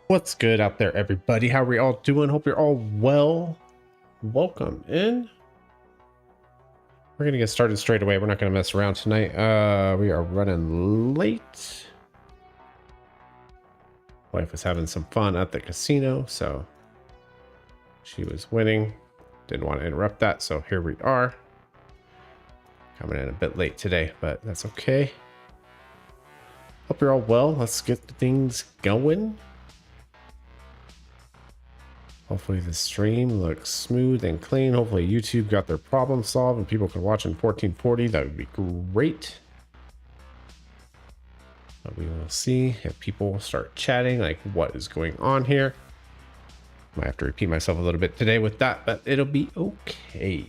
What's good out there, everybody? How are we all doing? Hope you're all well. Welcome in. We're gonna get started straight away. We're not gonna mess around tonight. We are running late. Wife was having some fun at the casino, so she was winning. Didn't want to interrupt that, so here we are. Coming in a bit late today, but that's okay. Hope you're all well. Let's get things going. Hopefully the stream looks smooth and clean. Hopefully YouTube got their problem solved and people can watch in 1440. That would be great. But we will see if people start chatting, like what is going on here. Might have to repeat myself a little bit today with that, but it'll be okay.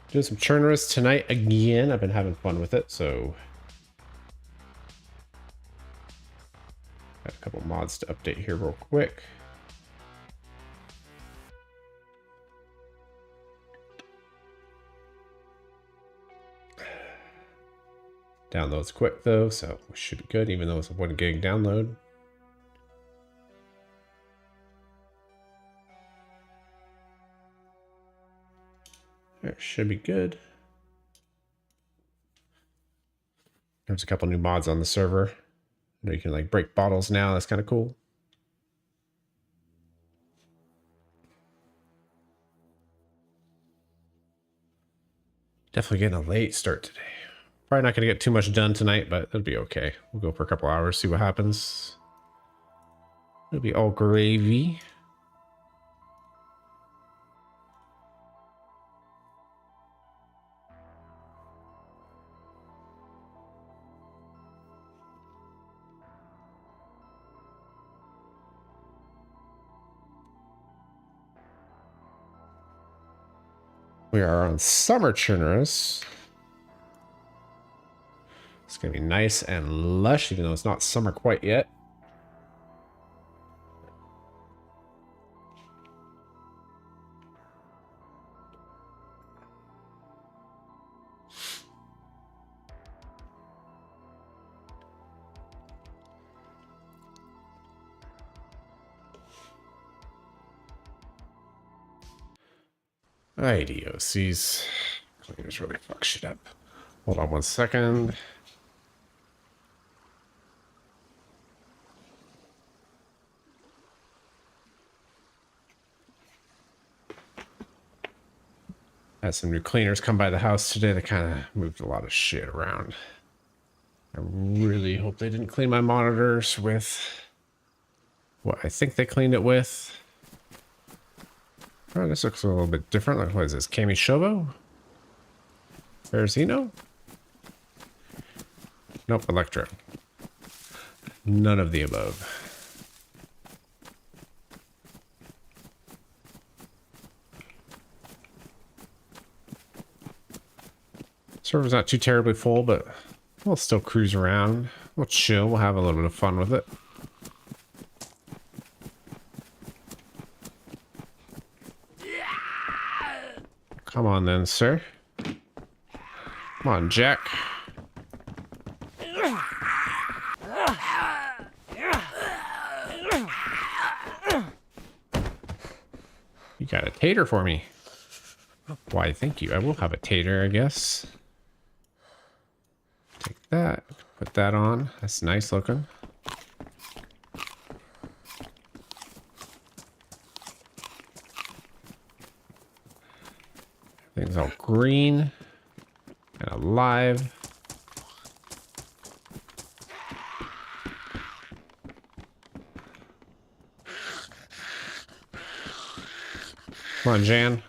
Doing some Chernarus tonight again. I've been having fun with it, so got a couple mods to update here real quick. Download's quick though, so it should be good, even though it's a 1 gig download. It should be good. There's a couple new mods on the server. You know, you can like break bottles now. That's kind of cool. Definitely getting a late start today. Probably not going to get too much done tonight, but it'll be okay. We'll go for a couple hours, see what happens. It'll be all gravy. We are on summer Chernarus. It's going to be nice and lush, even though it's not summer quite yet. IDOCs. Cleaners really fuck shit up. Hold on 1 second. Had some new cleaners come by the house today. They kind of moved a lot of shit around. I really hope they didn't clean my monitors with what I think they cleaned it with. Oh, this looks a little bit different. Like, what is this? Kami Shobo? Ferrazino? Nope, Electro. None of the above. Server's not too terribly full, but we'll still cruise around. We'll chill. We'll have a little bit of fun with it. Come on then, sir. Come on, Jack. You got a tater for me. Why, thank you. I will have a tater, I guess. Take that. Put that on. That's nice looking. Things all green and alive. Come on, Jan.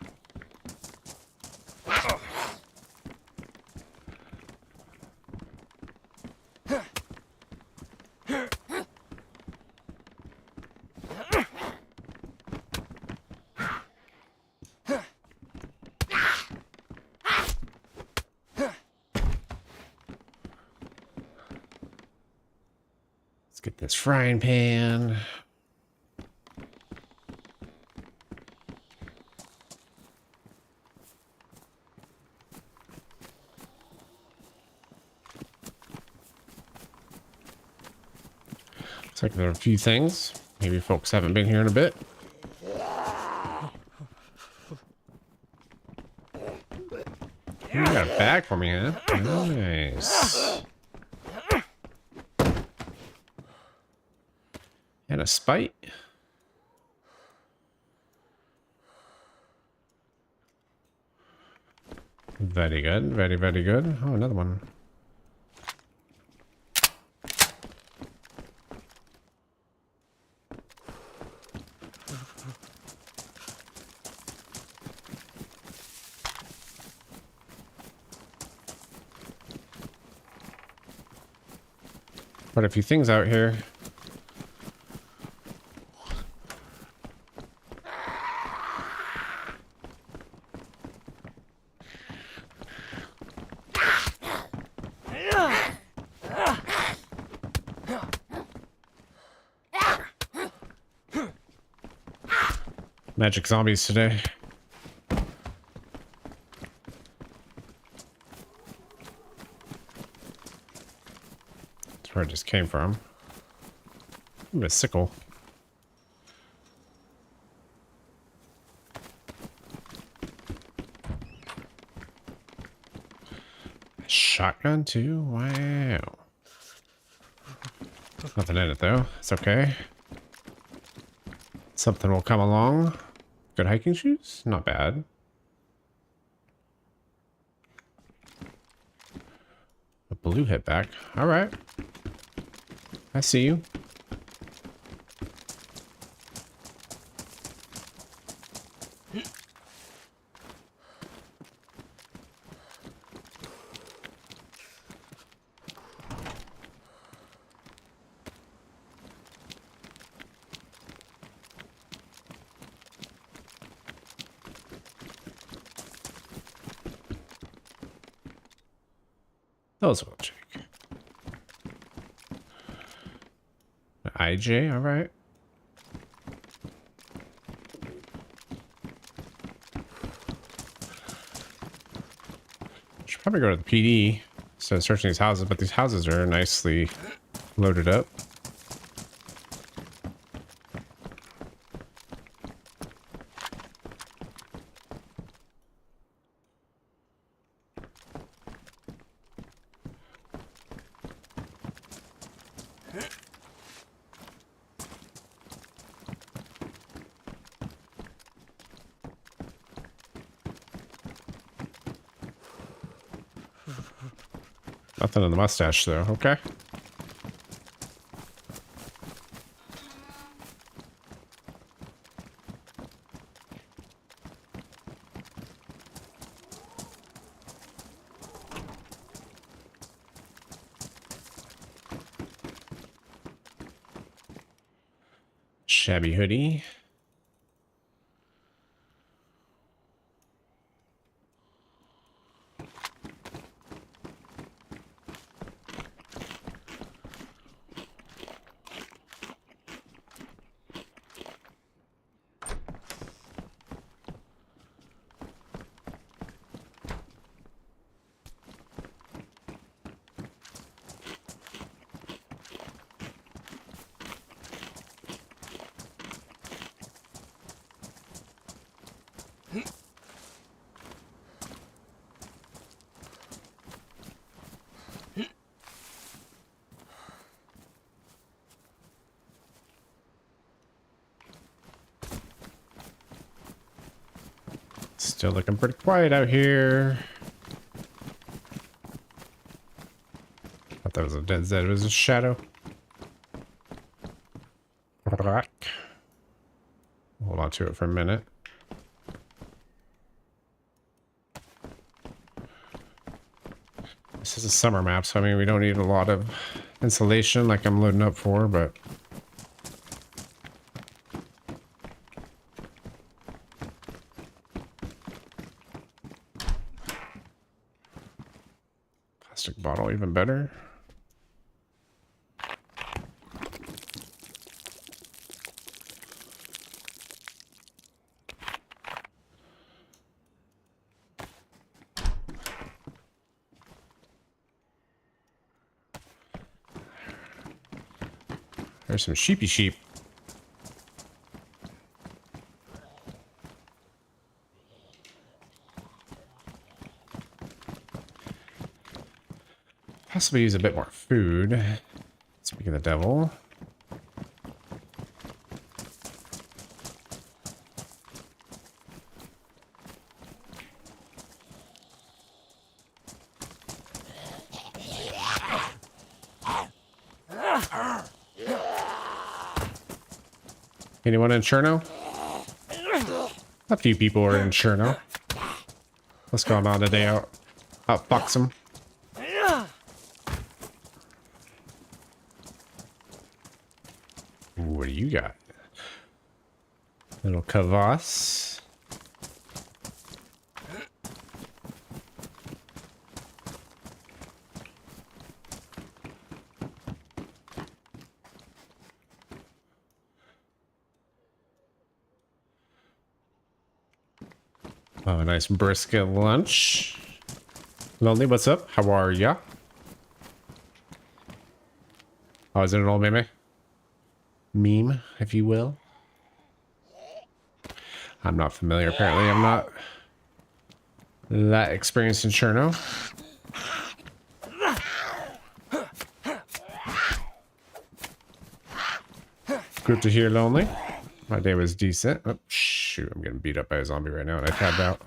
Get this frying pan. Looks like there are a few things. Maybe folks haven't been here in a bit. You got a bag for me, huh? Nice. And a spite. Very good. Very, very good. Oh, another one. Quite a few things out here. Magic zombies today. That's where it just came from. Ooh, a sickle. Shotgun too? Wow. Nothing in it though. It's okay. Something will come along. Good hiking shoes? Not bad. A blue hit back. All right. I see you. Those will check. IJ, all right. Should probably go to the PD instead of searching these houses, but these houses are nicely loaded up. Nothing in the mustache though, okay. Shabby hoodie. Still looking pretty quiet out here. Thought that was a DayZ, it was a shadow. Hold on to it for a minute. This is a summer map, so I mean we don't need a lot of insulation like I'm loading up for, but plastic bottle even better. There's some sheepy sheep. Possibly use a bit more food. Speaking of the devil. Anyone in Cherno? A few people are in Cherno. What's going on today? Outfox them. What do you got? Little kvass. Oh, a nice brisket lunch. Lonely, what's up? How are ya? Oh, is it an old meme? Meme, if you will. I'm not familiar. Apparently, I'm not that experienced in Cherno. Good to hear, Lonely. My day was decent. Oh, shoot. I'm getting beat up by a zombie right now, and I tabbed out.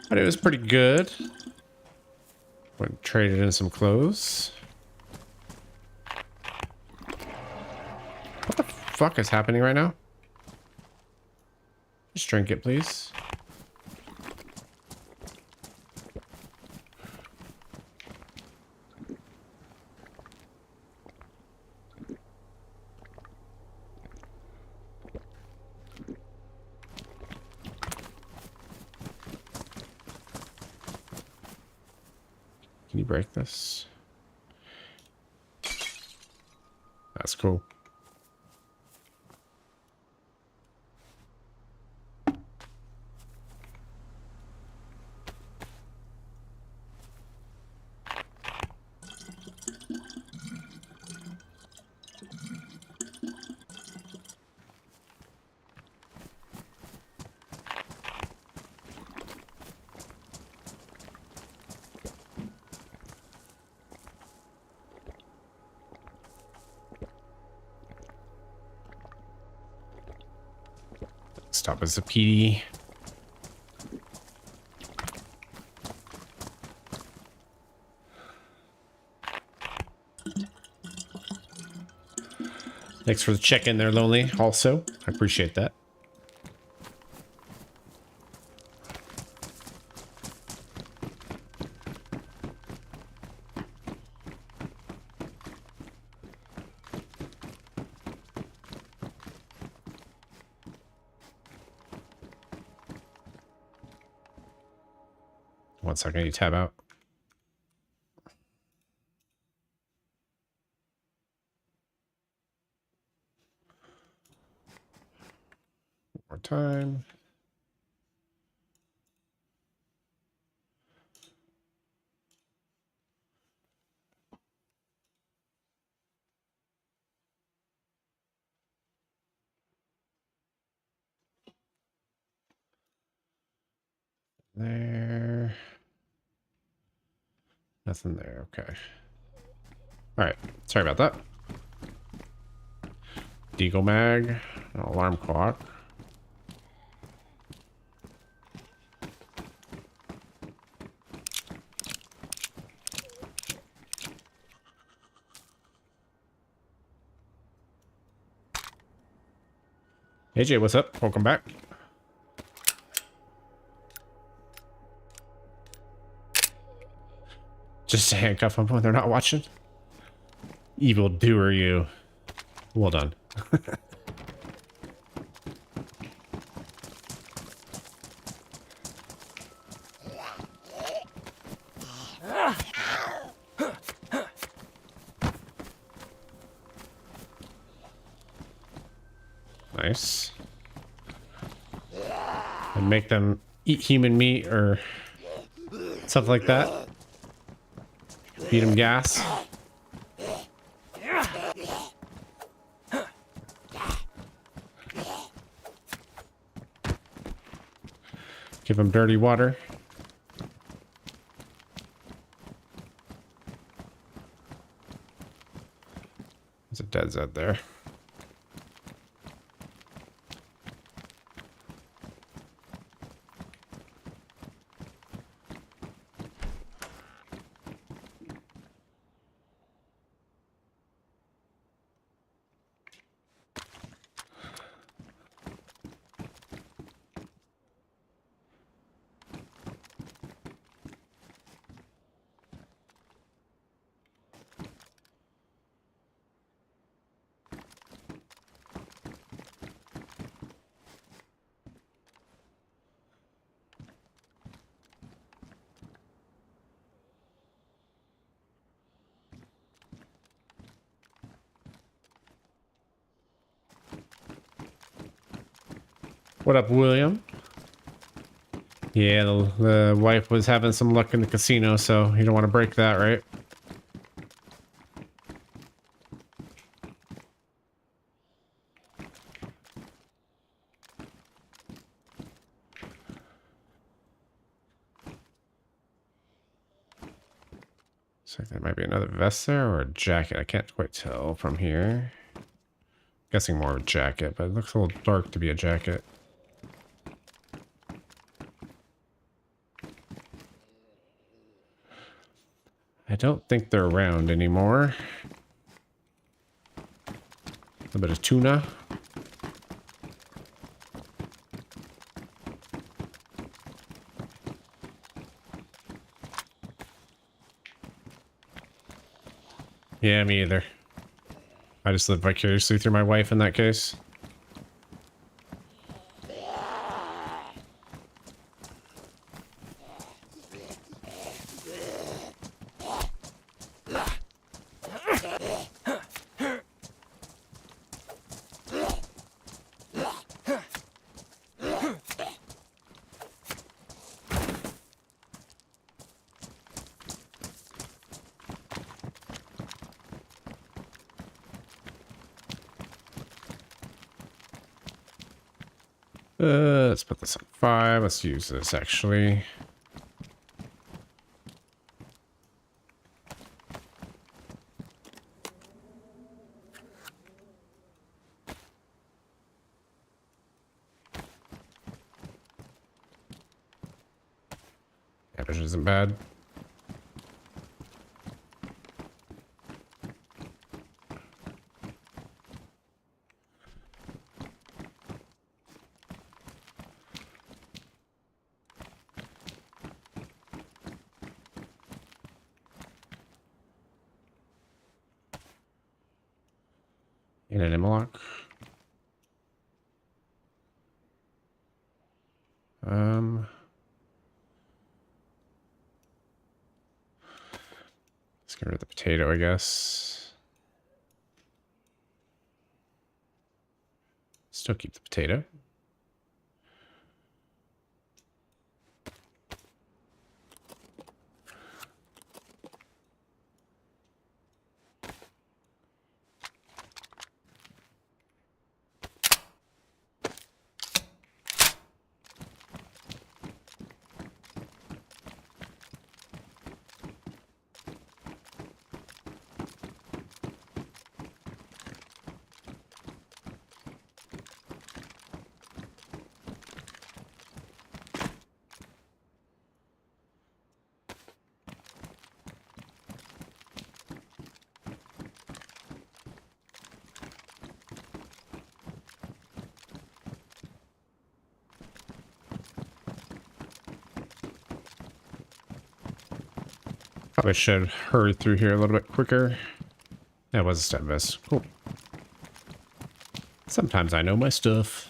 But it was pretty good. Went and traded in some clothes. What the fuck is happening right now? Just drink it, please. Can you break this? That's cool. Stop as a PD. Thanks for the check-in there, Lonely. Also, I appreciate that. One second, I need to tab out. One more time. There. Nothing there. Okay. All right. Sorry about that. Deagle mag. An alarm clock. AJ, what's up? Welcome back. Just to handcuff them when they're not watching. Evil doer, you. Well done. Nice. And make them eat human meat or something like that. Feed them gas. Give them dirty water. There's a DayZ there. What up, William? Yeah, the wife was having some luck in the casino, so you don't want to break that, right? So there might be another vest there or a jacket. I can't quite tell from here. Guessing more of a jacket, but it looks a little dark to be a jacket. I don't think they're around anymore. A little bit of tuna. Yeah, me either. I just live vicariously through my wife in that case. Let's put this on 5. Let's use this actually. Damage isn't bad. In an Imlock. Let's get rid of the potato, I guess. Still keep the potato. Probably should hurry through here a little bit quicker. That was a stat vest. Cool. Sometimes I know my stuff.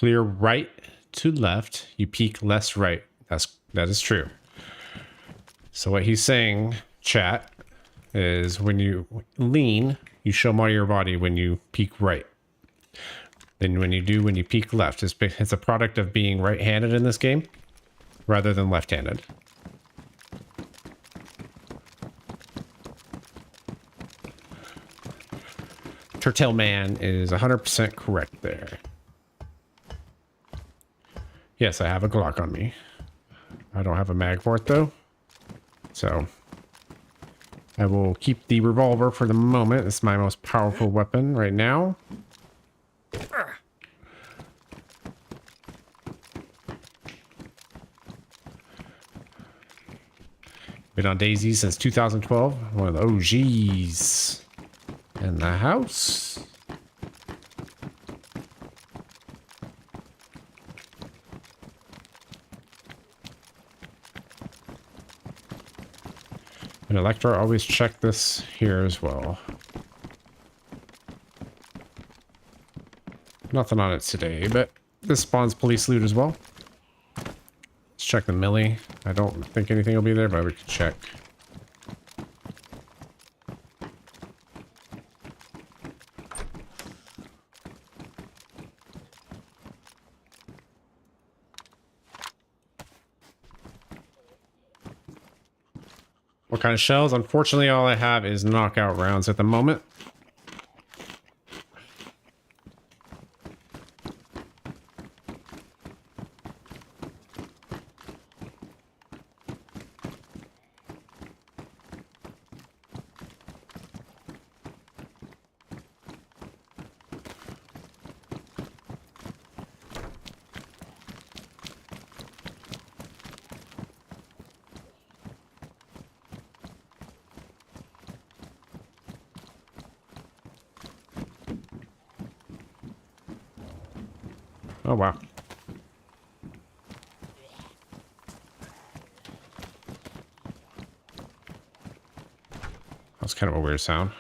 clear right to left. You peek less right. That is true. So what he's saying, chat, is when you lean, you show more of your body when you peek right. Then when you peek left. It's a product of being right-handed in this game rather than left-handed. Turtle Man is 100% correct there. Yes, I have a Glock on me. I don't have a mag for it though. So I will keep the revolver for the moment. It's my most powerful weapon right now. Been on DayZ since 2012. One of the OGs in the house. And Electra, always check this here as well. Nothing on it today, but this spawns police loot as well. Let's check the millie. I don't think anything will be there, but we can check. What kind of shells? Unfortunately, all I have is knockout rounds at the moment. Oh, wow. That's kind of a weird sound.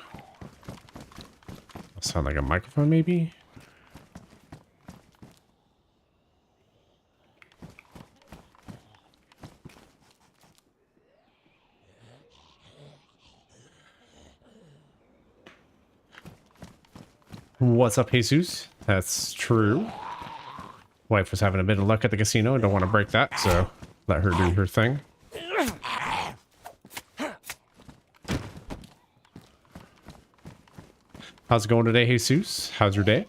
That sound like a microphone, maybe? What's up, Jesus? That's true. Wife was having a bit of luck at the casino. Don't want to break that, so let her do her thing. How's it going today, Jesus? How's your day?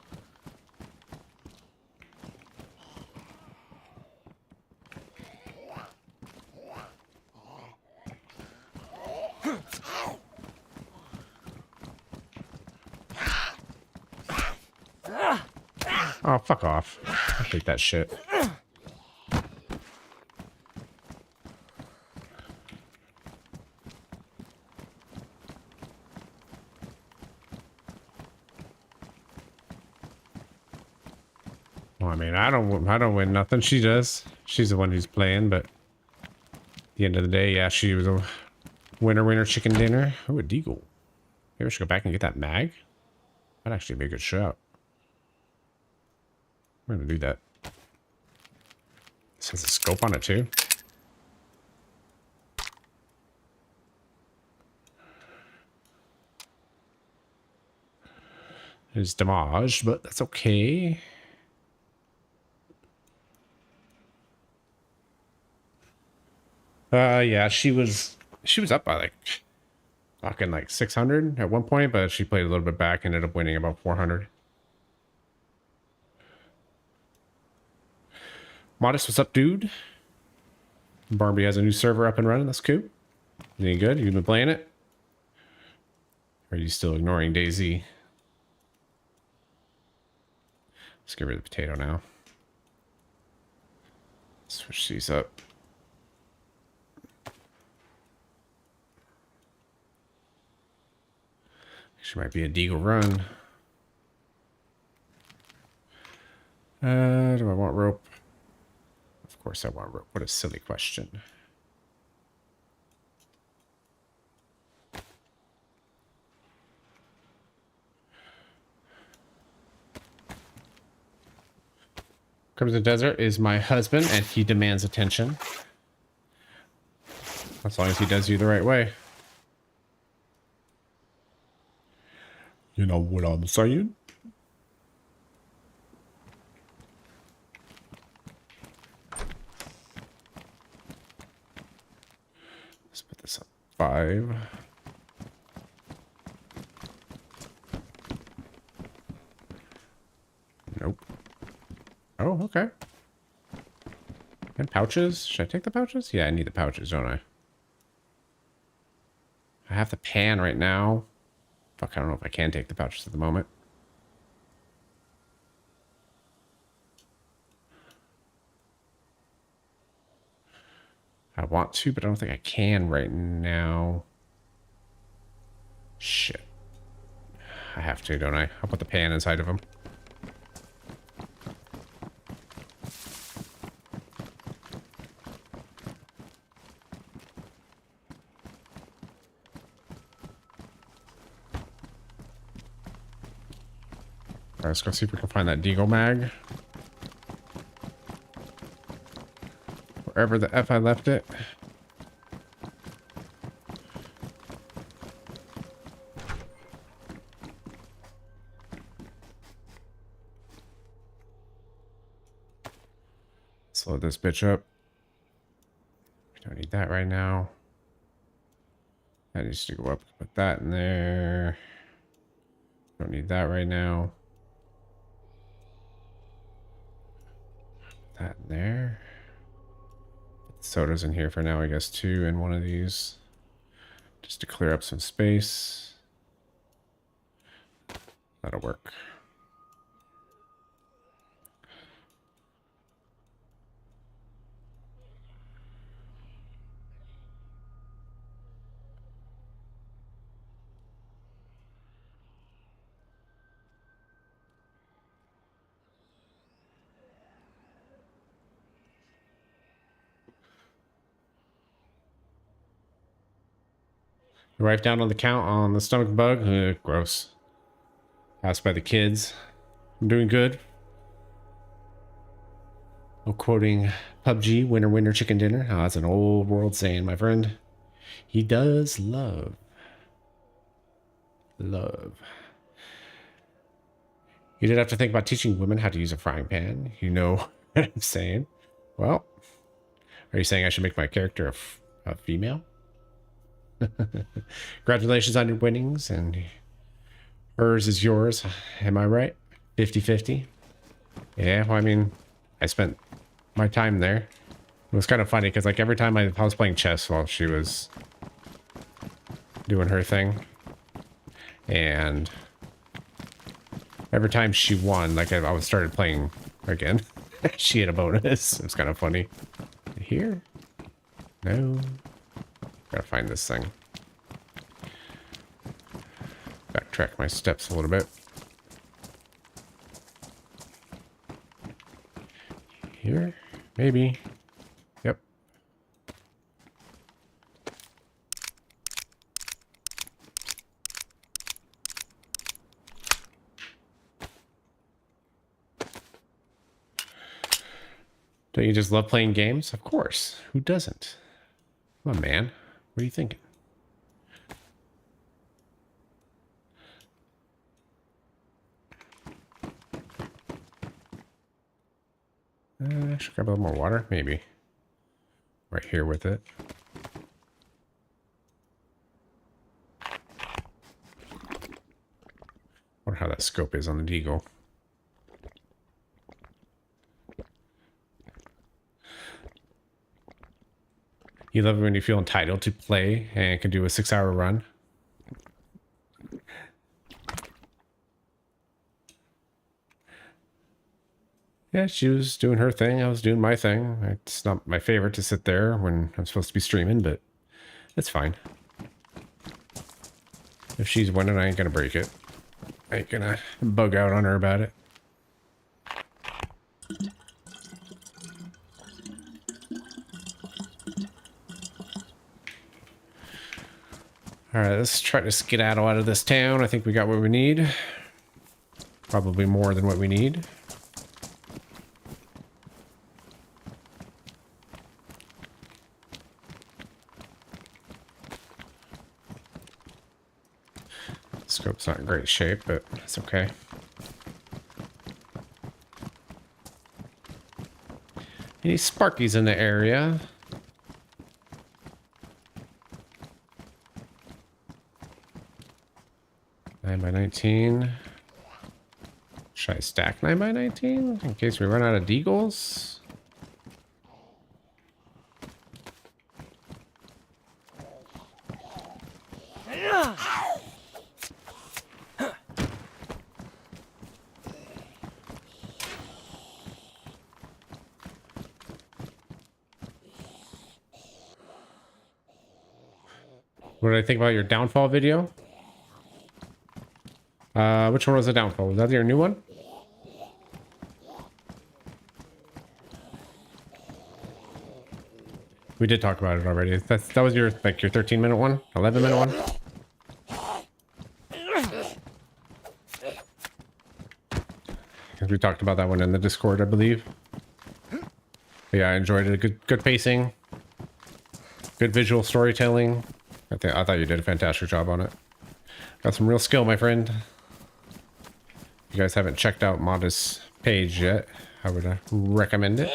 Oh, fuck off. I hate that shit. Well, I mean, I don't win nothing. She does. She's the one who's playing, but at the end of the day, yeah, she was a winner chicken dinner. Oh, a deagle. Maybe I should go back and get that mag. That'd actually be a good shot. We're gonna do that. This has a scope on it too. It's damage, but that's okay. Yeah, she was up by like fucking like 600 at one point, but she played a little bit back and ended up winning about 400. Modest, what's up, dude? Barbie has a new server up and running. That's cool. Any good? You've been playing it? Or are you still ignoring DayZ? Let's get rid of the potato now. Switch these up. She might be a deagle run. Do I want rope? Of course I want rope. What a silly question. comes the desert is my husband, and he demands attention. As long as he does you the right way. You know what I'm saying? Let's put this up 5. Nope. Oh, okay. And pouches? Should I take the pouches? Yeah, I need the pouches, don't I? I have the pan right now. Fuck, I don't know if I can take the pouches at the moment. I want to, but I don't think I can right now. Shit. I have to, don't I? I'll put the pan inside of them. Alright, let's go see if we can find that Deagle mag. Wherever the F I left it. Let's load this bitch up. We don't need that right now. That needs to go up. Put that in there. Don't need that right now. Put that in there. Sodas in here for now, I guess, too, in one of these. Just to clear up some space. That'll work. Write down on the count on the stomach bug. Gross. Asked by the kids. I'm doing good. I'm quoting PUBG, winner, winner, chicken dinner. Oh, that's an old world saying, my friend. He does love. Love. You did have to think about teaching women how to use a frying pan. You know what I'm saying? Well, are you saying I should make my character a female? Congratulations on your winnings, and hers is yours. Am I right? 50-50? Yeah, well, I mean, I spent my time there. It was kind of funny because, like, every time I was playing chess while she was doing her thing, and every time she won, like, I started playing again. She had a bonus. It was kind of funny. Here? No. Gotta find this thing. Backtrack my steps a little bit. Here? Maybe. Yep. Don't you just love playing games? Of course. Who doesn't? Come on, man. What are you thinking? I should grab a little more water, maybe. Right here with it. Wonder how that scope is on the Deagle. You love it when you feel entitled to play and can do a 6-hour run. Yeah, she was doing her thing. I was doing my thing. It's not my favorite to sit there when I'm supposed to be streaming, but it's fine. If she's winning, I ain't gonna break it. I ain't gonna bug out on her about it. Alright, let's try to skedaddle out of this town. I think we got what we need. Probably more than what we need. Scope's not in great shape, but it's okay. Any Sparkies in the area? Nine by 19. Should I stack 9 by 19 in case we run out of deagles? What did I think about your downfall video? Which one was the downfall? Was that your new one? We did talk about it already. That was your like your 13-minute one, 11-minute one. We talked about that one in the Discord, I believe. But yeah, I enjoyed it. Good pacing, good visual storytelling. I thought you did a fantastic job on it. Got some real skill, my friend. If you guys haven't checked out Modest's page yet, I would recommend it.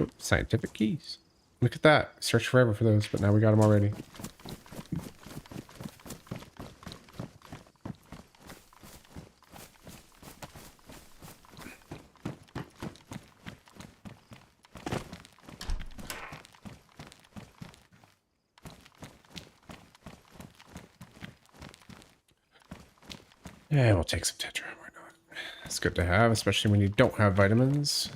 Oops, scientific keys. Look at that. Search forever for those, but now we got them already. Yeah, we'll take some Tetra. Why not? It's good to have, especially when you don't have vitamins.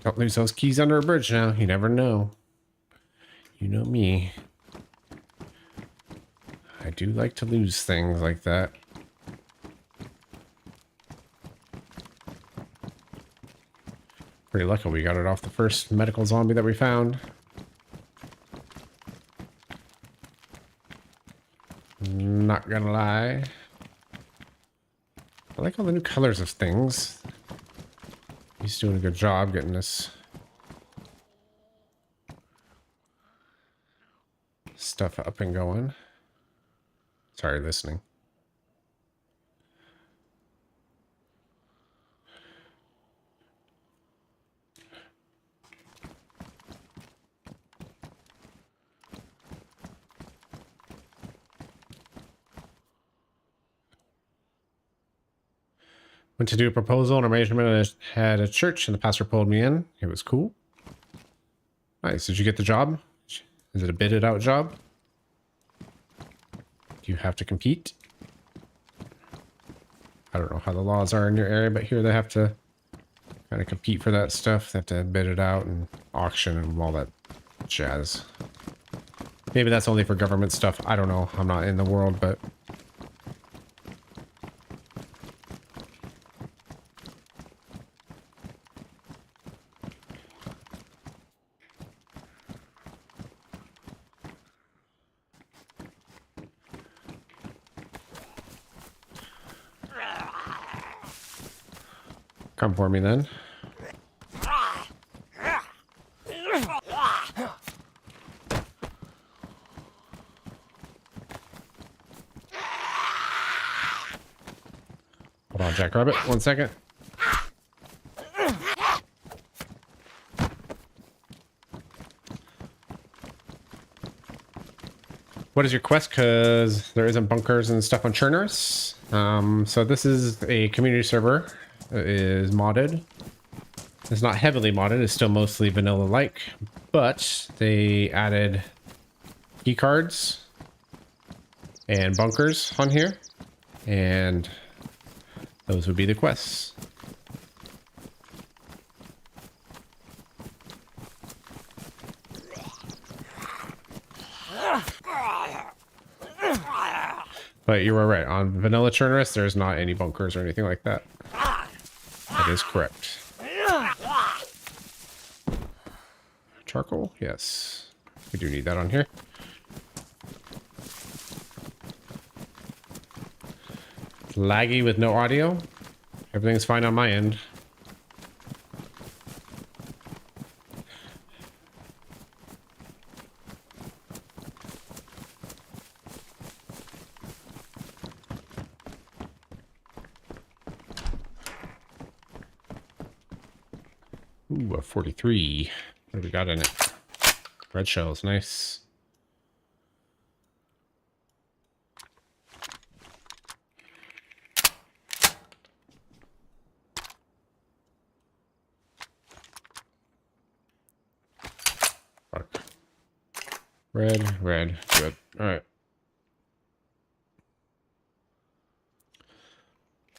Don't lose those keys under a bridge now. You never know. You know me. I do like to lose things like that. Pretty lucky we got it off the first medical zombie that we found. Not gonna lie. I like all the new colors of things. He's doing a good job getting this stuff up and going. Sorry, listening. Went to do a proposal and arrangement at a church, and the pastor pulled me in. It was cool. Nice. Did you get the job? Is it a bidded out job? Do you have to compete? I don't know how the laws are in your area, but here they have to kind of compete for that stuff. They have to bid it out and auction and all that jazz. Maybe that's only for government stuff. I don't know. I'm not in the world, but... Come for me then. Hold on, Jackrabbit. 1 second. What is your quest? Because there isn't bunkers and stuff on Chernarus. So this is a community server. It is modded. It's not heavily modded. It's still mostly vanilla-like, but they added key cards and bunkers on here, and those would be the quests. But you were right. On vanilla Chernarus, there's not any bunkers or anything like that. That is correct. Charcoal? Yes. We do need that on here. laggy with no audio. Everything's fine on my end. Ooh, a 43. What do we got in it? Red shells, nice. Fuck. Red, red, good. All right.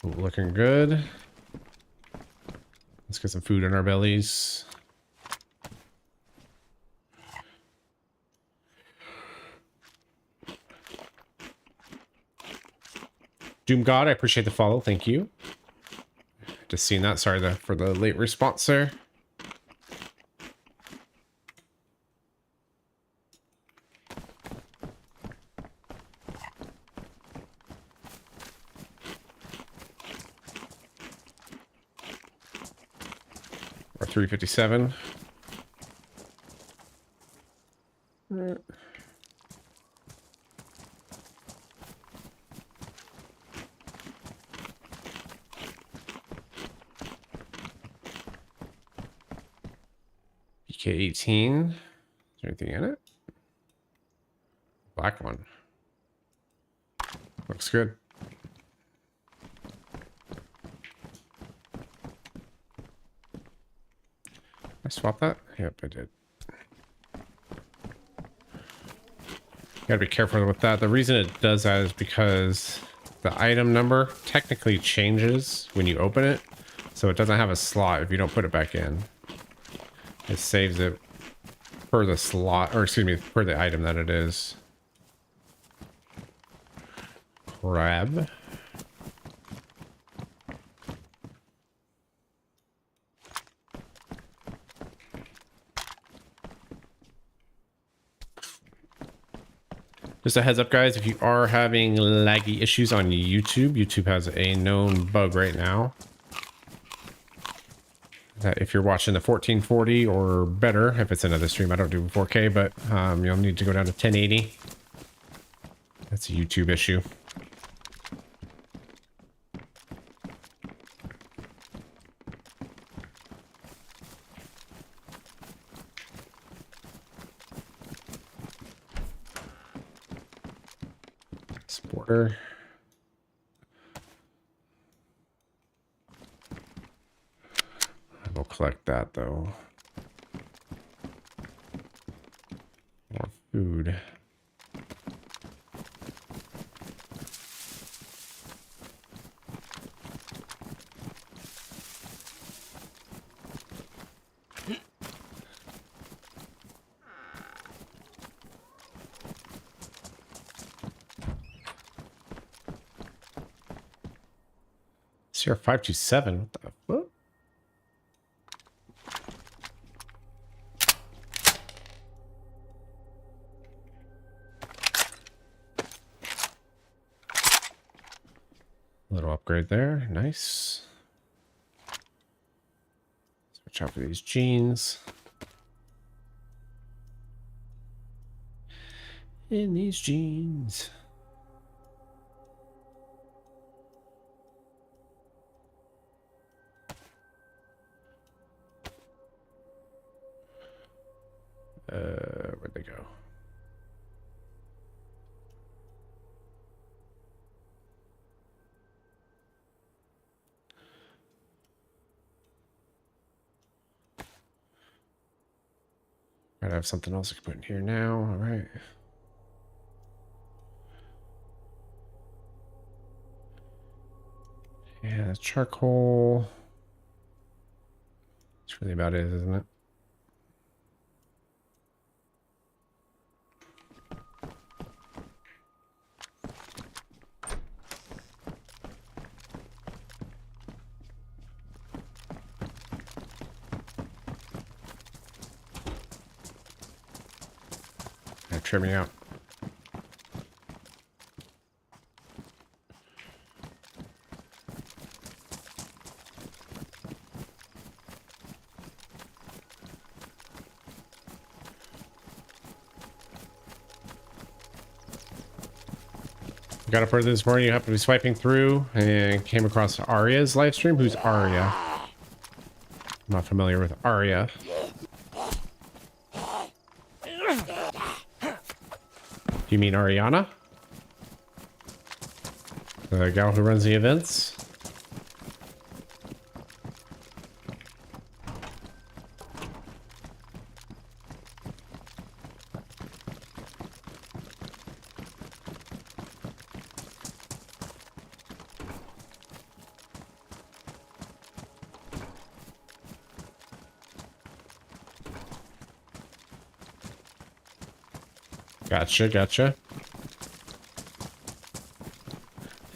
Ooh, looking good. Let's get some food in our bellies. Doom God, I appreciate the follow. Thank you. Just seen that. Sorry for the late response there. Or 357. BK18. Is there anything in it? Black one. Looks good. I swap that? Yep, I did. Gotta be careful with that. The reason it does that is because the item number technically changes when you open it. So it doesn't have a slot if you don't put it back in. It saves it per the slot, or excuse me, per the item that it is. Crab. Just a heads up, guys, if you are having laggy issues on YouTube, YouTube has a known bug right now. That if you're watching the 1440 or better, if it's another stream, I don't do 4K, but you'll need to go down to 1080. That's a YouTube issue. Sporter. We'll collect that though. More food. CR 527. What the fuck? Little upgrade there. Nice. Switch out for these jeans. In these jeans. Where'd they go? Might have something else I can put in here now. All right. Yeah, charcoal. That's really about it, isn't it? Trimming out. Got up early this morning. You happened to be swiping through and came across Arya's live stream. Who's Arya? I'm not familiar with Arya. Do you mean Ariana? The gal who runs the events? Gotcha, gotcha.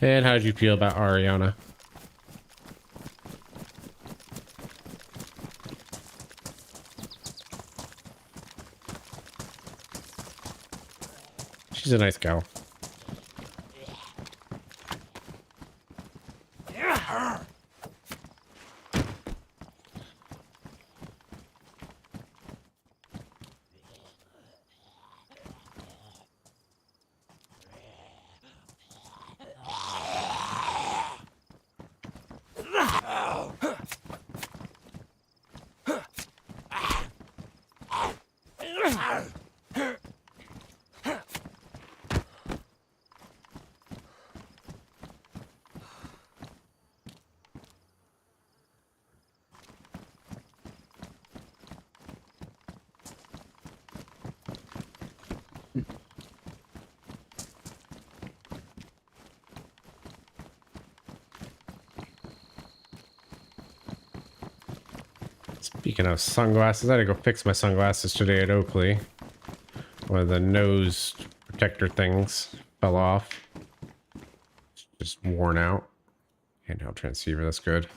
And how did you feel about Ariana? She's a nice gal. Speaking of sunglasses, I had to go fix my sunglasses today at Oakley. One of the nose protector things fell off. Just worn out. Handheld transceiver, that's good.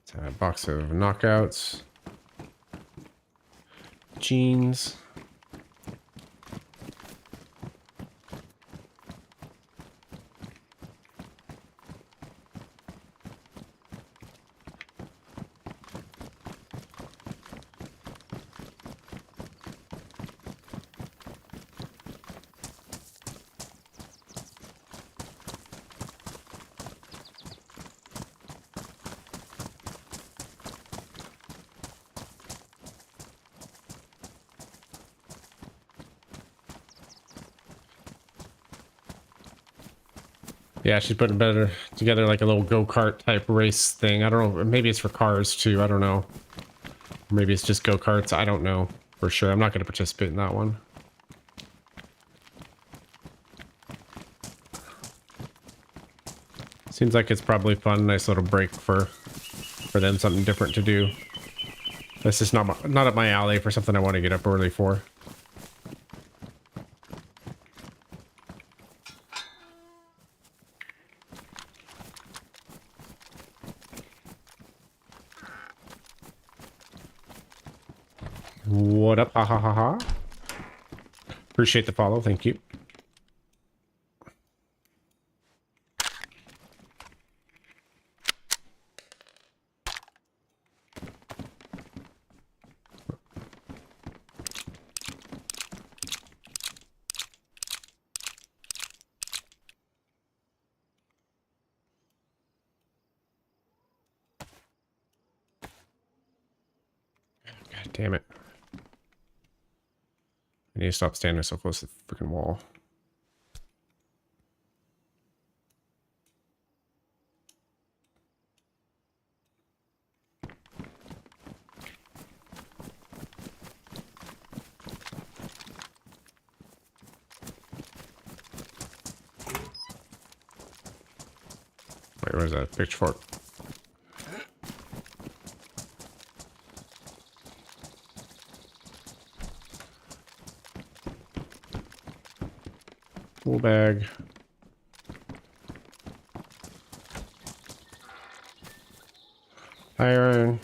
It's a box of knockouts. Jeans. Yeah, she's putting together like a little go-kart type race thing. I don't know. Maybe it's for cars too. I don't know. Maybe it's just go-karts. I don't know for sure. I'm not going to participate in that one. Seems like it's probably fun. Nice little break for them. Something different to do. This is not up my alley for something I want to get up early for. What up? Ha ha ha ha. Appreciate the follow. Thank you. God damn it. I need to stop standing so close to the freaking wall. Wait, where's that pitchfork? Tool bag. Iron.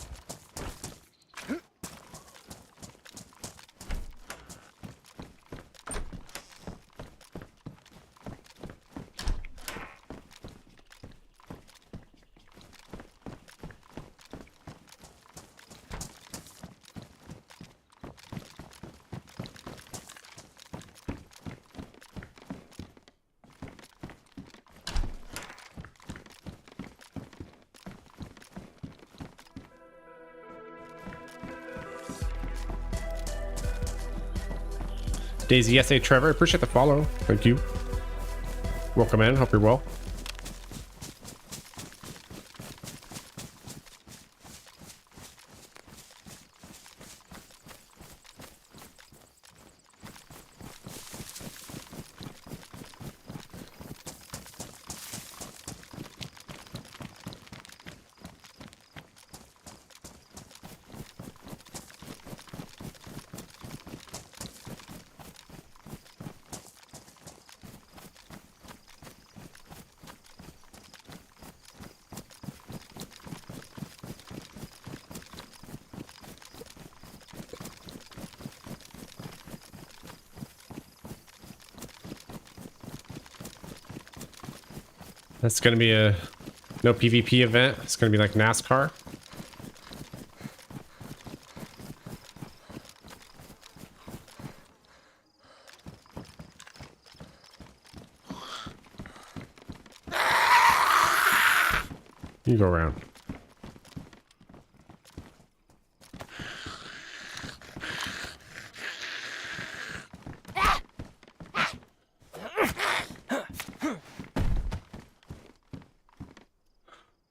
DayZ SA Trevor, appreciate the follow. Thank you. Welcome in. Hope you're well. That's gonna be a no PvP event. It's gonna be like NASCAR. You go around.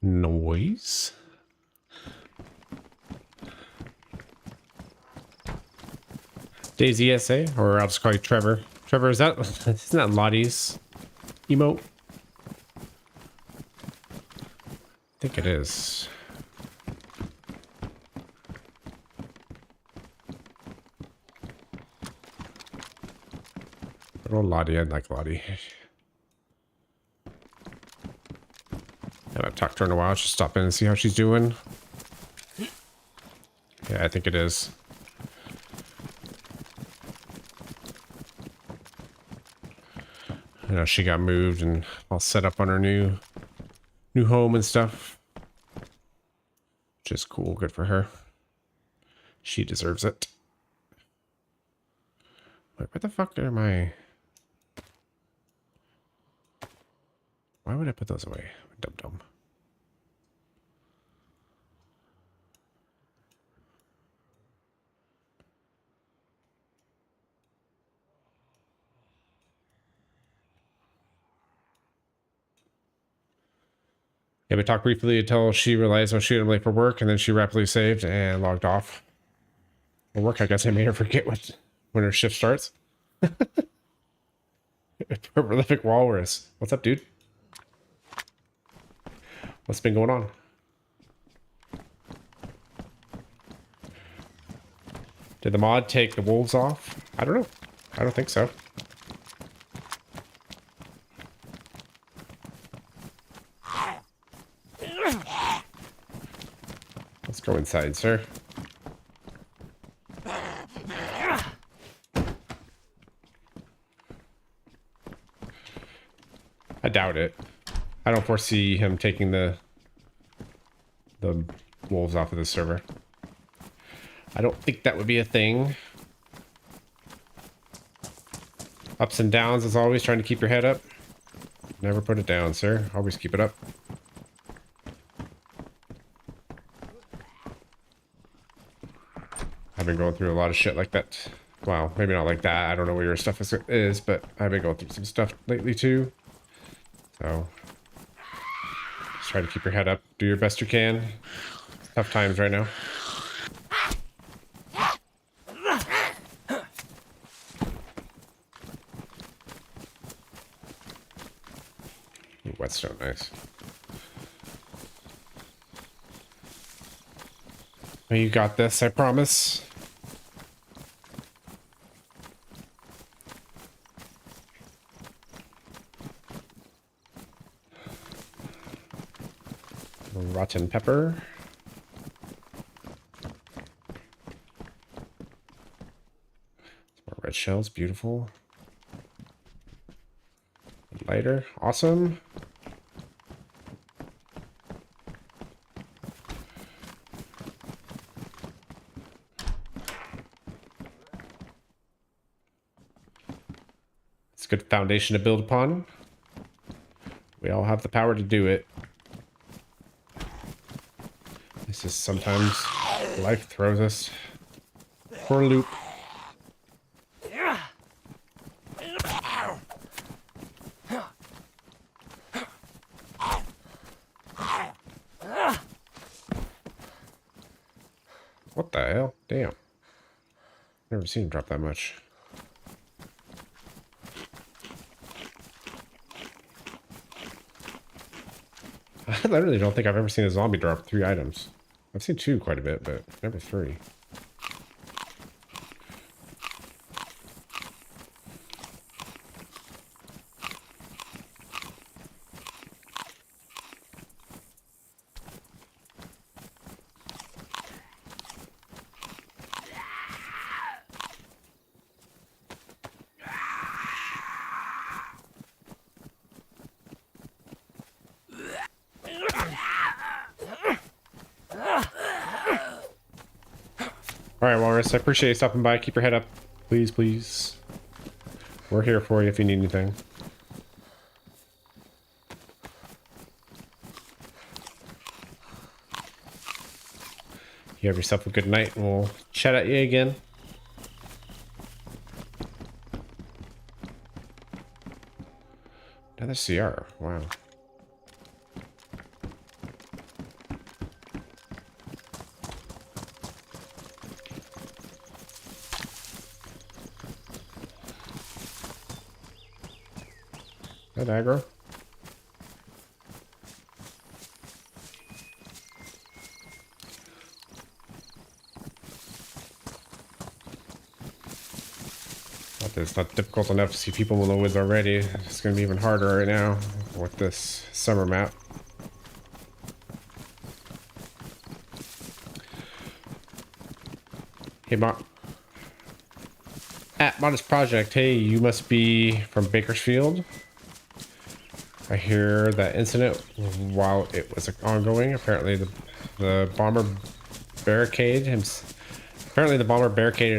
Noise. DayZ SA, or I'll just call you Trevor. Trevor, isn't that Lottie's emote? I think it is. Oh, Lottie, I like Lottie. Haven't talked to her in a while. Just stop in and see how she's doing. Yeah, I think it is. You know, she got moved and all set up on her new home and stuff. Which is cool. Good for her. She deserves it. Wait, where the fuck am I? Why would I put those away? Dum-dum. Yeah, we talked briefly until she realized she was late for work, and then she rapidly saved and logged off. For work, I guess I made her forget when her shift starts. Prolific Walrus. What's up, dude? What's been going on? Did the mod take the wolves off? I don't know. I don't think so. Let's go inside, sir. I doubt it. I don't foresee him taking the wolves off of the server. I don't think that would be a thing. Ups and downs as always, trying to keep your head up. Never put it down, sir. Always keep it up. I've been going through a lot of shit like that. Well, maybe not like that. I don't know where your stuff is, but I've been going through some stuff lately too. So, just try to keep your head up. Do your best you can. Tough times right now. Ooh, whetstone, nice. Oh, you got this, I promise. Rotten pepper. More red shells, beautiful. Lighter, awesome. It's a good foundation to build upon. We all have the power to do it. It's just sometimes life throws us for a loop. the hell? Damn. Never seen him drop that much. I literally don't think I've ever seen a zombie drop 3 items. I've seen 2 quite a bit, but never 3. Alright, Walrus, I appreciate you stopping by. Keep your head up. Please, please. We're here for you if you need anything. You have yourself a good night, and we'll chat at you again. Another CR. Wow. That aggro. It's not difficult enough to see people in the woods already. It's going to be even harder right now with this summer map. Hey, at Modest Project, hey, you must be from Bakersfield. I hear that incident while it was ongoing. Apparently the bomber barricaded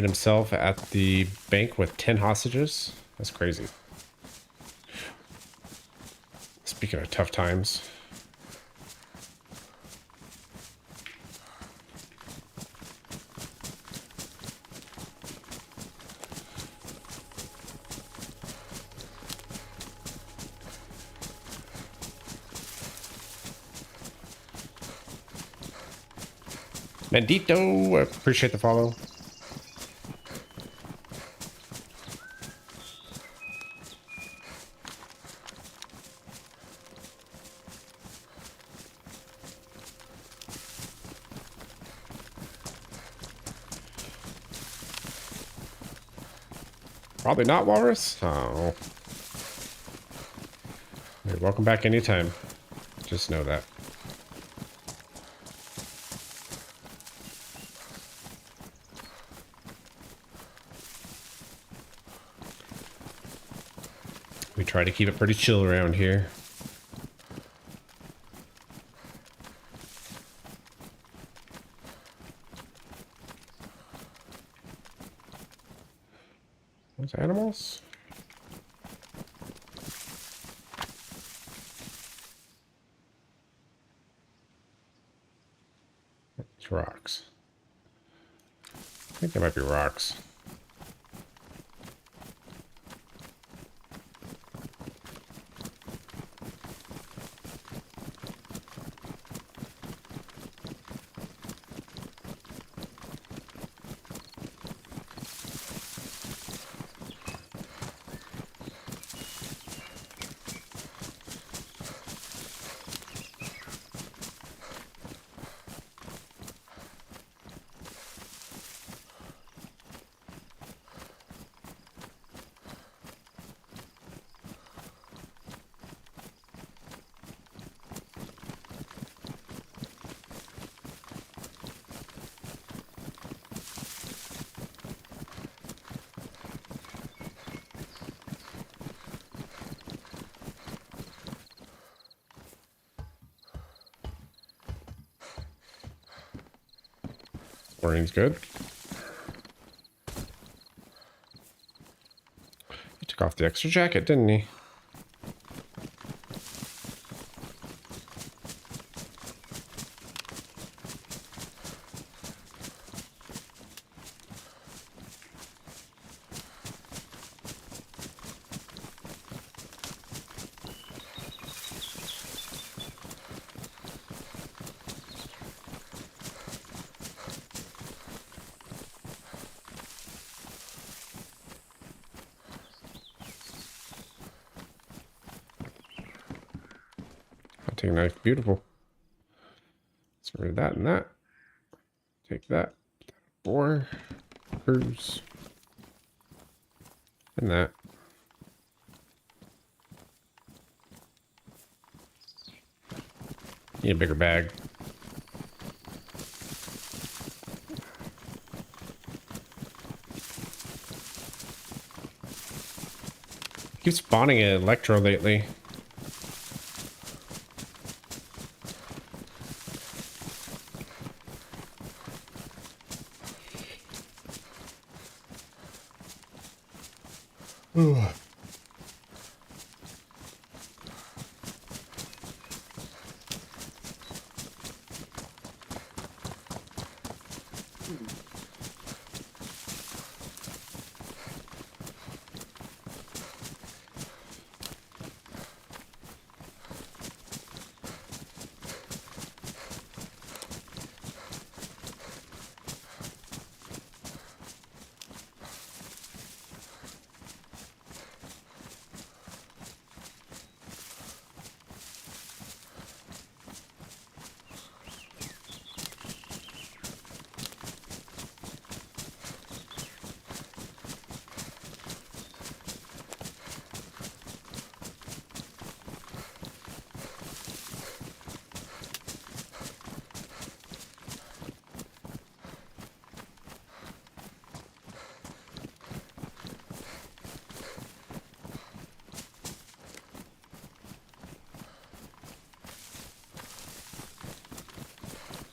himself at the bank with 10 hostages. That's crazy. Speaking of tough times. Mendito, I appreciate the follow. Probably not, Walrus. Oh. You're welcome back anytime. Just know that. We try to keep it pretty chill around here. Those animals? It's rocks. I think they might be rocks. Morning's good. He took off the extra jacket, didn't he? hunting knife. Beautiful. Let's get rid of that and that. Take that. 4. Cruise. And that. Need a bigger bag. Keep spawning an electro lately. Ooh.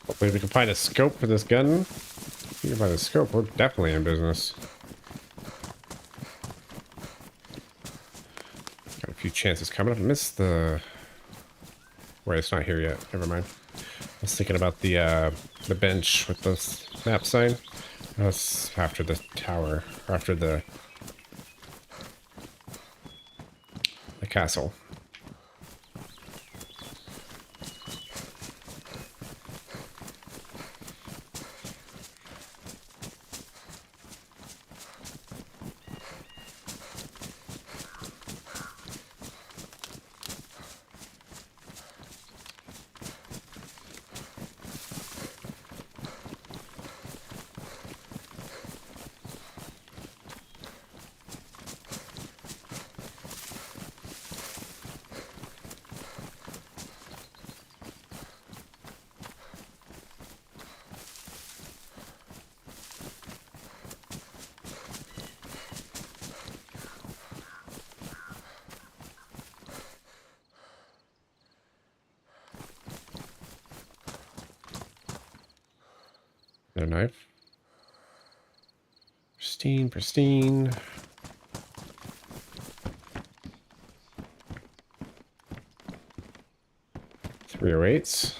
Hopefully we can find a scope for this gun. If we can find a scope, we're definitely in business. Got a few chances coming up. I missed the... Wait, it's not here yet. Never mind. I was thinking about the bench with the map sign. That's after the tower, or after the castle. Their knife. Pristine, pristine. .308s.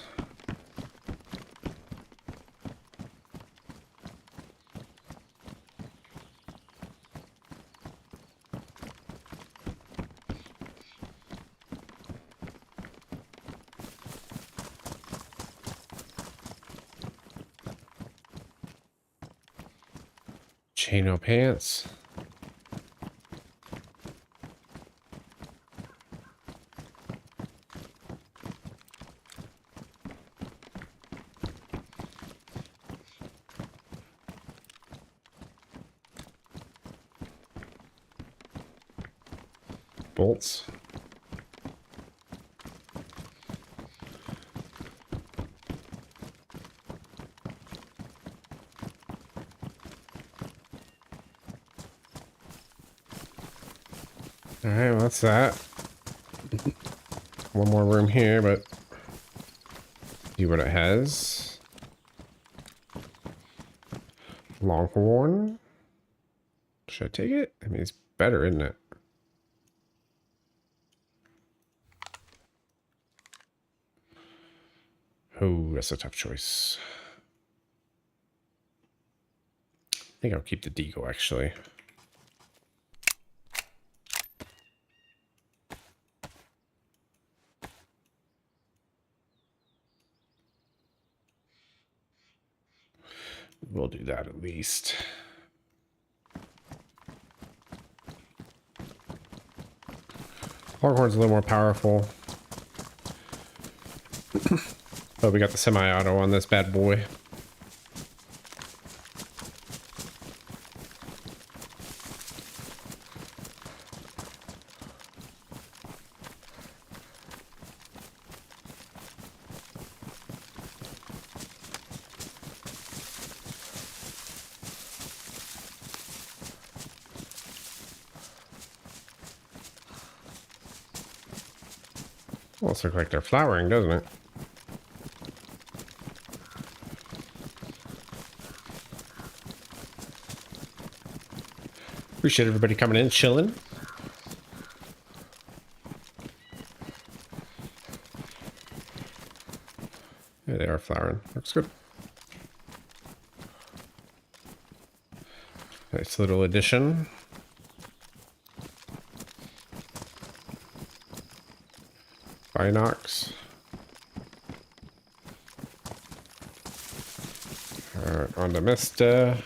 Chino pants. Bolts. All right, well, that's that. One more room here, but see what it has. Longhorn. Should I take it? I mean, it's better, isn't it? Oh, that's a tough choice. I think I'll keep the Deagle, actually. We'll do that at least. Longhorn's a little more powerful. But we got the semi-auto on this bad boy. Almost look like they're flowering, doesn't it? Appreciate everybody coming in, chilling. Yeah, they are flowering. Looks good. Nice little addition. Binox. Alright, on to Mista.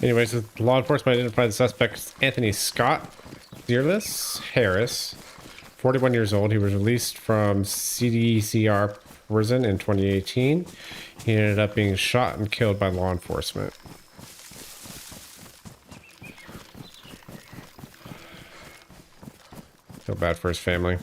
Anyways, law enforcement identified the suspect Anthony Scott Dearless Harris, 41 years old. He was released from CDCR prison in 2018. He ended up being shot and killed by law enforcement. Feel bad for his family.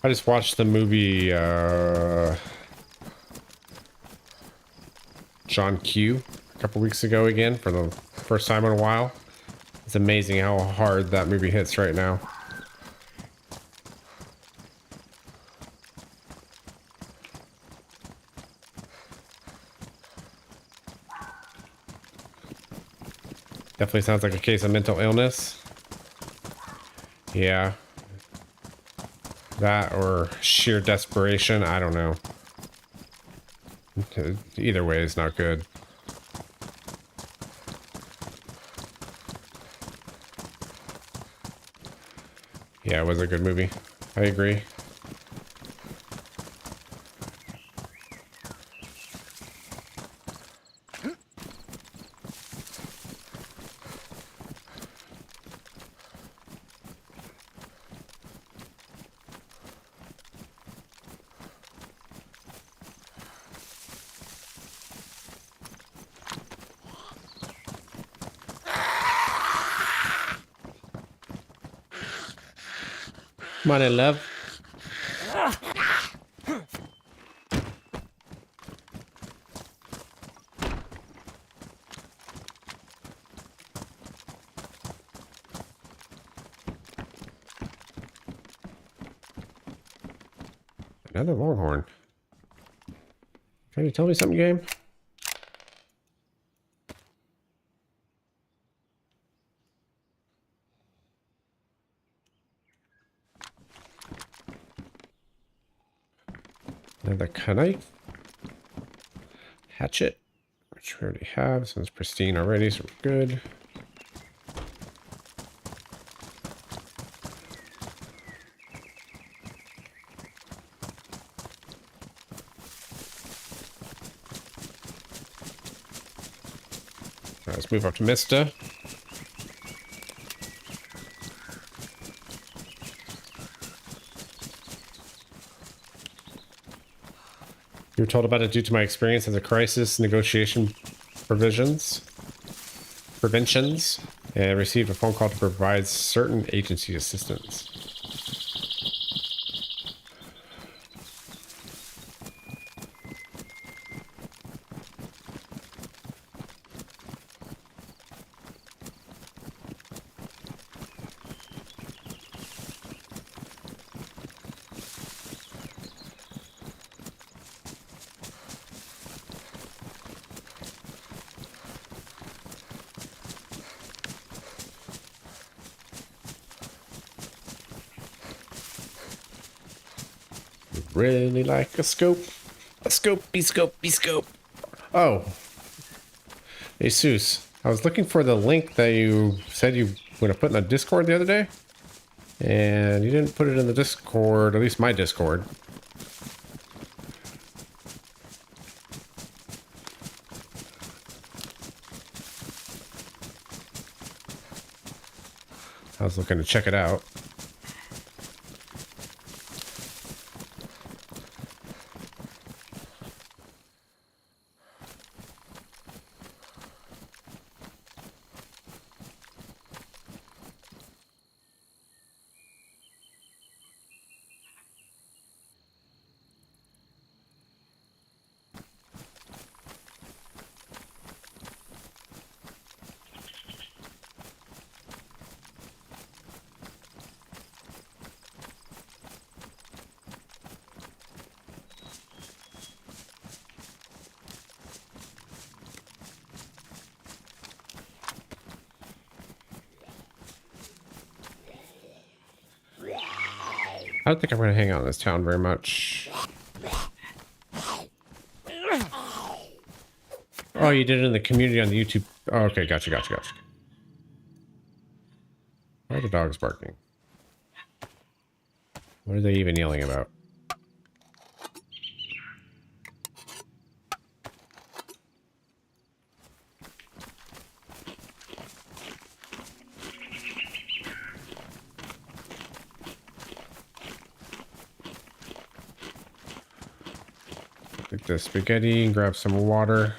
I just watched the movie John Q a couple weeks ago again for the first time in a while. It's amazing how hard that movie hits right now. Definitely sounds like a case of mental illness. Yeah. That or sheer desperation, I don't know. Either way is not good. Yeah, it was a good movie. I agree. Come on in, love. Another longhorn. Trying to tell me something, game? Another knife. Hatchet, which we already have. So it's pristine already, so we're good. Right, let's move up to Mista. You were told about it due to my experience as a crisis negotiation preventions, and received a phone call to provide certain agency assistance. really like a scope. A scopey, scopey, scope. Oh. Jesus. I was looking for the link that you said you were going to put in the Discord the other day. And you didn't put it in the Discord, at least my Discord. I was looking to check it out. I don't think I'm going to hang out in this town very much. Oh, you did it in the community on the YouTube. Oh, okay, gotcha, gotcha, gotcha. Why are the dogs barking? What are they even yelling about? Take the spaghetti and grab some water.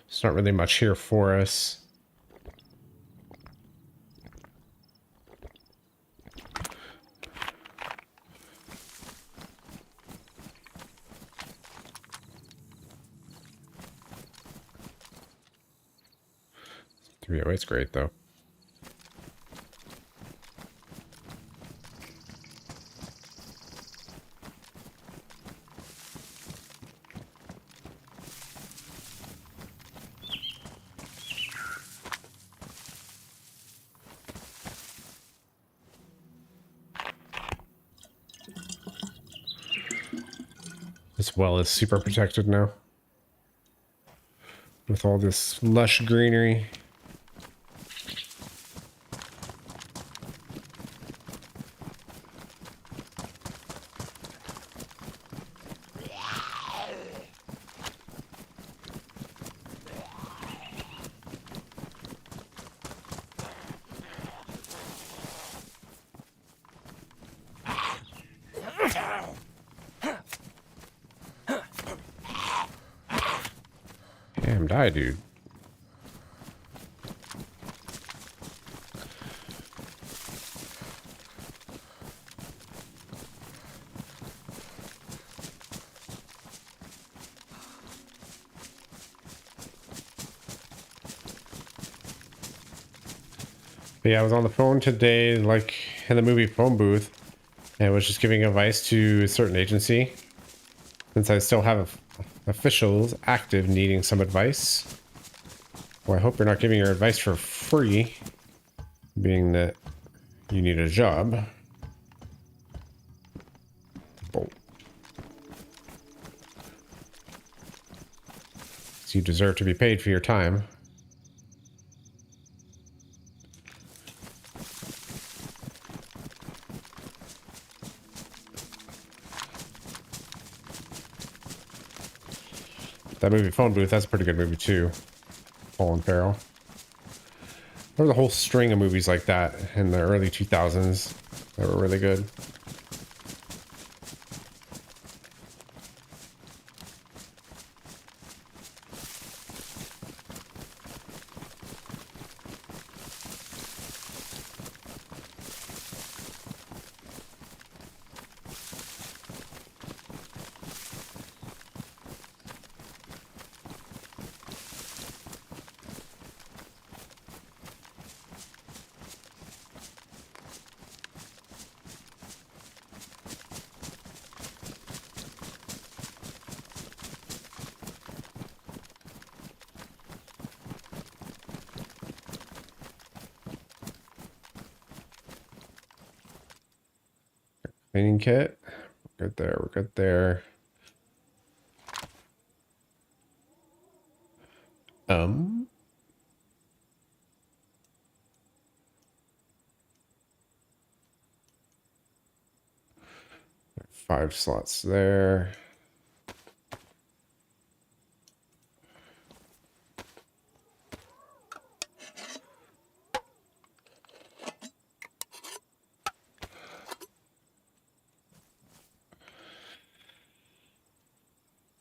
There's not really much here for us. It's great though. This well is super protected now with all this lush greenery. Damn, die, dude. But yeah, I was on the phone today, like in the movie phone booth, and I was just giving advice to a certain agency. Since I still have officials active needing some advice. Well, I hope you're not giving your advice for free, being that you need a job. Oh. So you deserve to be paid for your time. That movie Phone Booth, that's a pretty good movie too. Colin Farrell. There was a whole string of movies like that in the early 2000s that were really good. Cleaning kit. We're good there. We're good there. 5 slots there.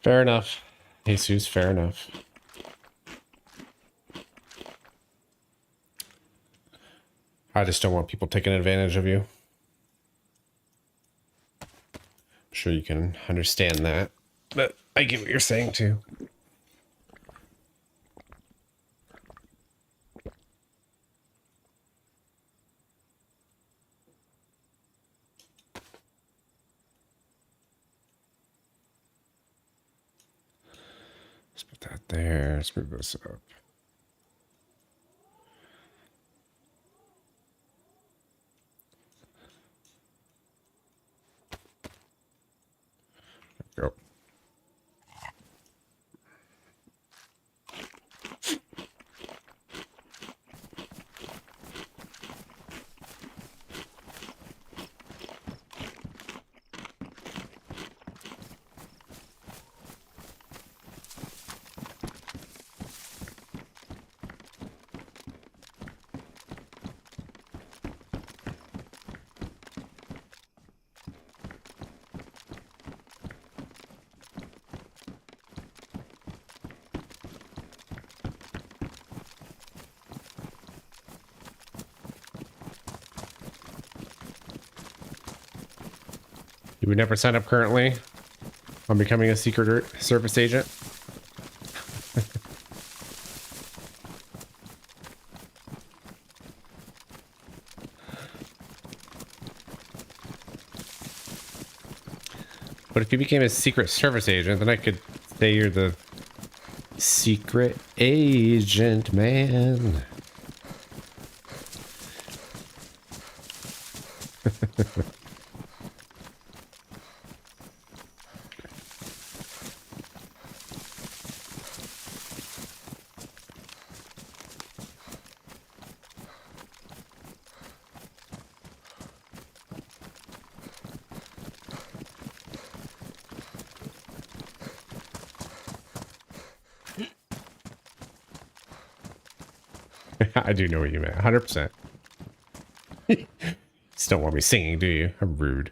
Fair enough. Jesus, fair enough. I just don't want people taking advantage of you. I'm sure you can understand that, but I get what you're saying too. Let's put that there. Let's move this up. Go. You would never sign up currently on becoming a secret service agent. But if you became a secret service agent, then I could say you're the secret agent, man. I do know what you meant. 100%. Just don't want me singing, do you? I'm rude.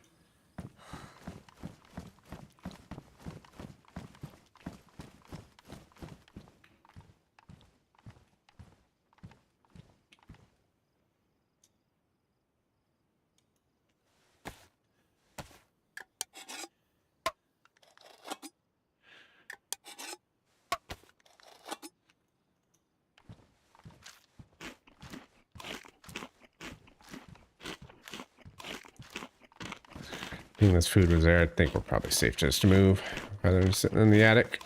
Being this food was there, I think we're probably safe just to move rather than sitting in the attic.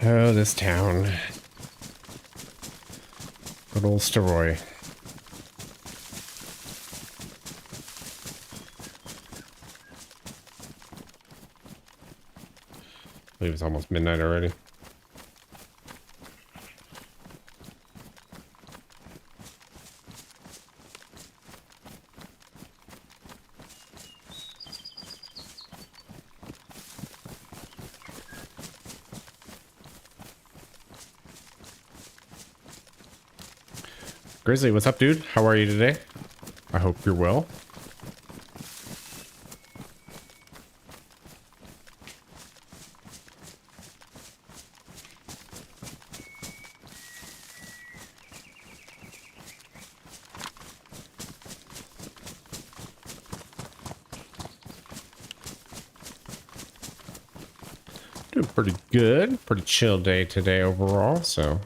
Oh, this town. Good old Steroy. I believe it's almost midnight already. Grizzly, what's up, dude? How are you today? I hope you're well. pretty good. Pretty chill day today overall, so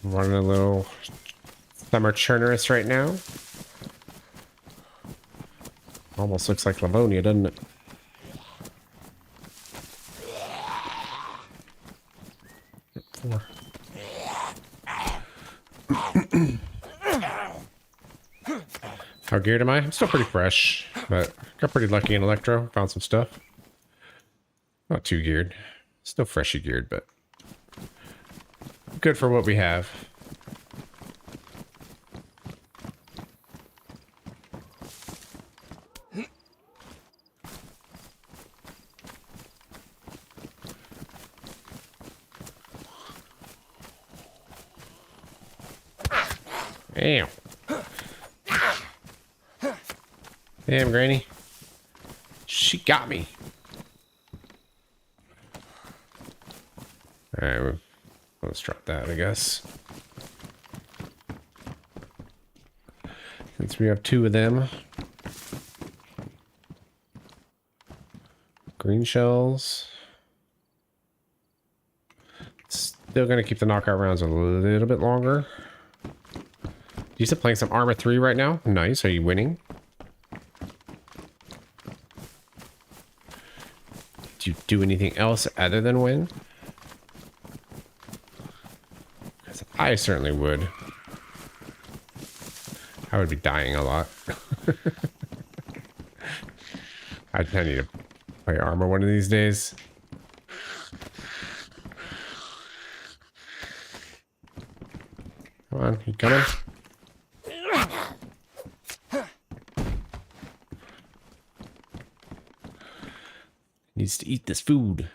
I'm running a little summer Chernarus right now. Almost looks like Livonia, doesn't it? Four. How geared am I? I'm still pretty fresh, but got pretty lucky in Electro. Found some stuff. Not too geared. Still freshy geared, but good for what we have. Damn. Damn, Granny. She got me. Alright, let's drop that, I guess. Since we have 2 of them. Green shells. Still gonna keep the knockout rounds a little bit longer. You still playing some Armor 3 right now? Nice. Are you winning? Do you do anything else other than win? Because I certainly would. I would be dying a lot. I need to play Armor one of these days. Come on, you coming? Needs to eat this food.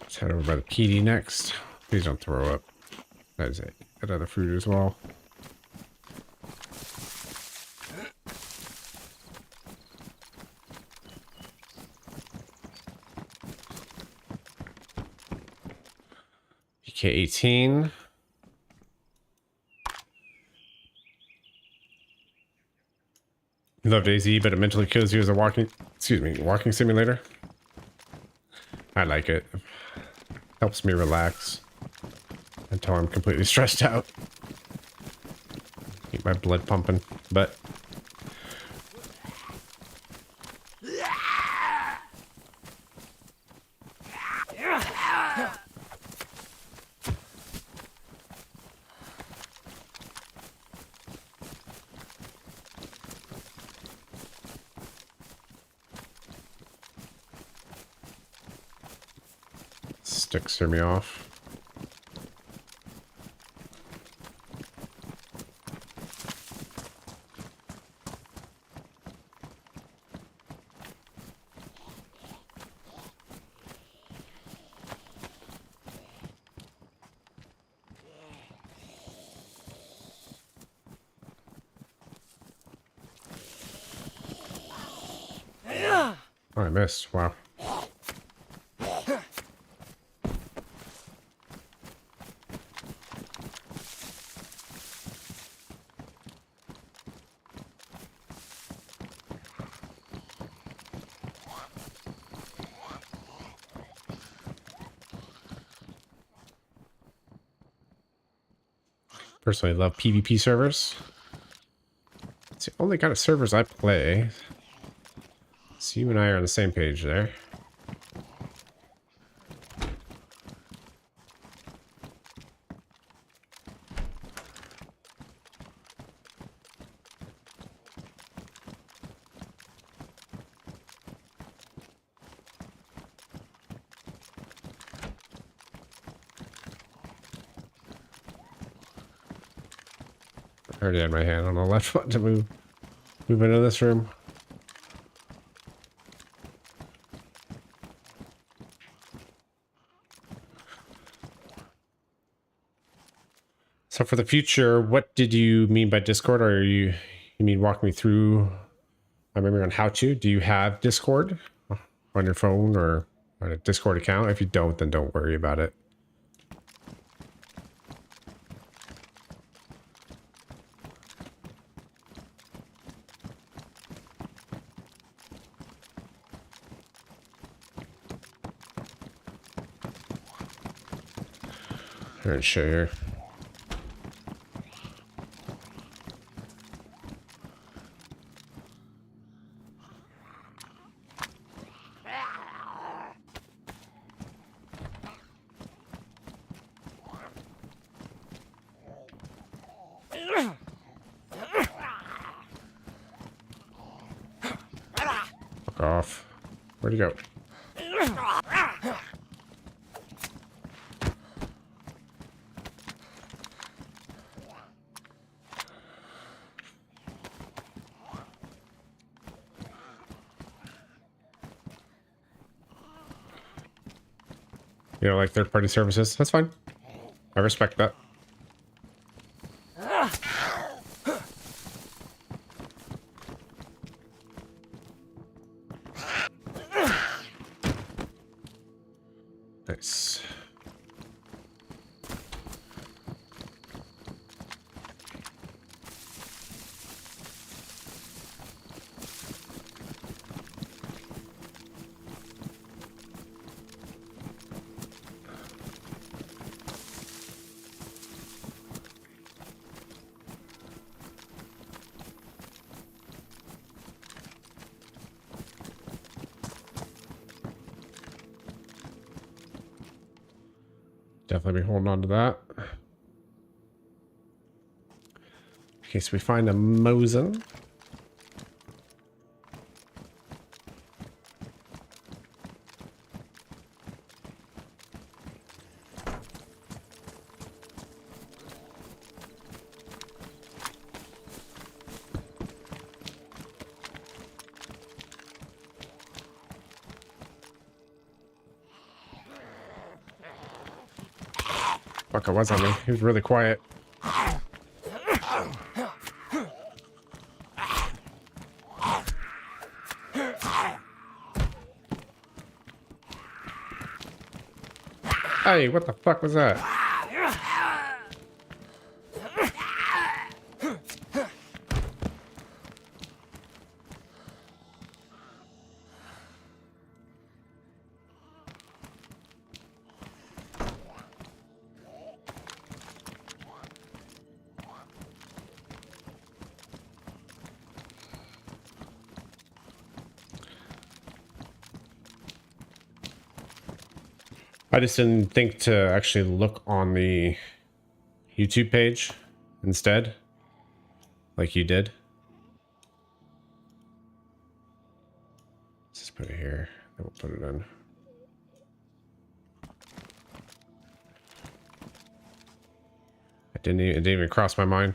Let's head over by the PD next. Please don't throw up. That is it. That other food as well. PK-18. You love DayZ, but it mentally kills you as a walking simulator. I like it. Helps me relax until I'm completely stressed out. Keep my blood pumping, but sticks threw me off. Oh, I missed. Wow. Personally love PvP servers. It's the only kind of servers I play. So you and I are on the same page there. I already had my hand on the left button to move into this room. So for the future, what did you mean by Discord? Or you mean walk me through my memory on how to? Do you have Discord on your phone or on a Discord account? If you don't, then don't worry about it. I'm gonna show you. Fuck off. Where'd he go? You know, like third-party services. That's fine. I respect that. Nice. Definitely be holding on to that. In case we find a Mosin. Fuck, it was on me. He was really quiet. Hey, what the fuck was that? I just didn't think to actually look on the YouTube page instead, like you did. Let's just put it here, then we'll put it in. It didn't even cross my mind.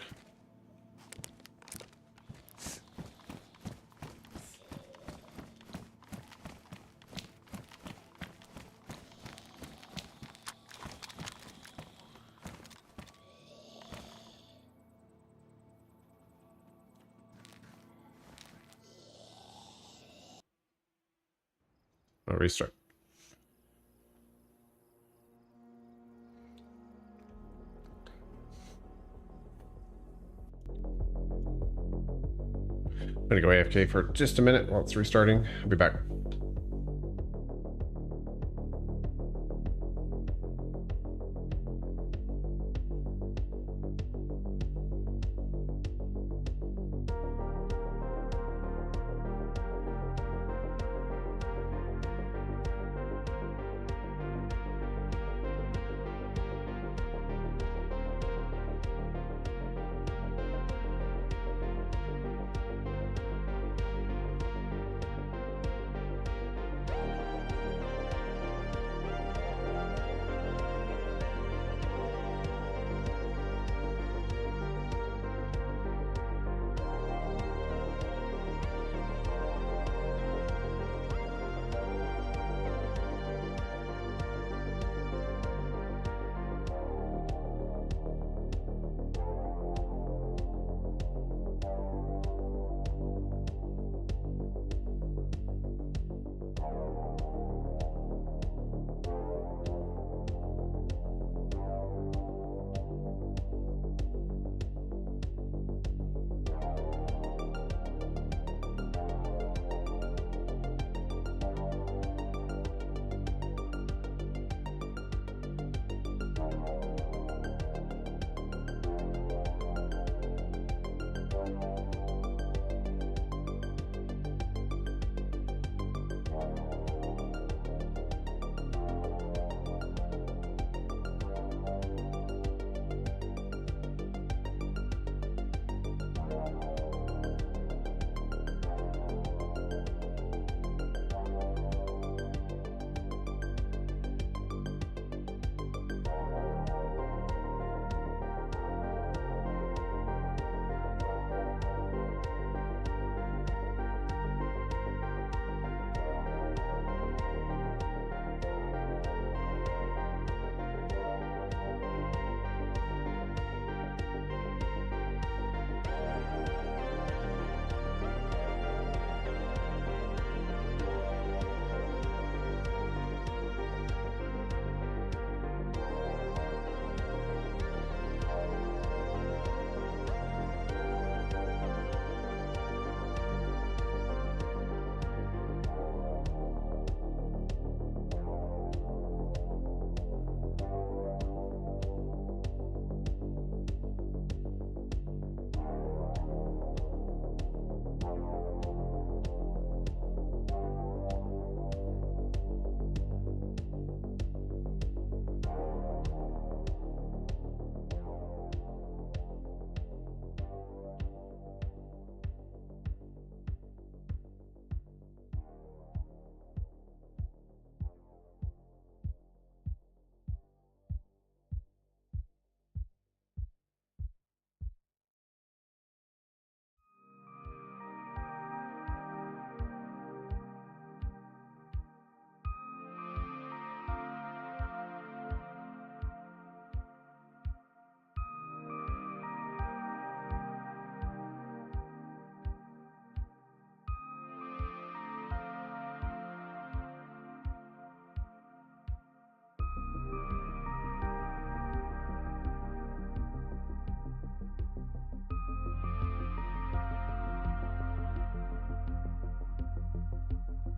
I'll restart. I'm gonna go AFK for just a minute while it's restarting. I'll be back.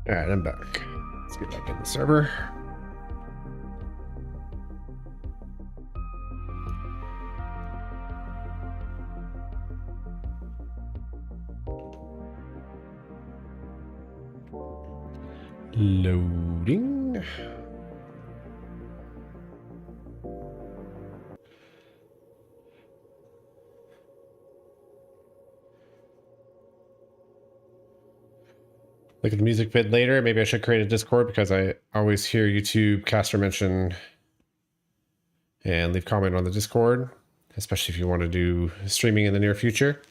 All right, I'm back. Let's get back in the server. Loading. Look at the music vid later. Maybe I should create a Discord because I always hear YouTube caster mention and leave comment on the Discord, especially if you want to do streaming in the near future.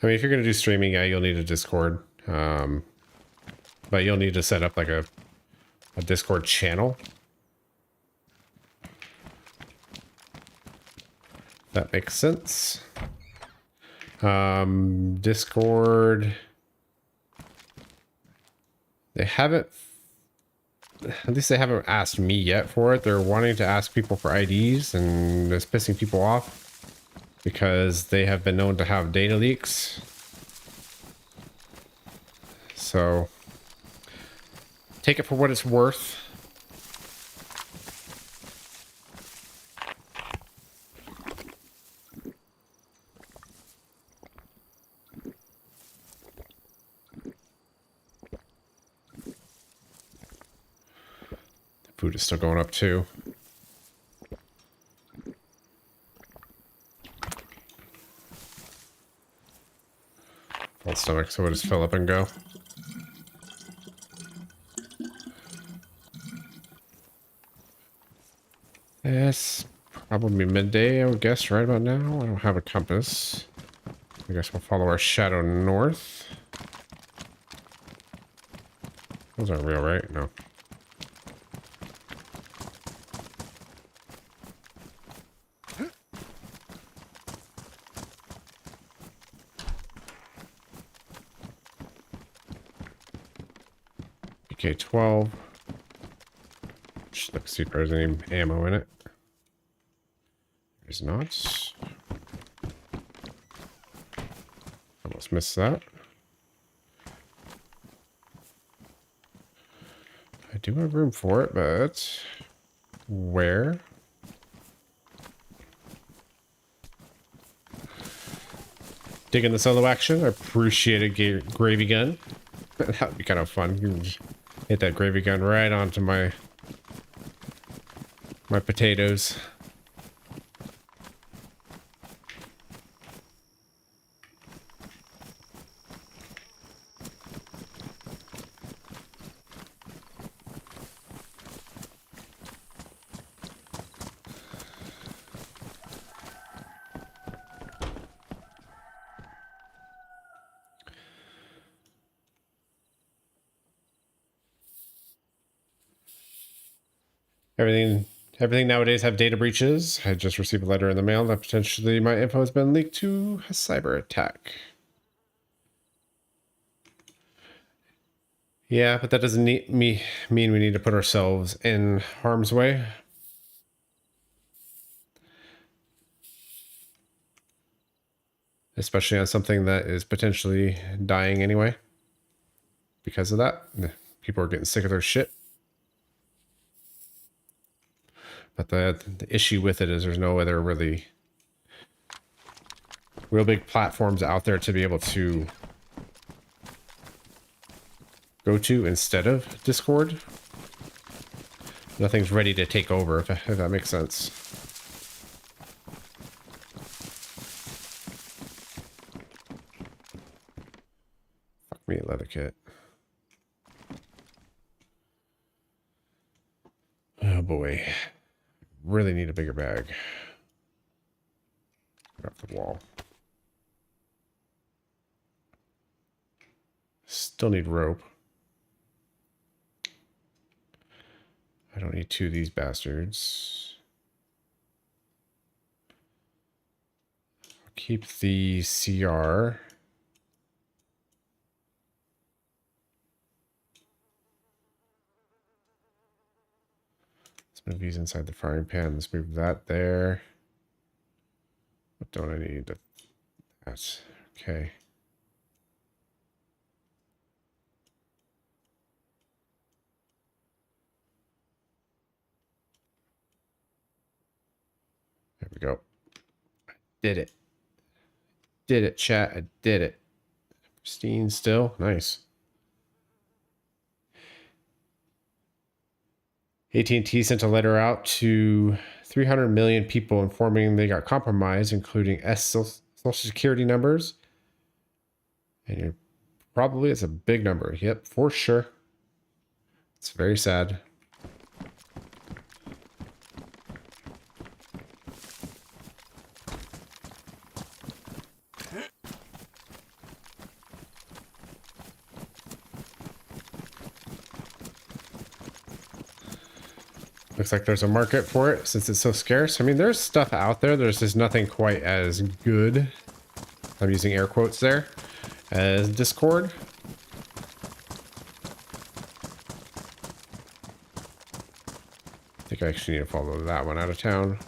I mean, if you're going to do streaming, yeah, you'll need a Discord. But you'll need to set up like a Discord channel. That makes sense. Discord. They haven't, at least they haven't asked me yet for it. They're wanting to ask people for IDs, and it's pissing people off because they have been known to have data leaks. So take it for what it's worth. Food is still going up too. Full stomach, so we'll just fill up and go. It's probably midday, I would guess, right about now. I don't have a compass. I guess we'll follow our shadow north. Those aren't real, right? No. PK-12. Just look, see if there's any ammo in it. There's not. Almost missed that. I do have room for it, but where? Digging the solo action. I appreciate a gravy gun. That would be kind of fun. You can hit that gravy gun right onto my potatoes. Everything nowadays have data breaches. I just received a letter in the mail that potentially my info has been leaked to a cyber attack. Yeah, but that doesn't mean we need to put ourselves in harm's way. Especially on something that is potentially dying anyway. Because of that, people are getting sick of their shit. But the issue with it is there's no other really real big platforms out there to be able to go to instead of Discord. Nothing's ready to take over, if that makes sense. Fuck me, leather kit. Oh boy. Really need a bigger bag. Get off the wall. Still need rope. I don't need two of these bastards. I'll keep the CR. Let's move these inside the frying pan. Let's move that there. What don't I need? That's okay. There we go. Did it. Did it, chat. I did it. Pristine still. Nice. AT&T sent a letter out to 300 million people informing they got compromised, including social security numbers. And probably it's a big number. Yep, for sure. It's very sad. Looks like there's a market for it since it's so scarce. I mean, there's stuff out there. There's just nothing quite as good. I'm using air quotes there as Discord. I think I actually need to follow that one out of town.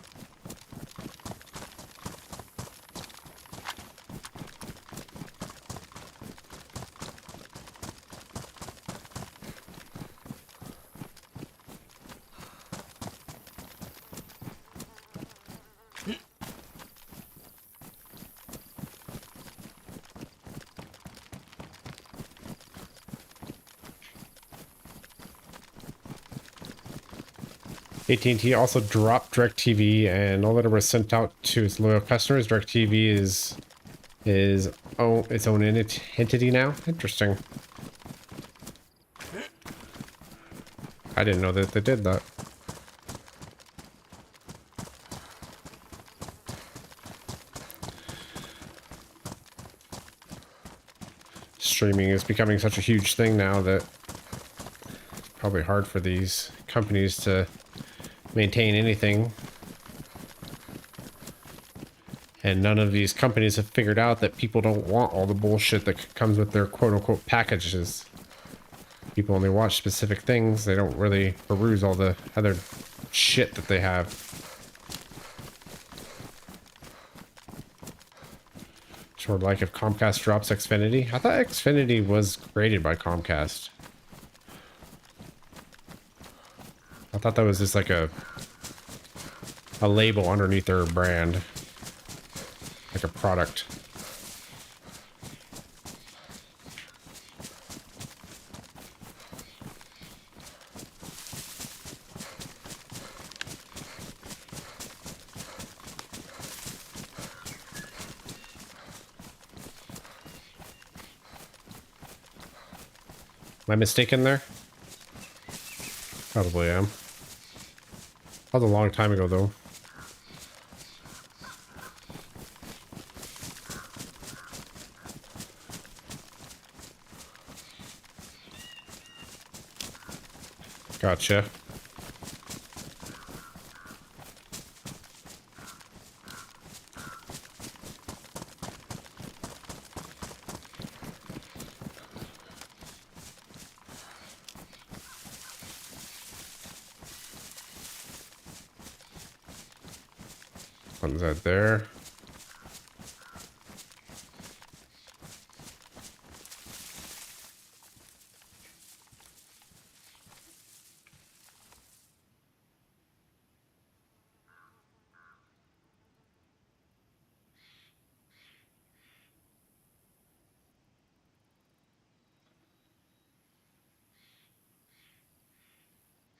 AT&T also dropped DirecTV, and all that was sent out to its loyal customers. DirecTV is its own entity now. Interesting. I didn't know that they did that. Streaming is becoming such a huge thing now that it's probably hard for these companies to maintain anything. And none of these companies have figured out that people don't want all the bullshit that comes with their quote-unquote packages. People only watch specific things. They don't really peruse all the other shit that they have. Sort of like if Comcast drops Xfinity. I thought Xfinity was created by Comcast. I thought that was just like a label underneath their brand. Like a product. Am I mistaken there? Probably am. That was a long time ago, though. Gotcha. One's out there.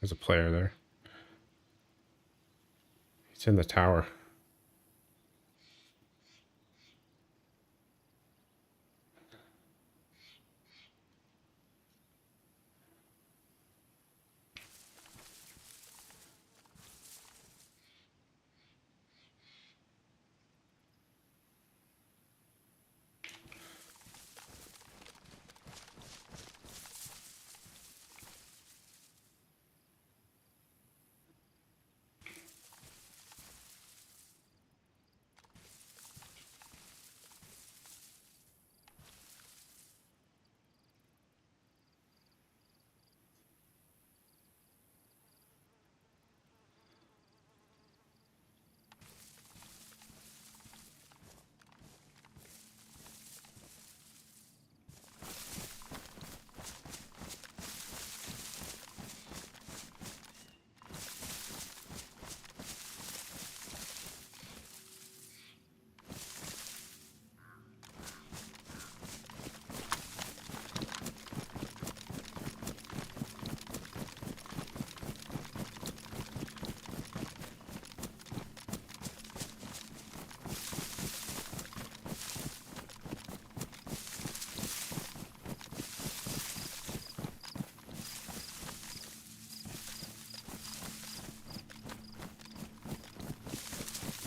There's a player there. He's in the tower.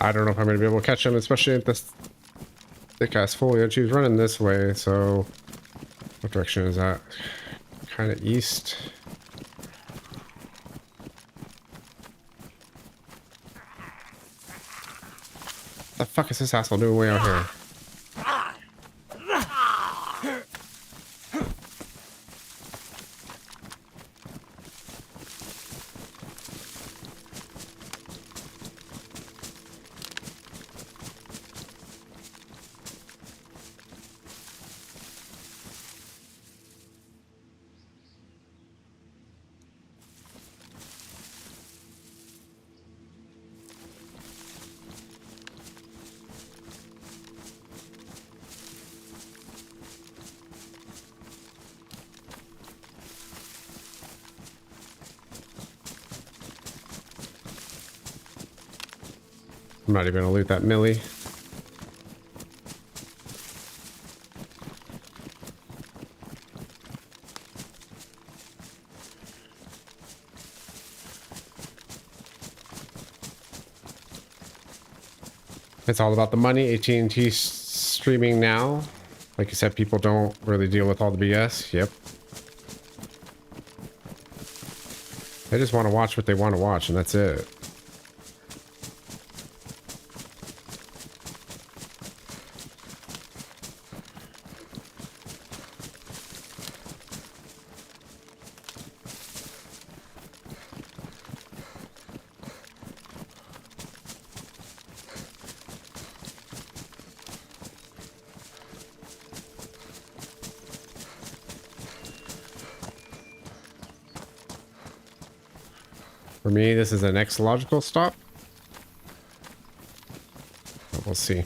I don't know if I'm going to be able to catch him, especially at this thick-ass foliage. He's running this way, so... What direction is that? Kind of east. What the fuck is this asshole doing way out here? I'm not even gonna loot that Millie. It's all about the money. AT&T streaming now. Like you said, people don't really deal with all the BS. Yep. They just want to watch what they want to watch, and that's it. For me, this is the next logical stop. But we'll see.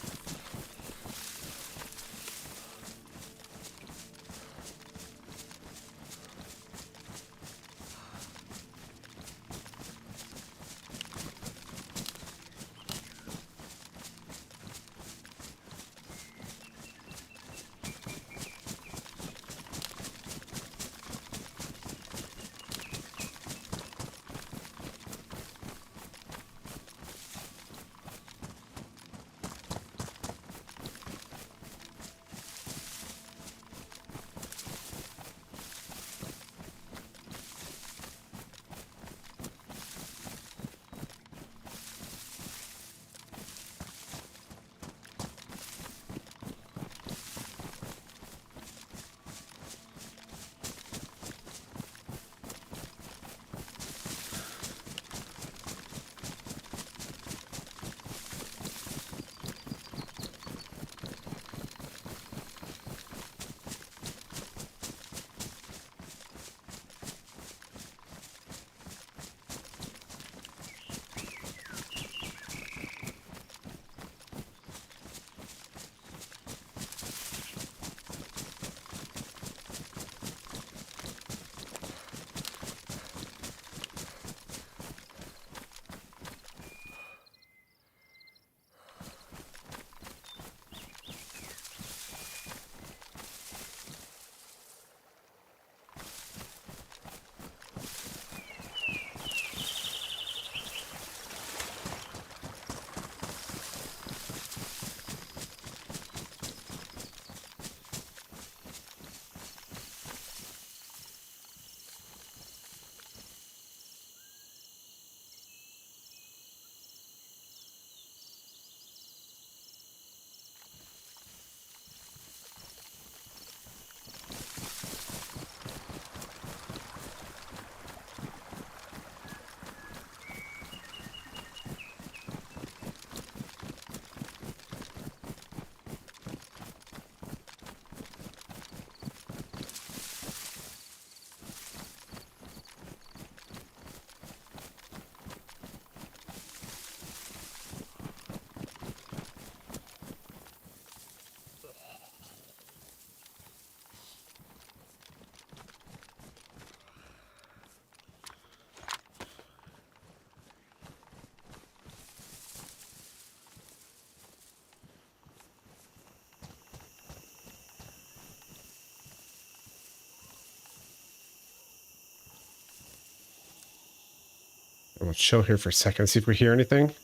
We'll chill here for a second, see if we hear anything.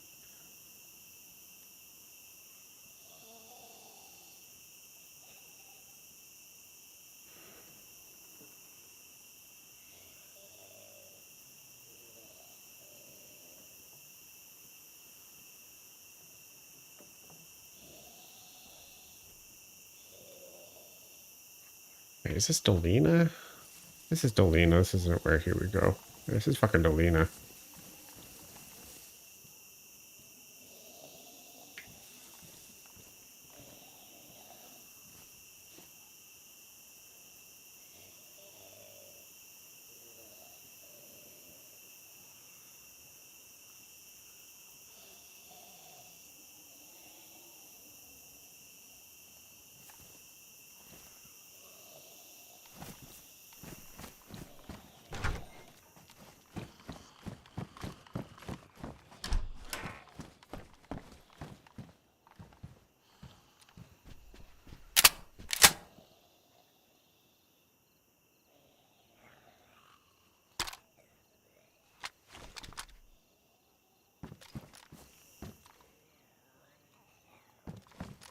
Wait, is this Dolina? This is Dolina. This isn't where. Here we go. This is fucking Dolina.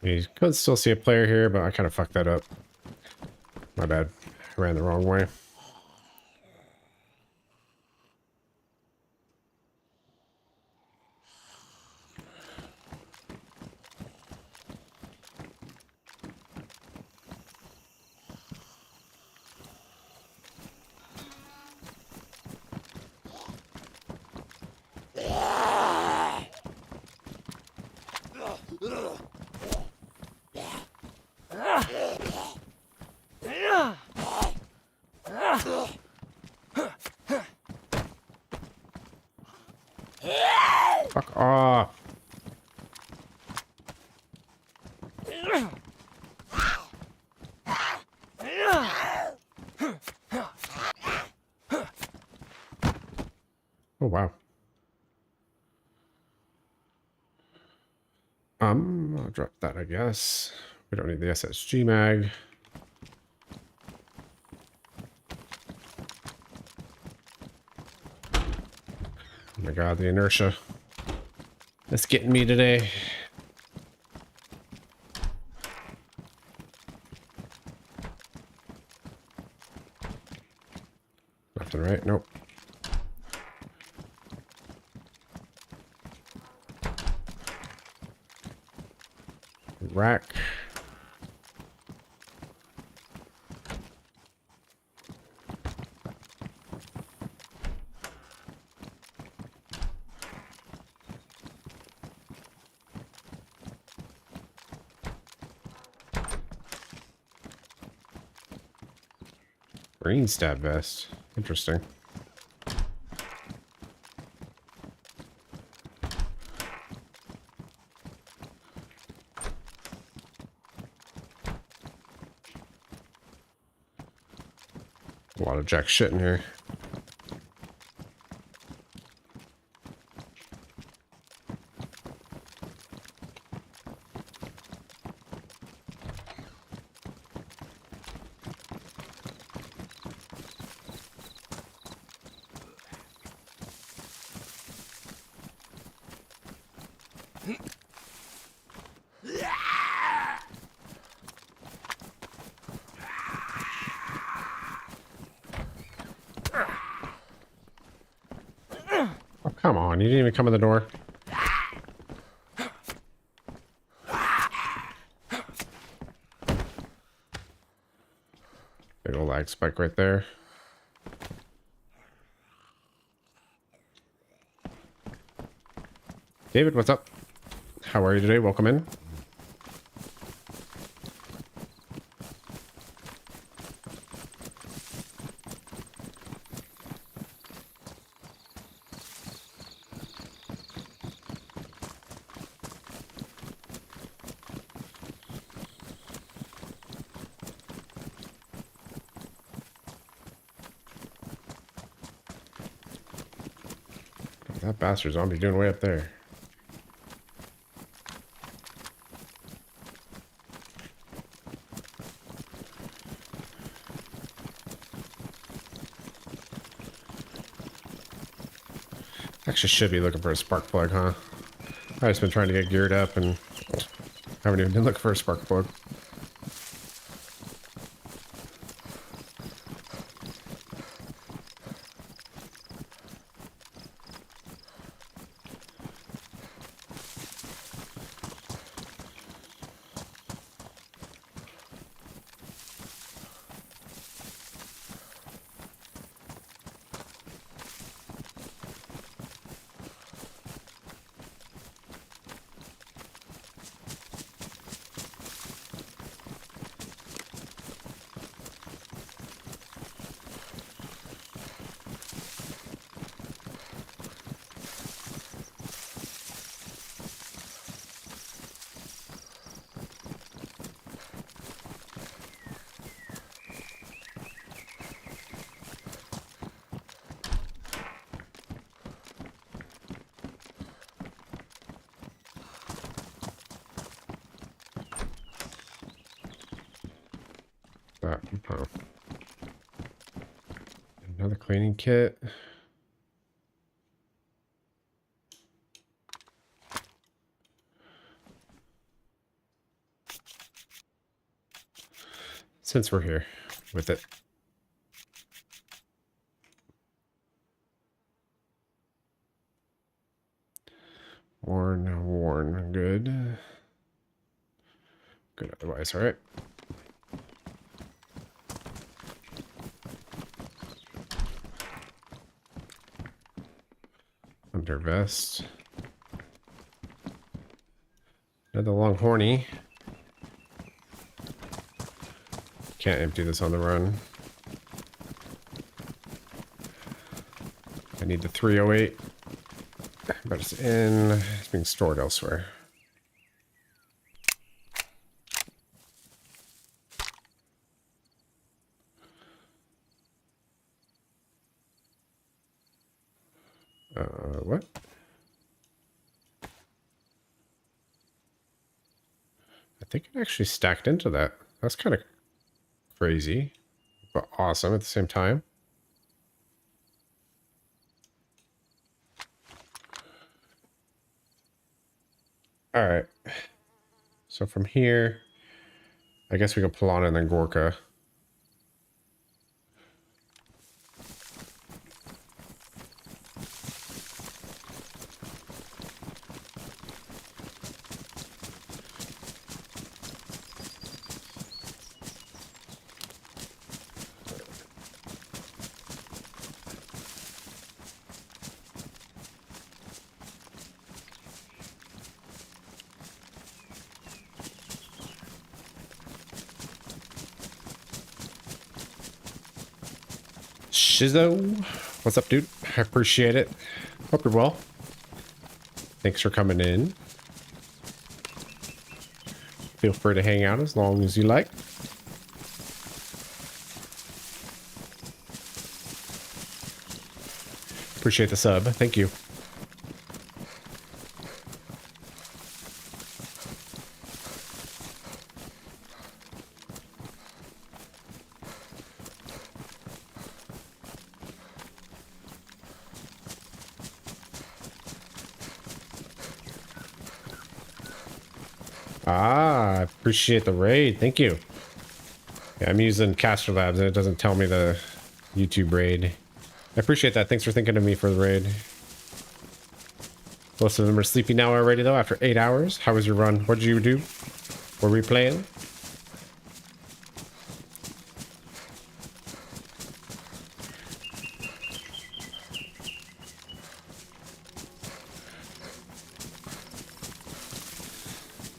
You could still see a player here, but I kind of fucked that up. My bad. I ran the wrong way. Fuck off. Oh, wow. I'll drop that, I guess. We don't need the SSG mag. Oh my god, the inertia. That's getting me today. Left and right, nope. Rack. Green stab vest. Interesting. A lot of jack shit in here. Oh, come on. You didn't even come in the door. Big old lag spike right there. David, what's up? How are you today? Welcome in. That bastard zombie doing way up there. Actually should be looking for a spark plug, huh? I've just been trying to get geared up and haven't even been looking for a spark plug. Oh. Another cleaning kit. Since we're here with it. Worn, good. Good otherwise, all right. Under vest. Another long horny. Can't empty this on the run. I need the 308. But it's being stored elsewhere. What? I think it actually stacked into that. That's kind of crazy, but awesome at the same time. All right. So from here, I guess we go Polana and then Gorka. Shizzo, what's up, dude? I appreciate it. Hope you're well. Thanks for coming in. Feel free to hang out as long as you like. Appreciate the sub. Thank you. Ah, I appreciate the raid. Thank you. Yeah, I'm using Caster Labs and it doesn't tell me the YouTube raid. I appreciate that. Thanks for thinking of me for the raid. Most of them are sleepy now already, though, after 8 hours. How was your run? What did you do? Were we playing?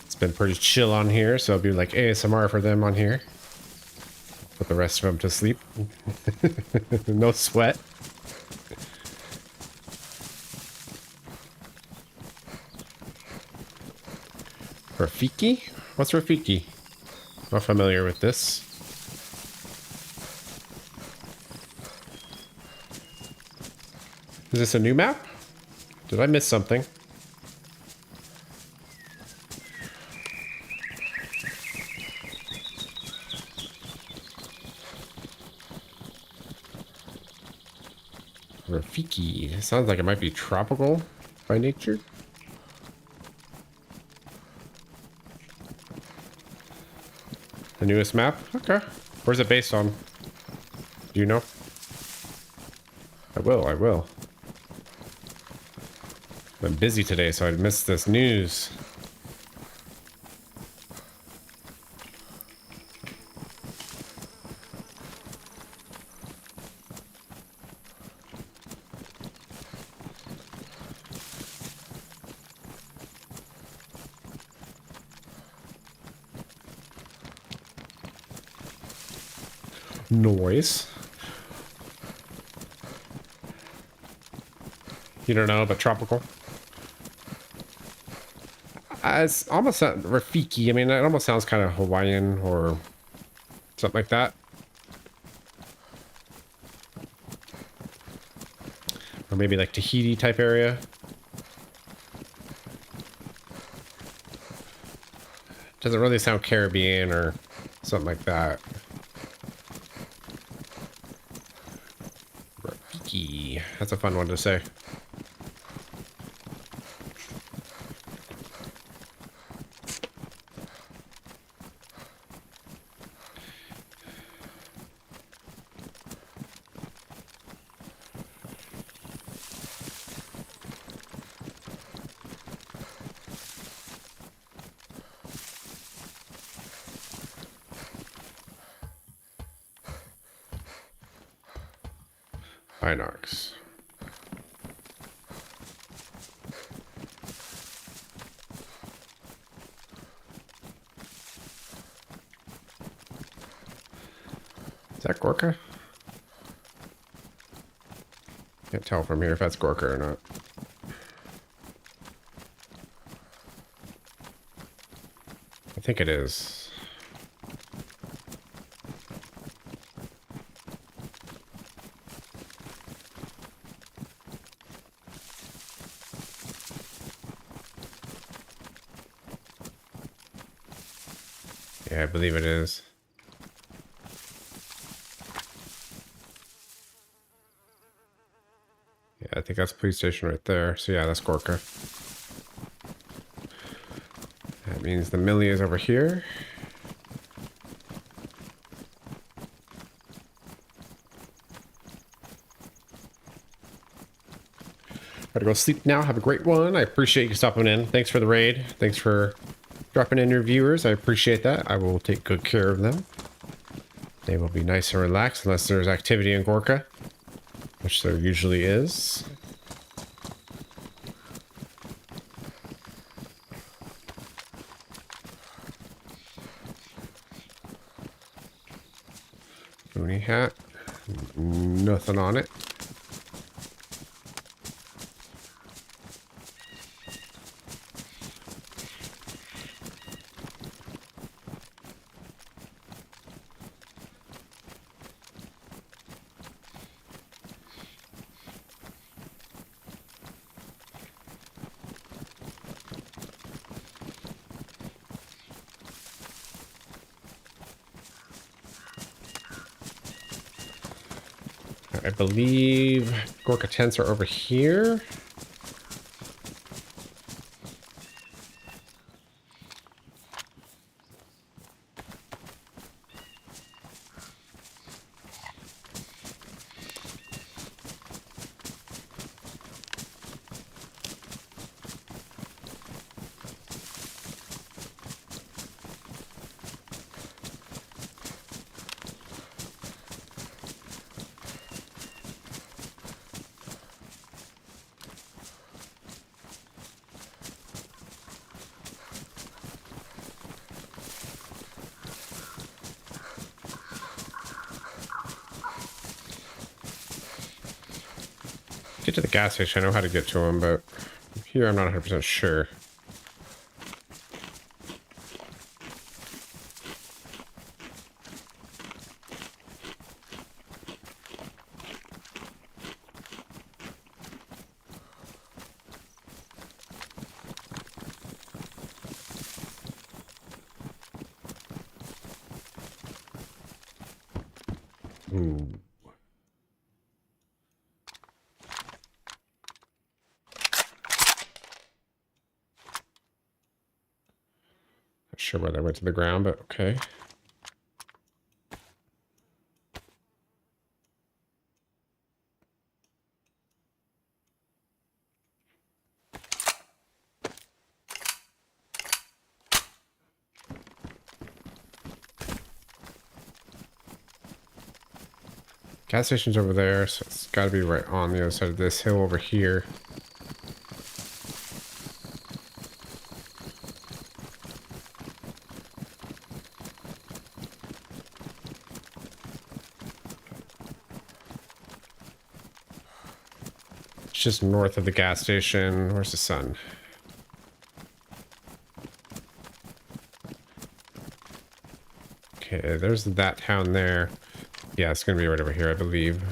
It's been pretty chill on here, so it'll be like ASMR for them on here. Put the rest of them to sleep. No sweat. Rafiki? What's Rafiki? Not familiar with this. Is this a new map? Did I miss something? Rafiki. Sounds like it might be tropical by nature. The newest map? Okay. Where's it based on? Do you know? I will. I'm busy today, so I missed this news. Noise. You don't know, but tropical. It's almost Rafiki. I mean, it almost sounds kind of Hawaiian or something like that. Or maybe like Tahiti type area. Doesn't really sound Caribbean or something like that. Rafiki. That's a fun one to say. Inox. Is that Gorka? Can't tell from here if that's Gorka or not. I think it is. Yeah, I believe it is. Yeah, I think that's the police station right there. So yeah, that's Gorka. That means the Millie is over here. Gotta go sleep now. Have a great one. I appreciate you stopping in. Thanks for the raid. Thanks for dropping in your viewers. I appreciate that. I will take good care of them. They will be nice and relaxed unless there's activity in Gorka, which there usually is. Boonie hat. Nothing on it. I believe Gorka tents are over here. Get to the gas station. I know how to get to them, but here I'm not 100% sure. Ooh. sure where they went to the ground, but okay. Gas station's over there, so it's got to be right on the other side of this hill over here. It's just north of the gas station. Where's the sun? Okay, there's that town there. Yeah, it's gonna be right over here, I believe.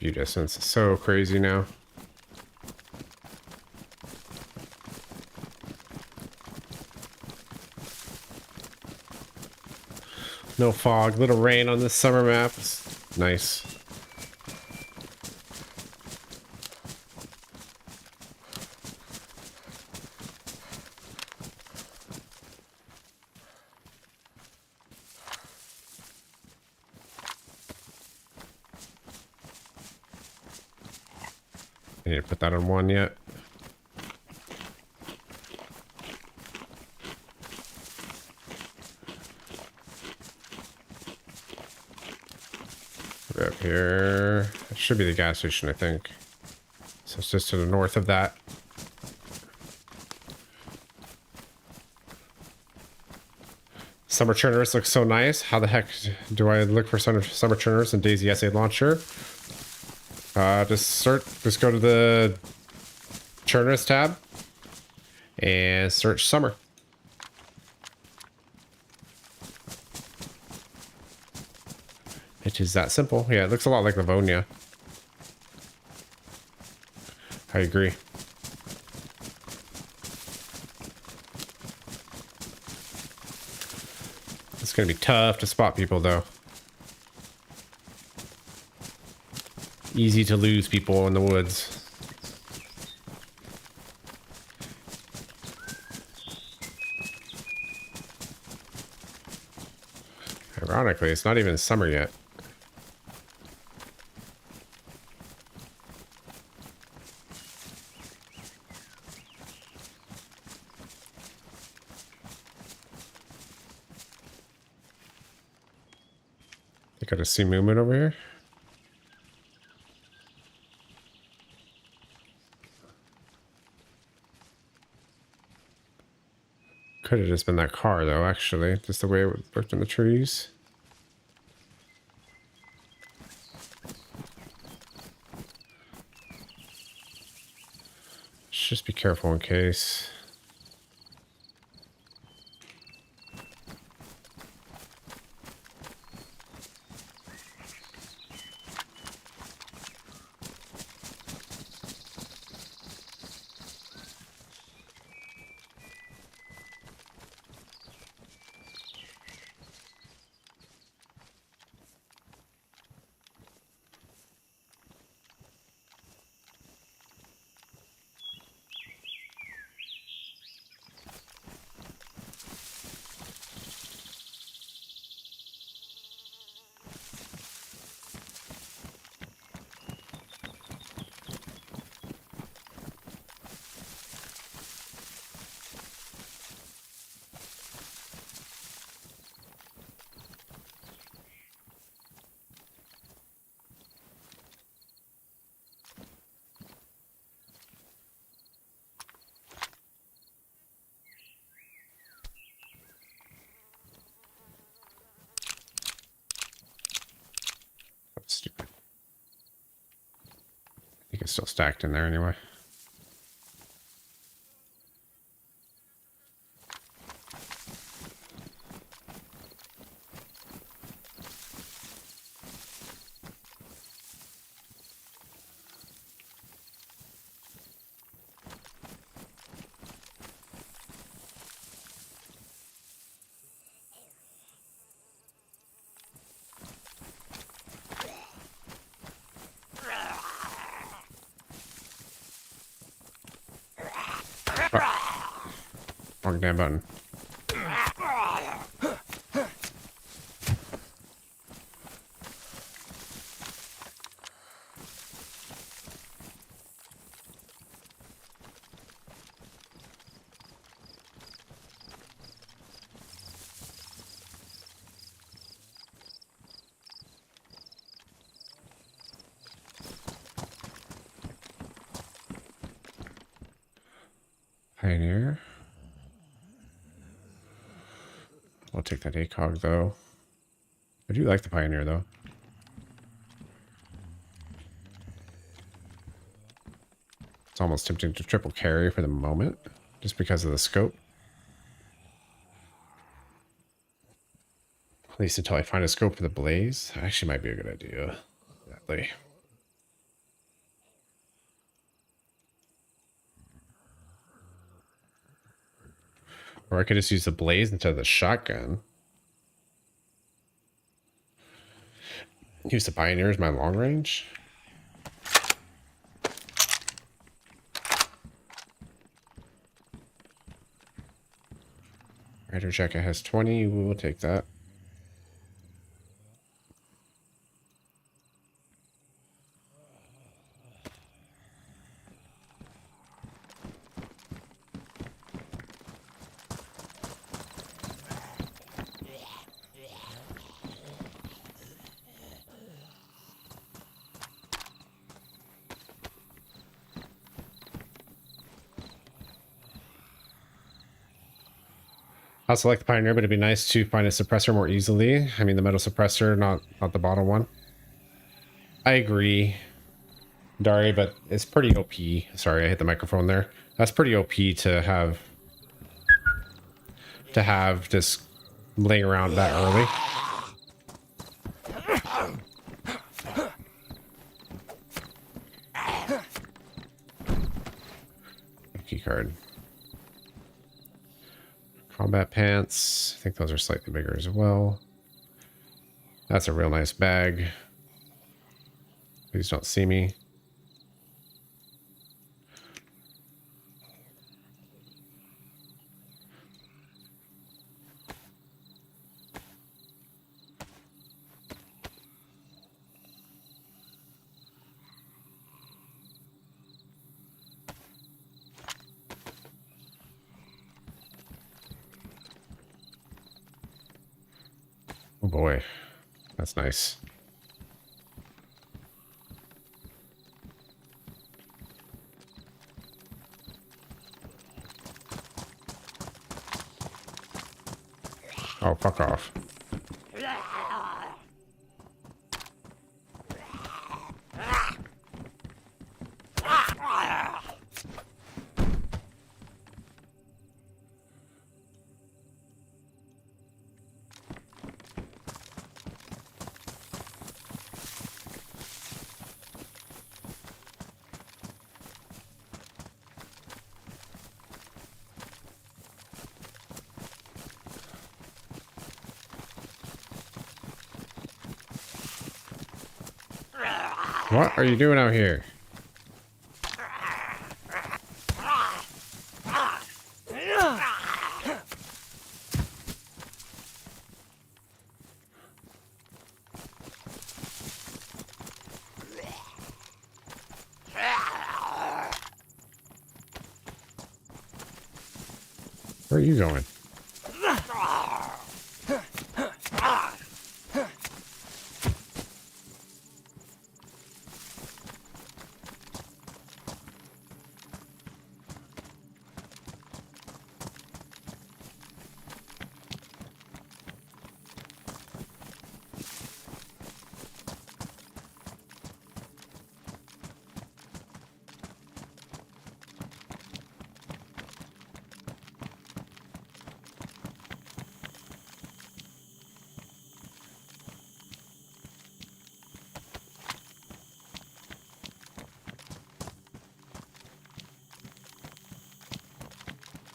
View distance is so crazy now. No fog, little rain on this summer map. It's nice. I need to put that on 1 yet. Up here. It should be the gas station, I think. So it's just to the north of that. Summer Chernarus looks so nice. How the heck do I look for Summer Chernarus in DayZ SA Launcher? Just go to the Chernarus tab and search summer. It is that simple. Yeah, it looks a lot like Livonia. I agree. It's gonna be tough to spot people though. Easy to lose people in the woods. Ironically, it's not even summer yet. I got to see movement over here. Could have just been that car though, actually. Just the way it looked in the trees. Just be careful in case. Stupid. I think it's still stacked in there anyway. Wrong damn button. Pioneer. I'll take that ACOG though. I do like the Pioneer though. It's almost tempting to triple carry for the moment, just because of the scope. At least until I find a scope for the blaze. Actually might be a good idea. Exactly. Or I could just use the blaze instead of the shotgun. Use the Pioneer as my long range. Rider jacket has 20. We will take that. I also like the Pioneer, but it'd be nice to find a suppressor more easily. I mean, the metal suppressor, not the bottom one. I agree, Dari, but it's pretty OP. Sorry, I hit the microphone there. That's pretty OP to have just laying around that early. Key card. Combat pants. I think those are slightly bigger as well. That's a real nice bag. Please don't see me. Oh boy, that's nice. Oh, fuck off. What are you doing out here? Where are you going?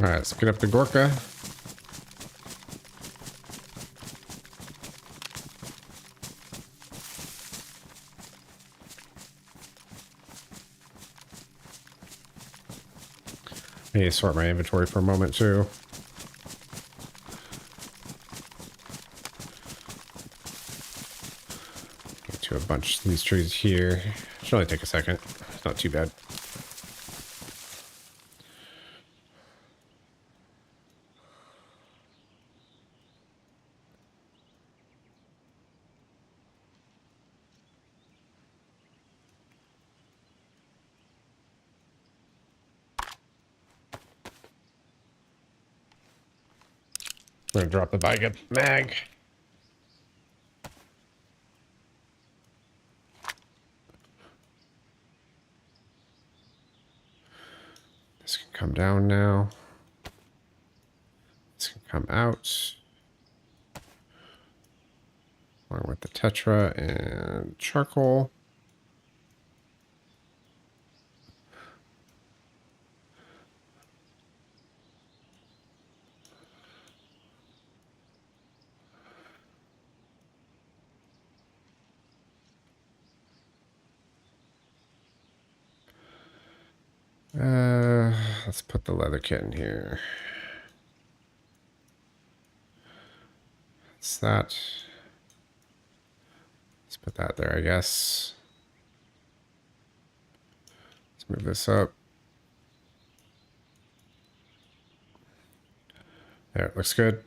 All right, let's get up to Gorka. Maybe sort my inventory for a moment too. Get to a bunch of these trees here. Should only take a second. It's not too bad. I'm gonna drop the mag. This can come down now. This can come out. Along with the tetra and charcoal. Let's put the leather kit in here. That's that. Let's put that there, I guess. Let's move this up. There, it looks good.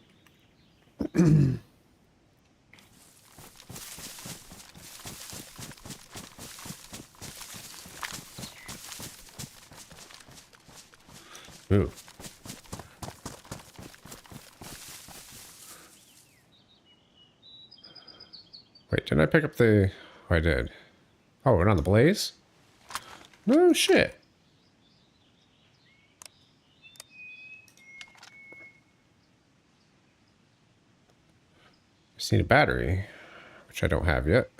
Ooh. Wait, didn't I pick up the... Oh, I did. Oh, we're on the blaze? No shit. Just need a battery, which I don't have yet.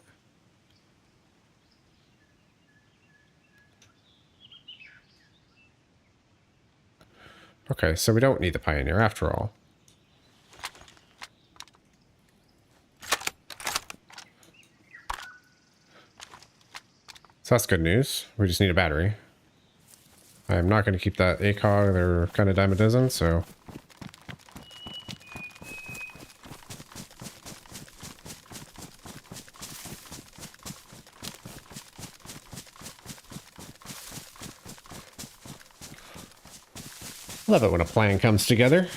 Okay, so we don't need the Pioneer after all. So that's good news. We just need a battery. I'm not going to keep that ACOG. They're kind of dime a dozen, so... Love it when a plan comes together.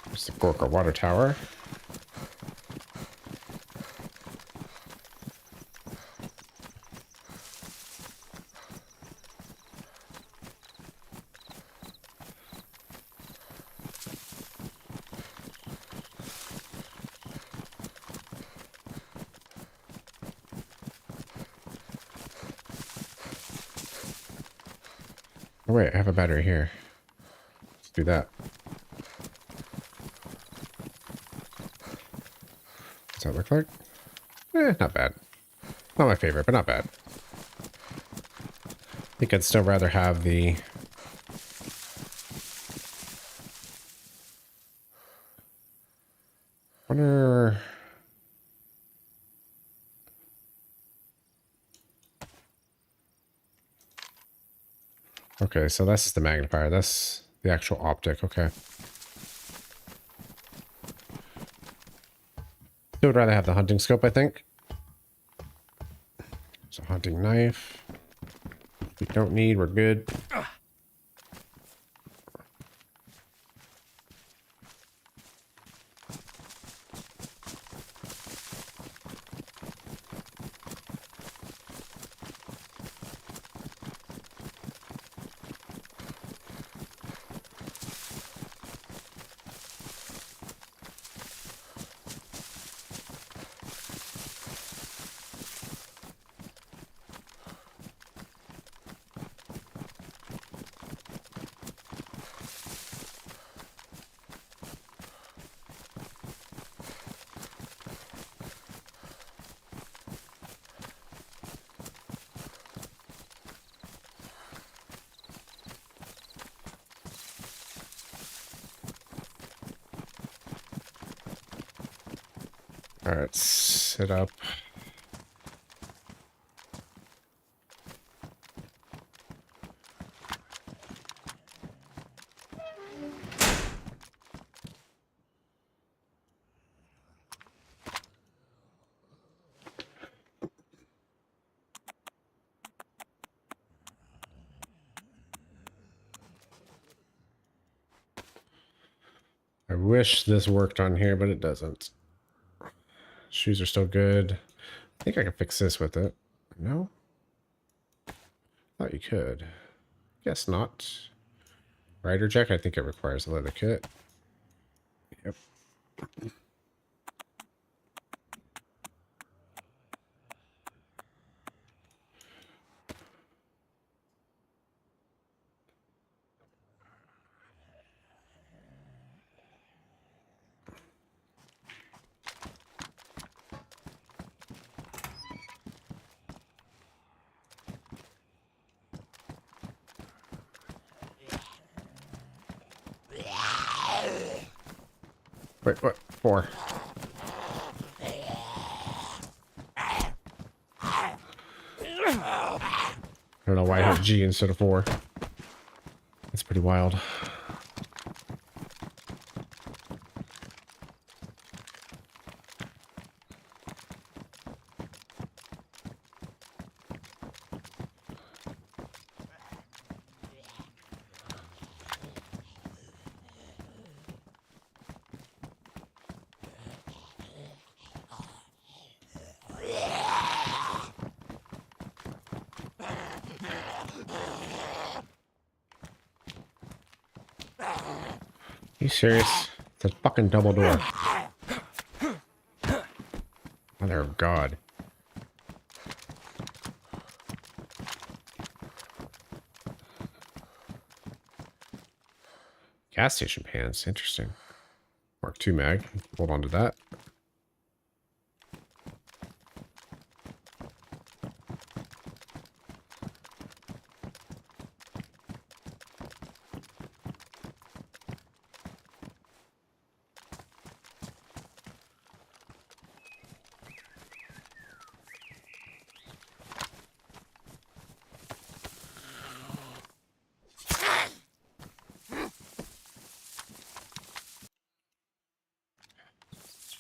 There's the Gorka water tower. Oh wait, I have a battery here. Let's do that. What's that look like? Not bad. Not my favorite, but not bad. I think I'd still rather have the... Wonder... Okay, so that's the magnifier. That's the actual optic. Okay. I would rather have the hunting scope, I think. It's a hunting knife. We don't need, we're good. All right, sit up. wish this worked on here, but it doesn't. Shoes are still good. I think I can fix this with it. No? Thought you could. Guess not. Rider jack, I think it requires a leather kit. Yep. Wait, what? 4. I don't know why I hit G instead of 4. That's pretty wild. You serious? It's a fucking double door. Mother of God. Gas station pans. Interesting. Mark II mag. Hold on to that.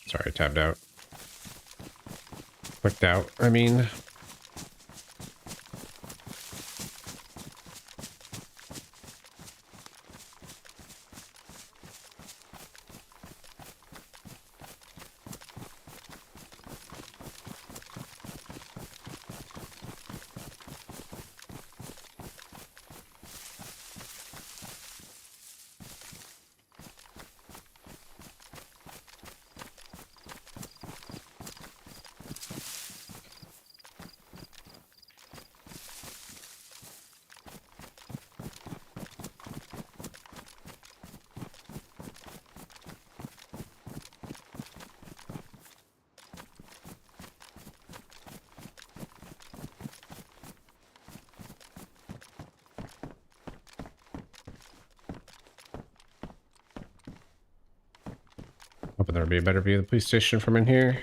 Sorry, tabbed out. Clicked out, I mean. Hoping there would be a better view of the police station from in here.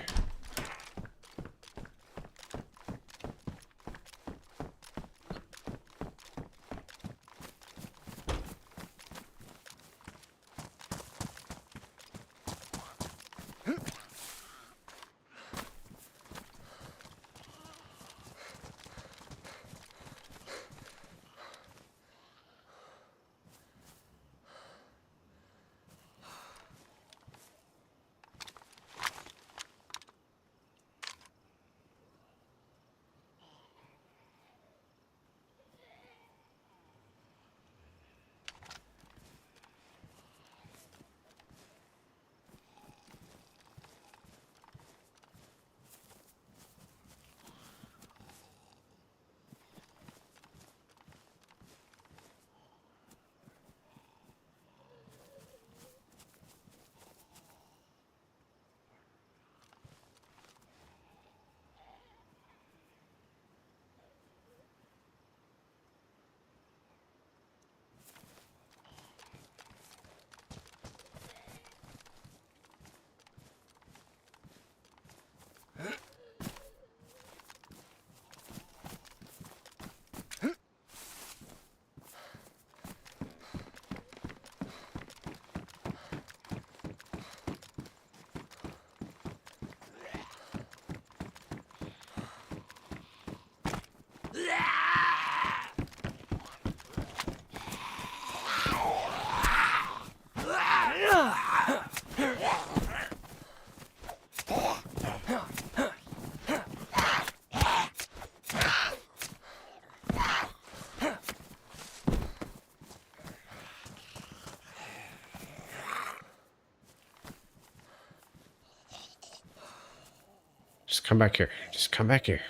Just come back here. Just come back here.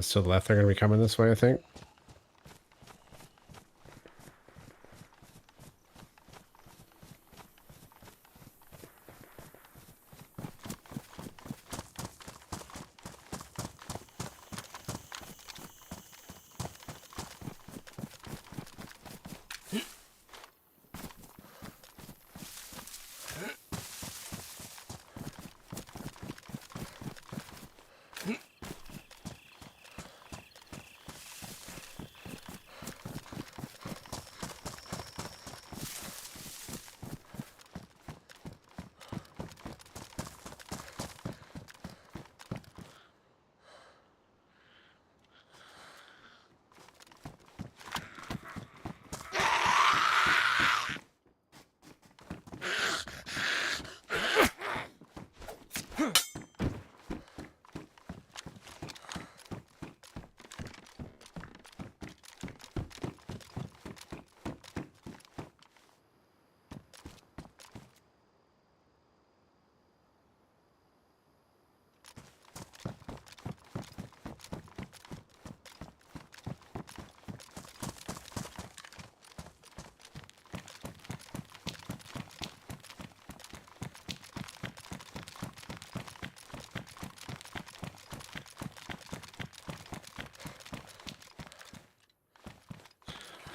To the left, they're going to be coming this way, I think.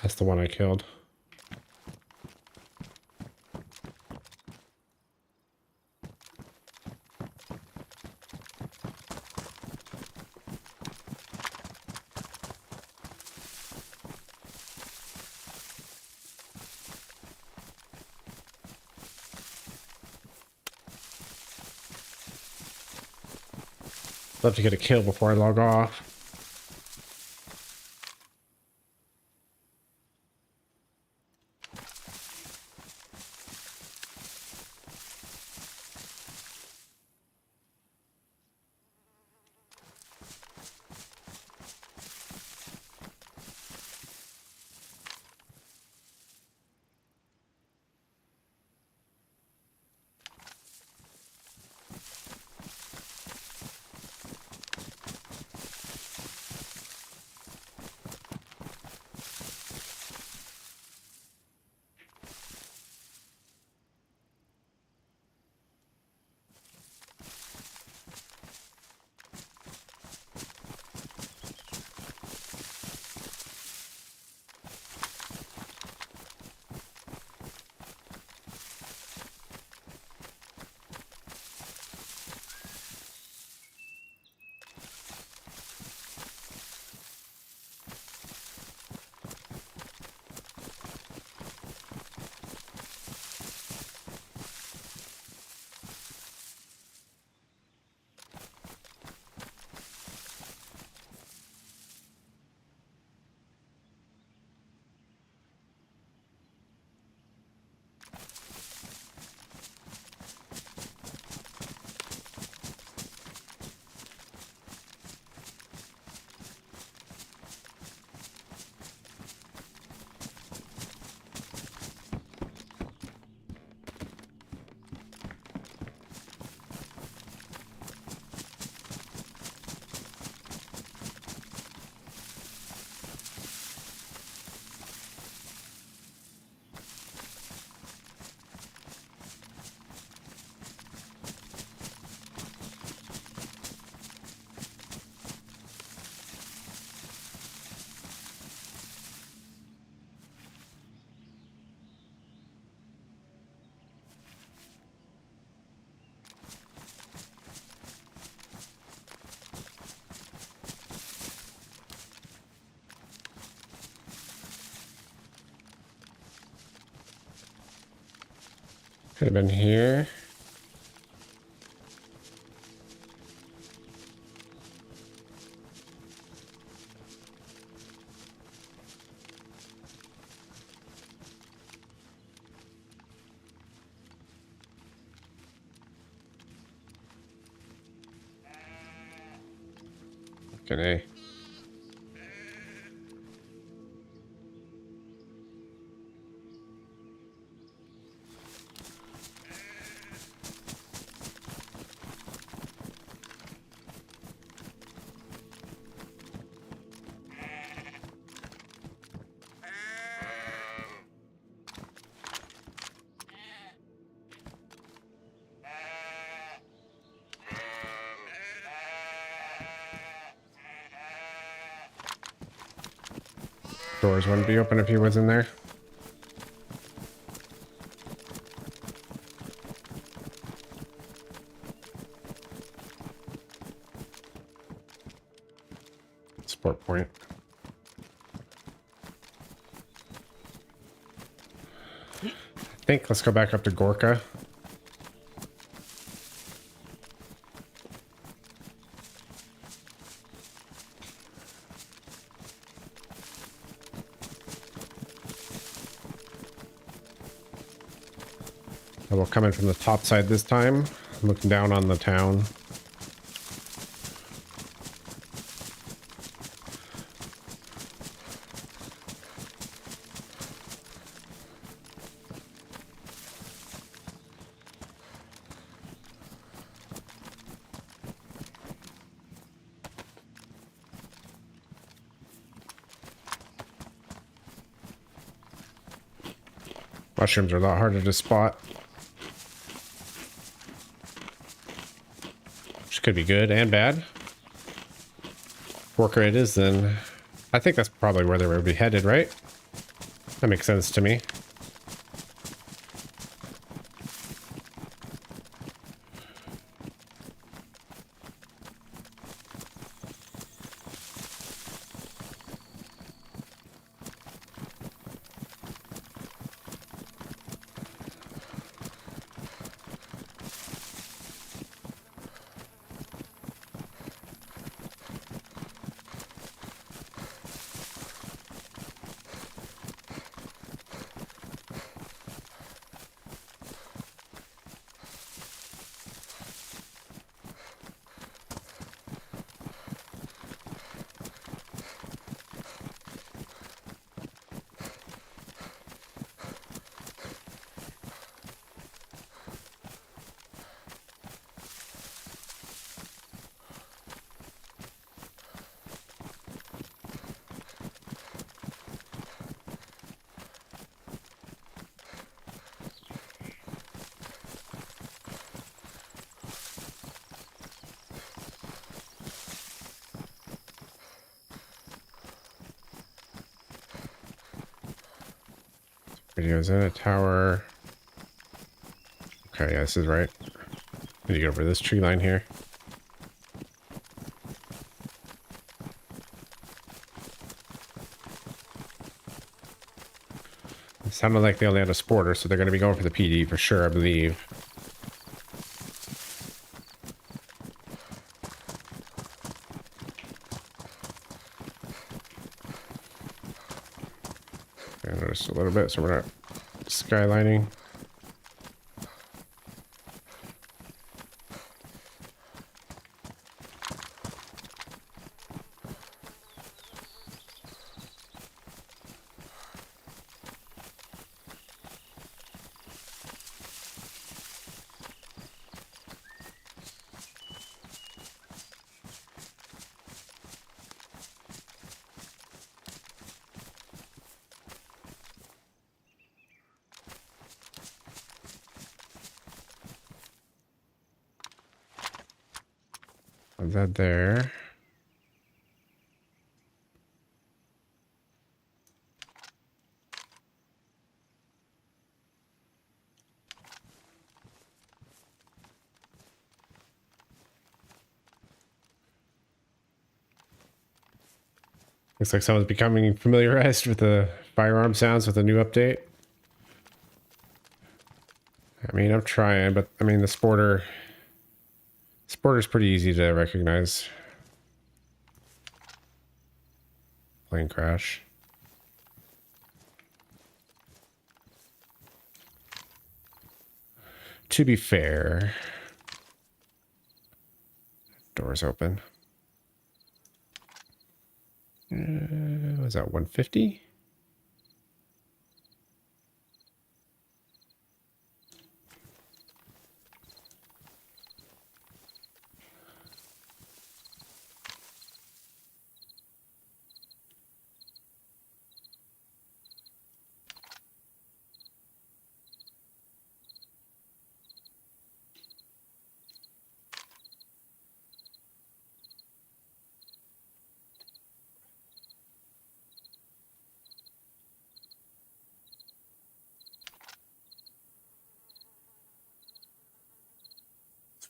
That's the one I killed. Love to get a kill before I log off. Could have been here. Okay. Doors wouldn't be open if he was in there. Support point. I think let's go back up to Gorka. And we'll come in from the top side this time, looking down on the town. Mushrooms are a lot harder to spot. Which could be good and bad. Worker it is, then I think that's probably where they would be headed, right? That makes sense to me. Videos in a tower. Okay, yeah, this is right. Need to get over this tree line here. It sounded like they only had a sporter, so they're going to be going for the PD for sure, I believe. I noticed a little bit, so we're not skylining. That there. Looks like someone's becoming familiarized with the firearm sounds with the new update. I mean, I'm trying, but I mean, the sporter's pretty easy to recognize. Plane crash. To be fair, doors open. Was that 150?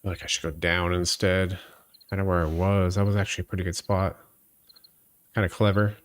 feel like I should go down instead. Kind of where I was. That was actually a pretty good spot. Kind of clever.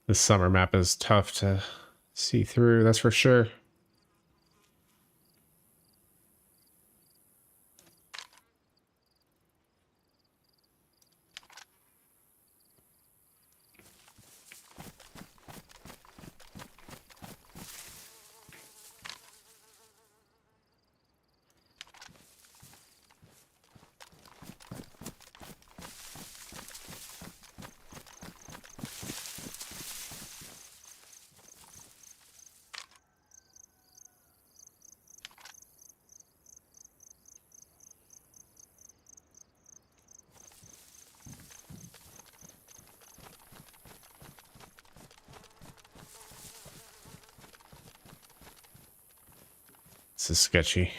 This summer map is tough to see through, that's for sure. This is sketchy.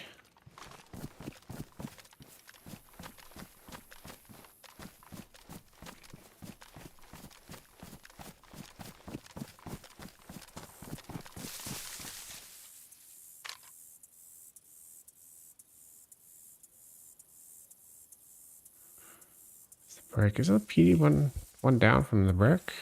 Brick. Is a PD one down from the brick?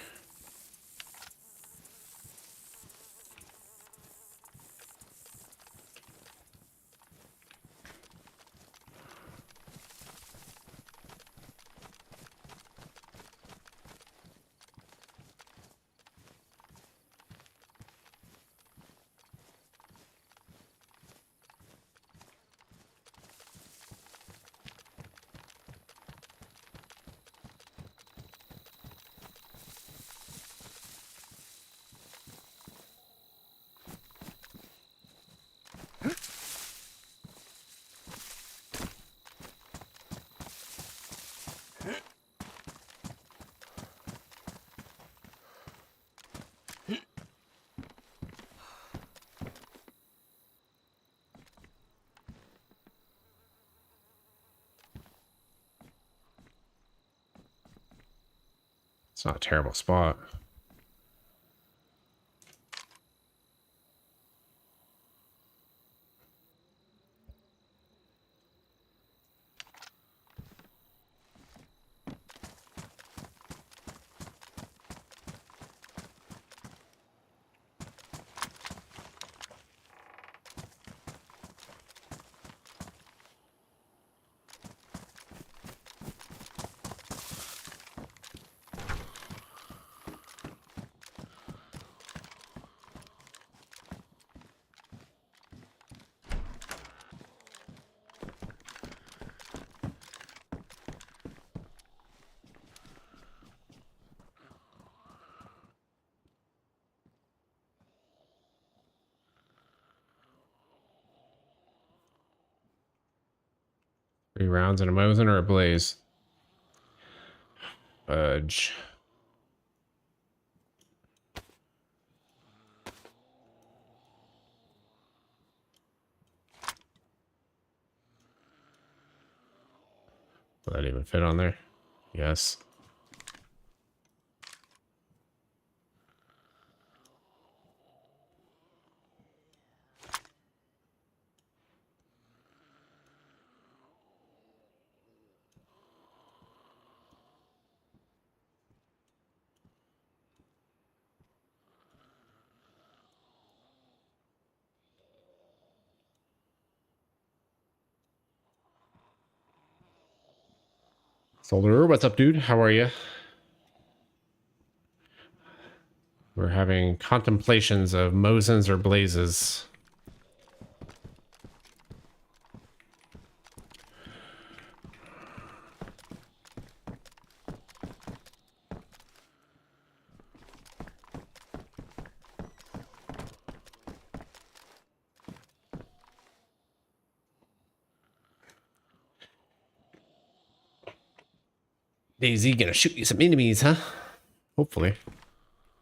It's not a terrible spot. Three rounds in a Mosin or a Blaze? Fudge. Will that even fit on there? Yes. Solder, what's up, dude? How are you? We're having contemplations of Mosins or Blazes. DayZ gonna shoot you some enemies, huh? Hopefully.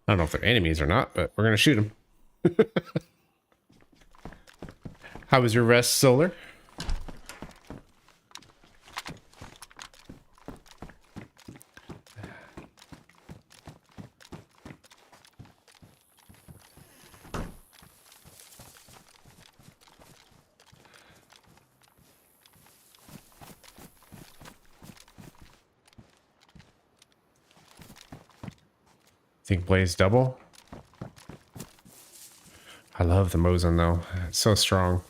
I don't know if they're enemies or not, but we're gonna shoot them. How was your rest, Solar? Think Blaze double? I love the Mosin though. It's so strong.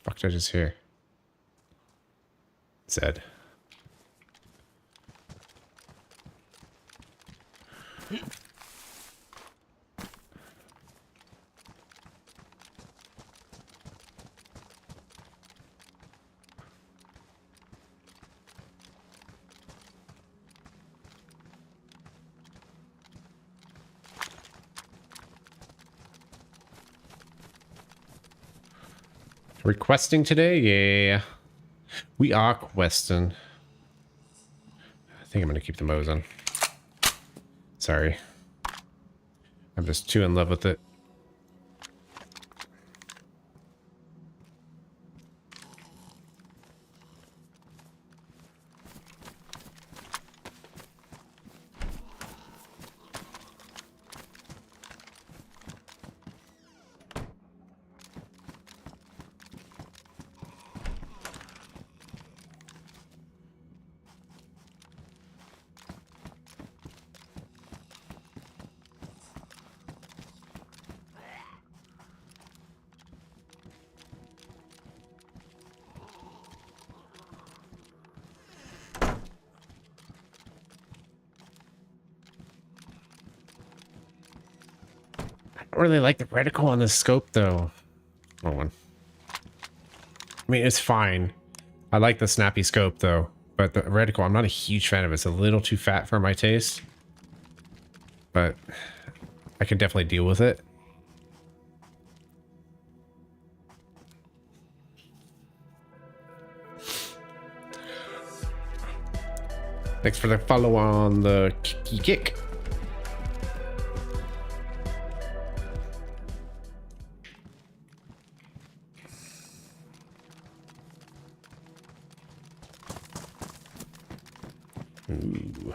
Fuck did I just hear? Zed. Requesting today? Yeah. We are questing. I think I'm going to keep the Mosin. Sorry. I'm just too in love with it. I don't really like the reticle on the scope though. Hold on. I mean, it's fine. I like the snappy scope though, but the reticle, I'm not a huge fan of it. It's a little too fat for my taste, but I can definitely deal with it. Thanks for the follow on the Kicky Kick. Ooh.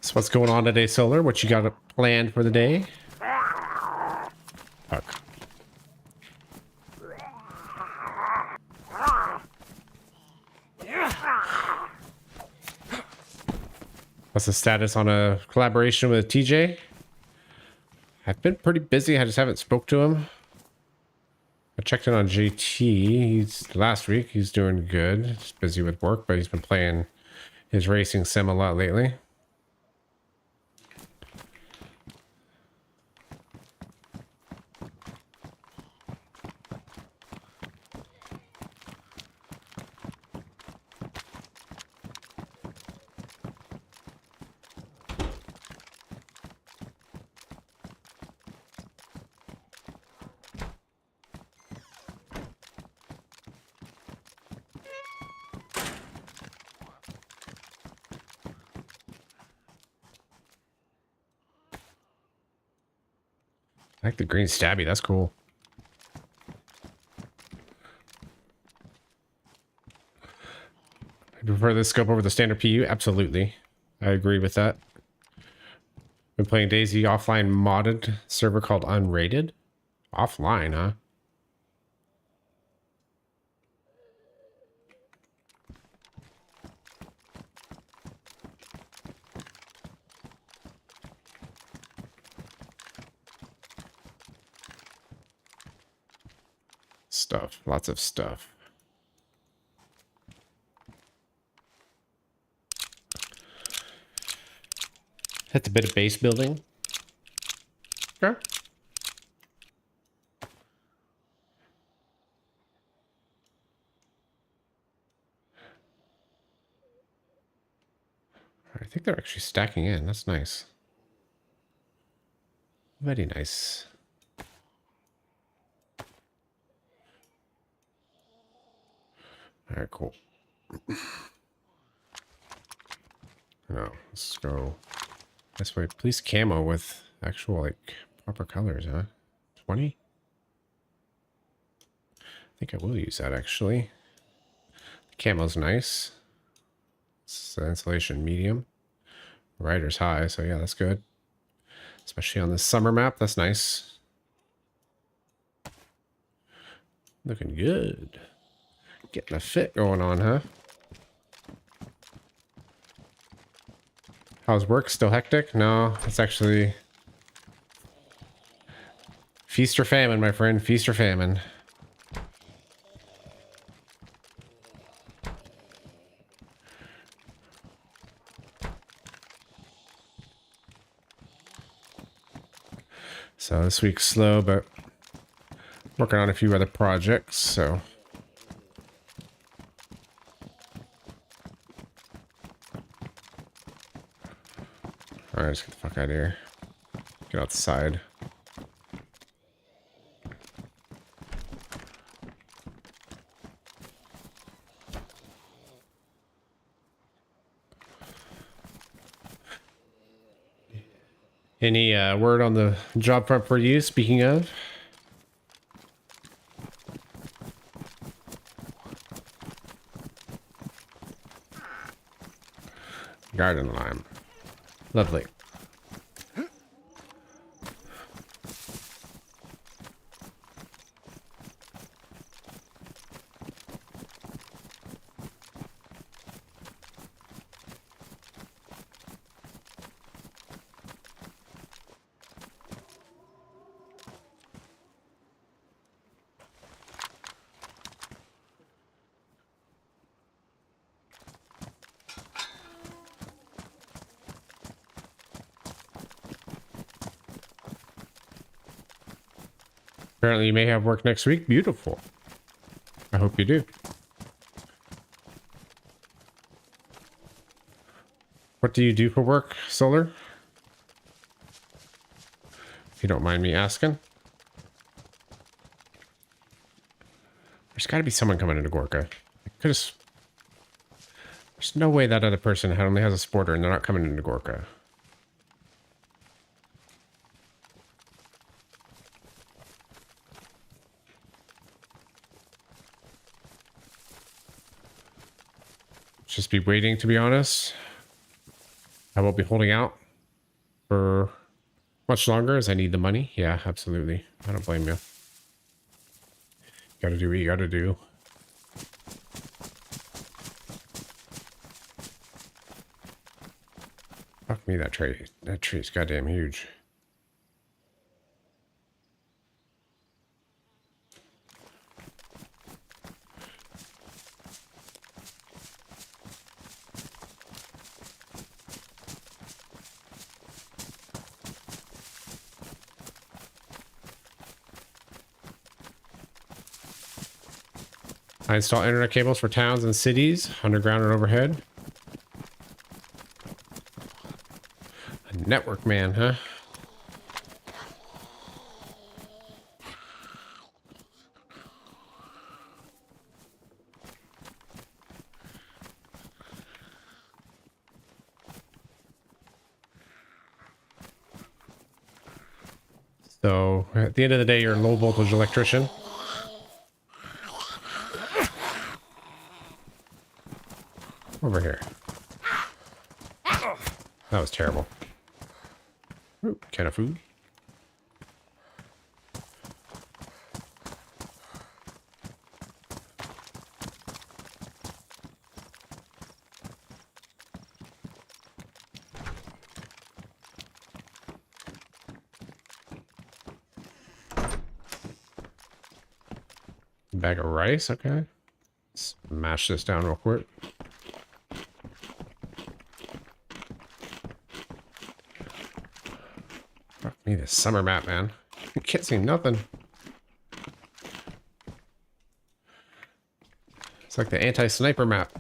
So what's going on today, Solar? What you got planned for the day? Fuck. What's the status on a collaboration with TJ? I've been pretty busy. I just haven't spoke to him. I checked in on JT. Last week. He's doing good. He's busy with work, but he's been playing his racing sim a lot lately. I like the green stabby. That's cool. I prefer this scope over the standard PU. Absolutely. I agree with that. Been playing DayZ offline modded server called Unrated. Offline, huh? Stuff. Lots of stuff. That's a bit of base building. Okay. I think they're actually stacking in. That's nice. Very nice. All right, cool. No, let's go this way. Please camo with actual, like, proper colors, huh? 20? I think I will use that, actually. Camo's nice. It's insulation medium. Rider's high, so yeah, that's good. Especially on this summer map, that's nice. Looking good. Getting a fit going on, huh? How's work? Still hectic? No, it's actually feast or famine, my friend. Feast or famine. So this week's slow, but working on a few other projects, so. Alright, let's get the fuck out of here. Get outside. Any word on the job front for you, speaking of? Garden lime. Lovely. Apparently you may have work next week. Beautiful. I hope you do. What do you do for work, Solar? If you don't mind me asking. There's got to be someone coming into Gorka. I could have... There's no way that other person only has a sporter and they're not coming into Gorka. Just be waiting, to be honest. I won't be holding out for much longer as I need the money. Yeah, absolutely. I don't blame you. Gotta do what you gotta do. Fuck me, that tree. That tree's goddamn huge. I install internet cables for towns and cities, underground and overhead. A network man, huh? So, at the end of the day, you're a low voltage electrician. Over here. That was terrible. Ooh, can of food. Bag of rice, okay. Let's mash this down real quick. Fuck me, this summer map, man. You can't see nothing. It's like the anti-sniper map.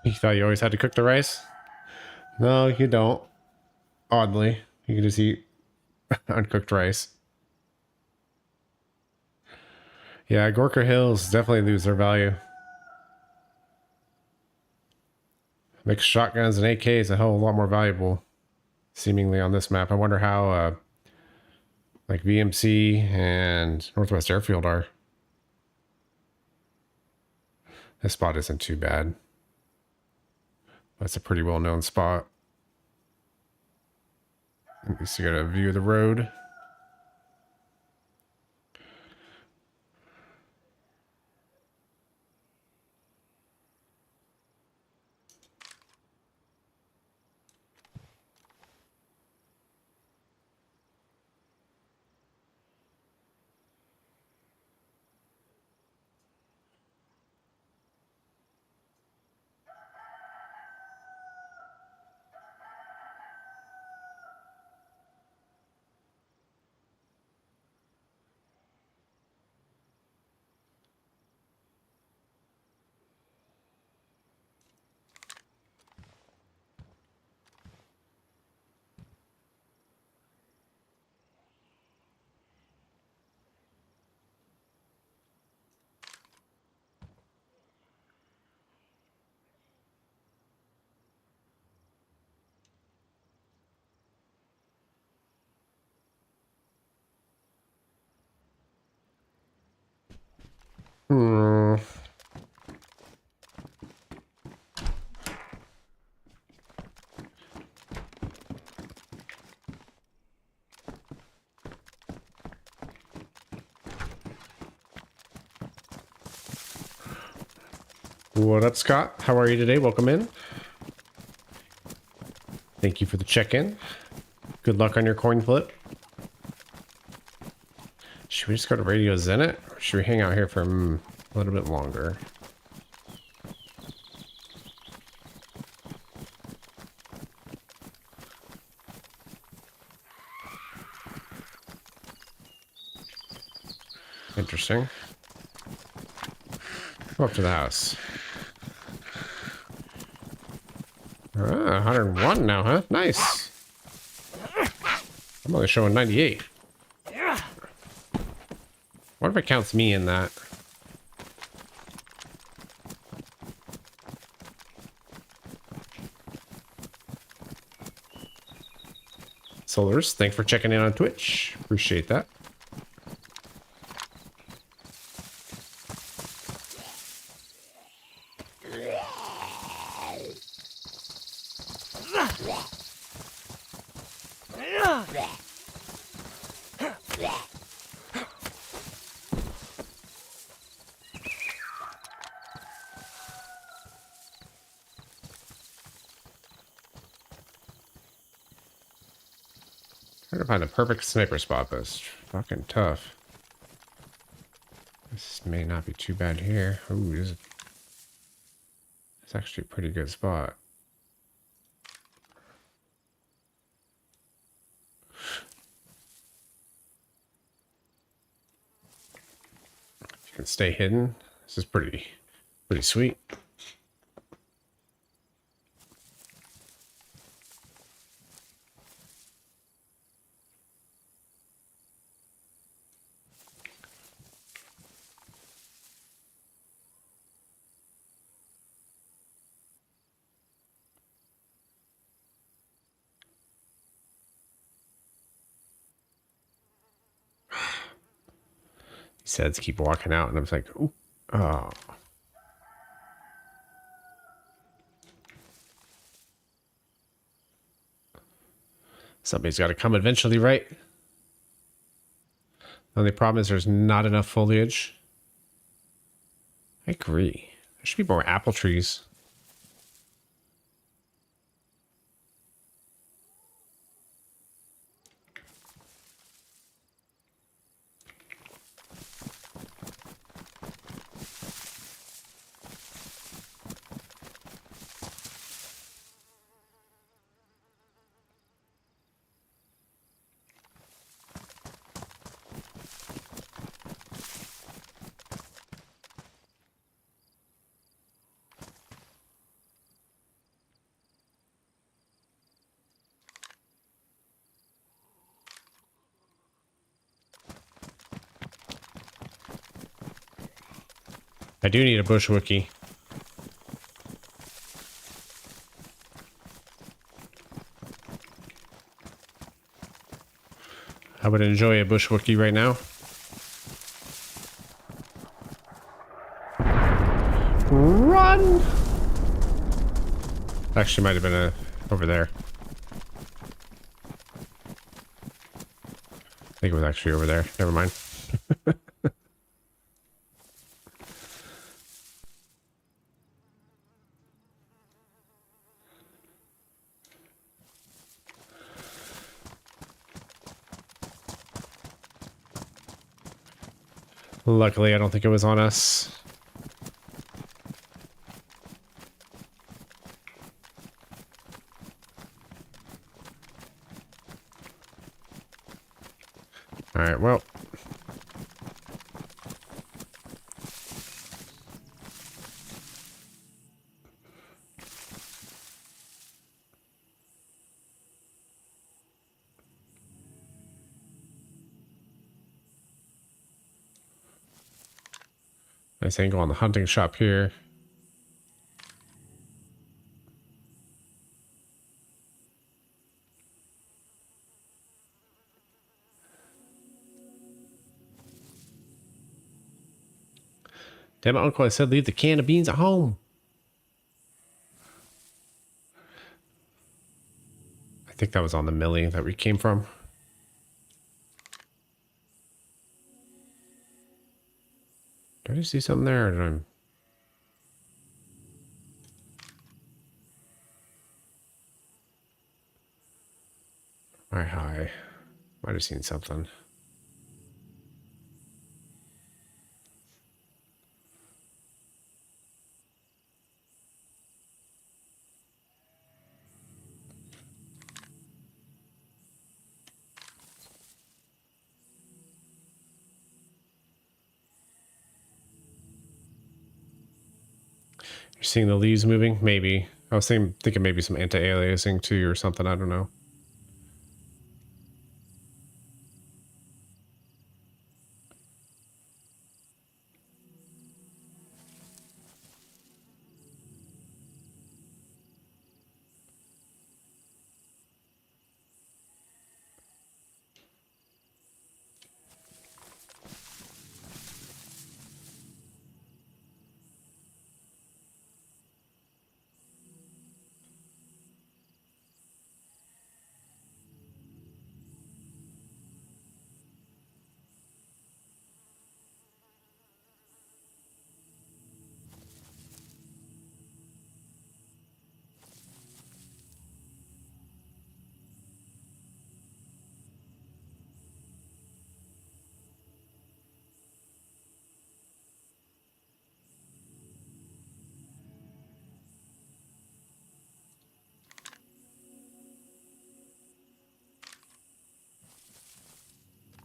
You thought you always had to cook the rice? No, you don't. Oddly, you can just eat uncooked rice. Yeah, Gorka Hills definitely lose their value. Makes shotguns and AKs a hell of a lot more valuable, seemingly, on this map. I wonder how, like, VMC and Northwest Airfield are. This spot isn't too bad. That's a pretty well-known spot. At least you got a view of the road. Hmm. What up, Scott? How are you today? Welcome in. Thank you for the check-in. Good luck on your coin flip. Should we just go to Radio Zenit? Or should we hang out here for a little bit longer? Interesting. Go up to the house. Ah, 101 now, huh? Nice. I'm only showing 98. What if it counts me in that? Solars, thanks for checking in on Twitch. Appreciate that. Trying to find a perfect sniper spot, but it's fucking tough. This may not be too bad here. Ooh, this is actually a pretty good spot. If you can stay hidden, this is pretty sweet. He said to keep walking out, and I was like, ooh, oh. Somebody's got to come eventually, right? The only problem is there's not enough foliage. I agree. There should be more apple trees. I do need a bush wookie. I would enjoy a bush wookie right now. Run! Actually, might have been over there. I think it was actually over there. Never mind. Luckily, I don't think it was on us. All right, well. Nice angle on the hunting shop here. Damn it, Uncle, I said leave the can of beans at home. I think that was on the millie that we came from. Did I see something there? Or did I... Alright, hi. Might have seen something. You're seeing the leaves moving? Maybe. I was thinking maybe some anti-aliasing too or something. I don't know.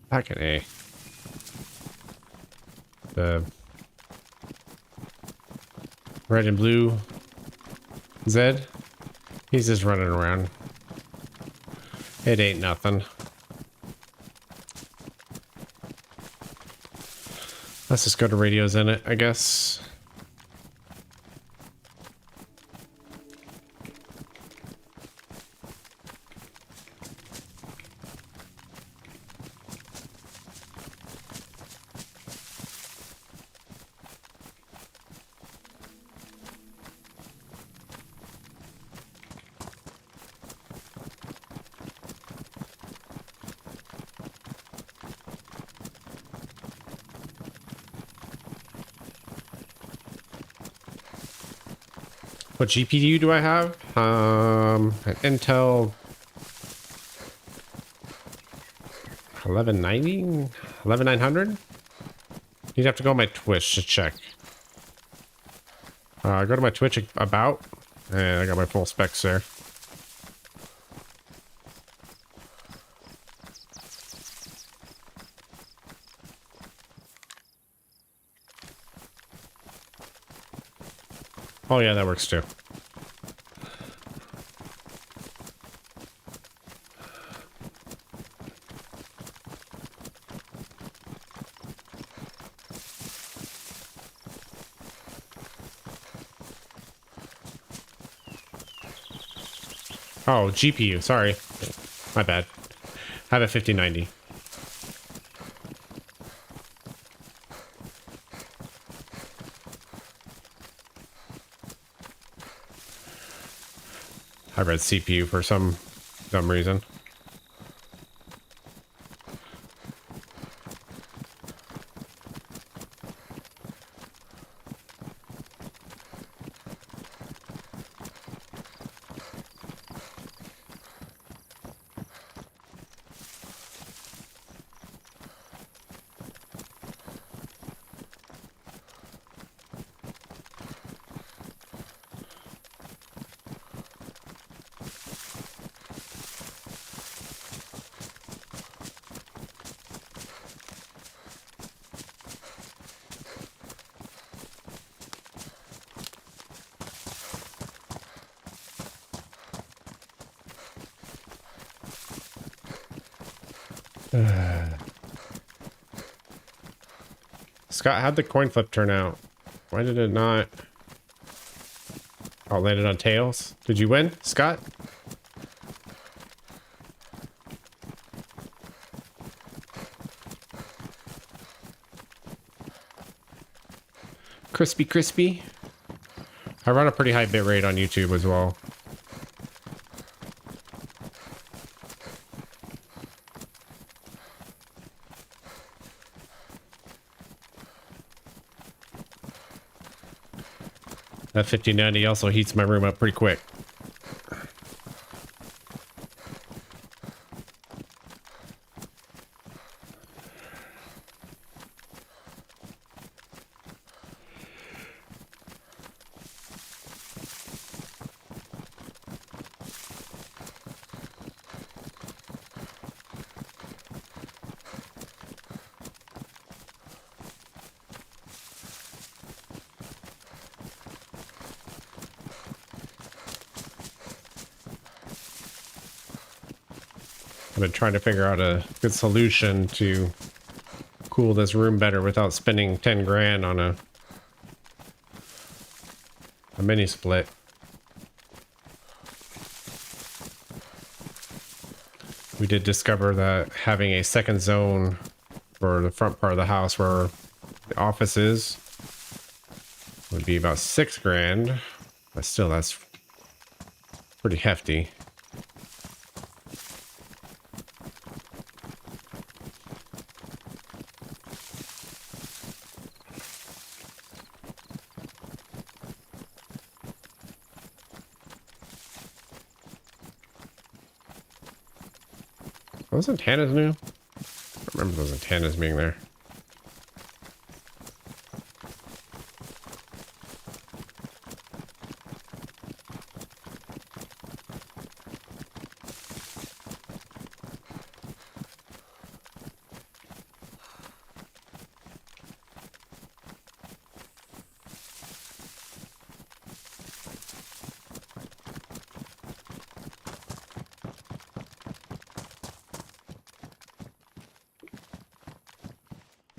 Back in A. The red and blue Zed. He's just running around. It ain't nothing. Let's just go to radios in it, I guess. What GPU do I have? An Intel 1190? 11900? You'd have to go on my Twitch to check. Go to my Twitch about, and I got my full specs there. Oh yeah, that works too. Oh, GPU, sorry. My bad. I have a 5090. I read CPU for some dumb reason. Scott, how'd the coin flip turn out? Why did it not? Oh, it landed on tails. Did you win, Scott? Crispy, crispy. I run a pretty high bit rate on YouTube as well. That 5090 also heats my room up pretty quick. I've been trying to figure out a good solution to cool this room better without spending 10 grand on a mini split. We did discover that having a second zone for the front part of the house where the office is would be about 6 grand, but still that's pretty hefty. Those antennas new? I don't remember those antennas being there.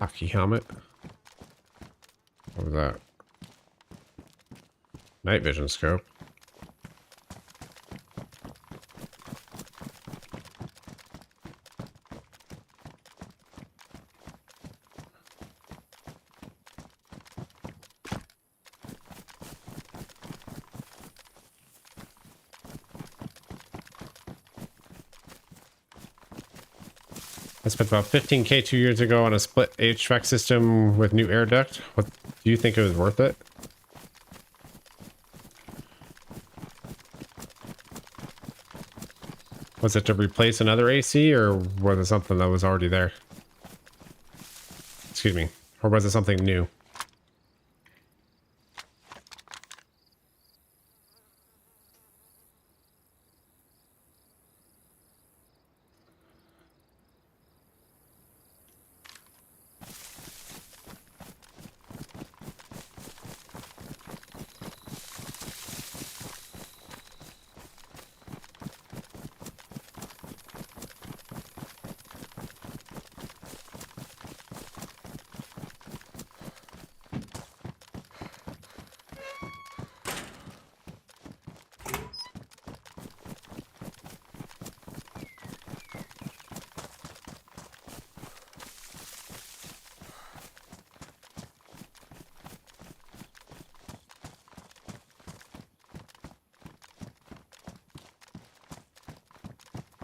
Hockey helmet. What was that? Night vision scope. I spent about 15K 2 years ago on a split HVAC system with new air duct. What do you think it was worth it? Was it to replace another AC, or was it something that was already there? Excuse me. Or was it something new?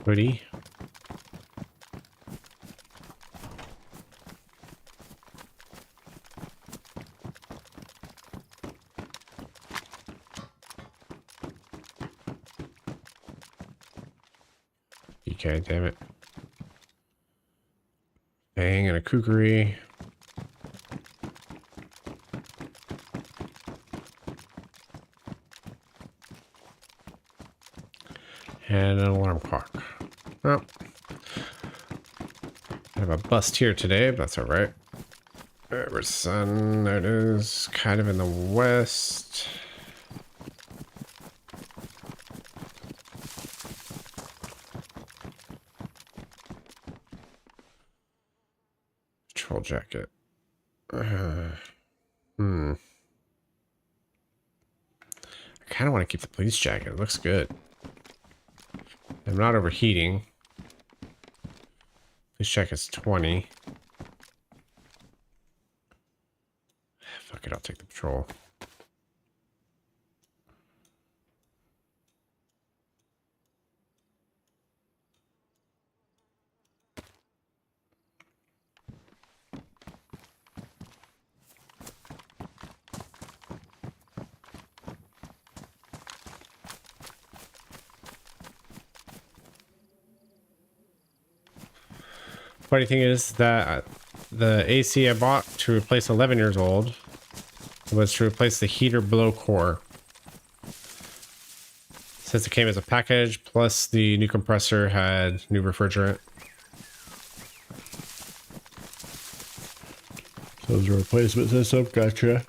Hoodie. Okay, damn it. Bang and a kukri. And an alarm clock. Oh. I have a bust here today, but that's alright. Where's the sun? There it is. Kind of in the west. Patrol jacket. I kind of want to keep the police jacket. It looks good. I'm not overheating. Police jacket's 20. Fuck it, I'll take the patrol. Funny thing is that the AC I bought to replace 11 years old was to replace the heater blow core. Since it came as a package, plus the new compressor had new refrigerant. So it was a replacement system, gotcha.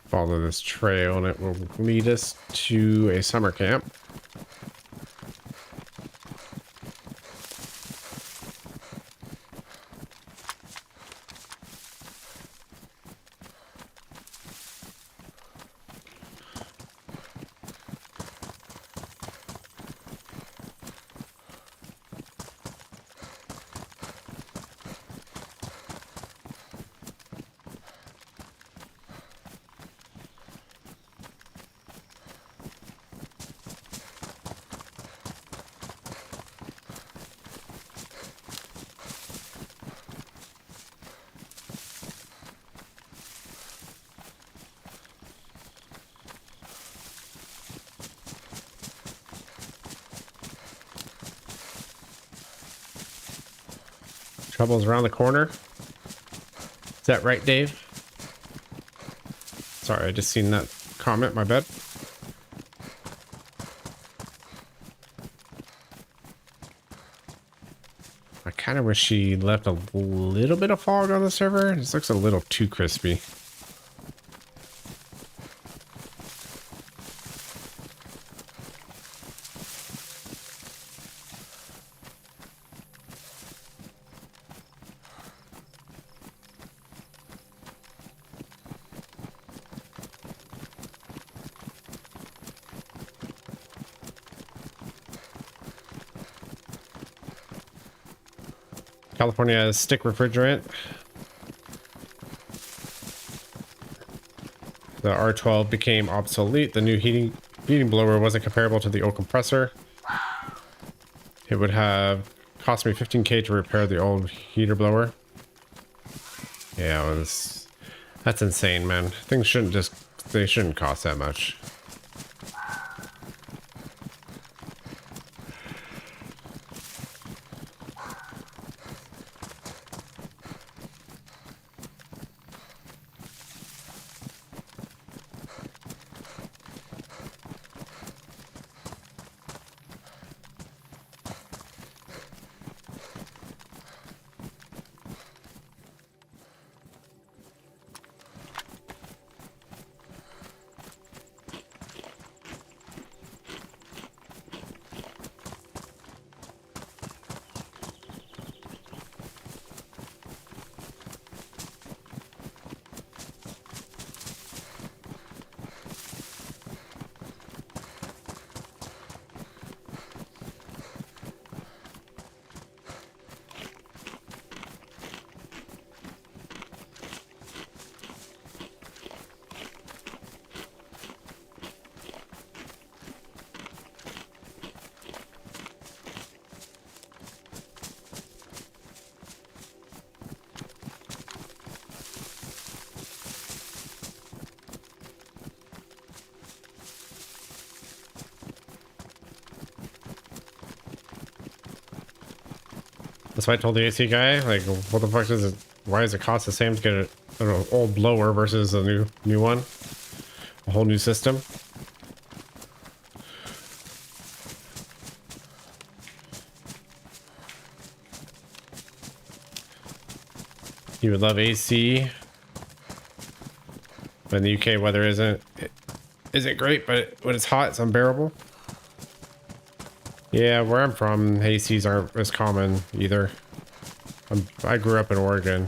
Follow this trail and it will lead us to a summer camp. Trouble's around the corner. Is that right, Dave? Sorry, I just seen that comment, my bad. I kind of wish she left a little bit of fog on the server. This looks a little too crispy. California has stick refrigerant. The R12 became obsolete. The new heating blower wasn't comparable to the old compressor. It would have cost me 15K to repair the old heater blower. Yeah, that's insane, man. Things they shouldn't cost that much. That's why I told the AC guy, like, what the fuck does it, why does it cost the same to get an old blower versus a new one? A whole new system? You would love AC. But in the UK weather isn't great, but when it's hot, it's unbearable. Yeah, where I'm from, ACs aren't as common either. I grew up in Oregon,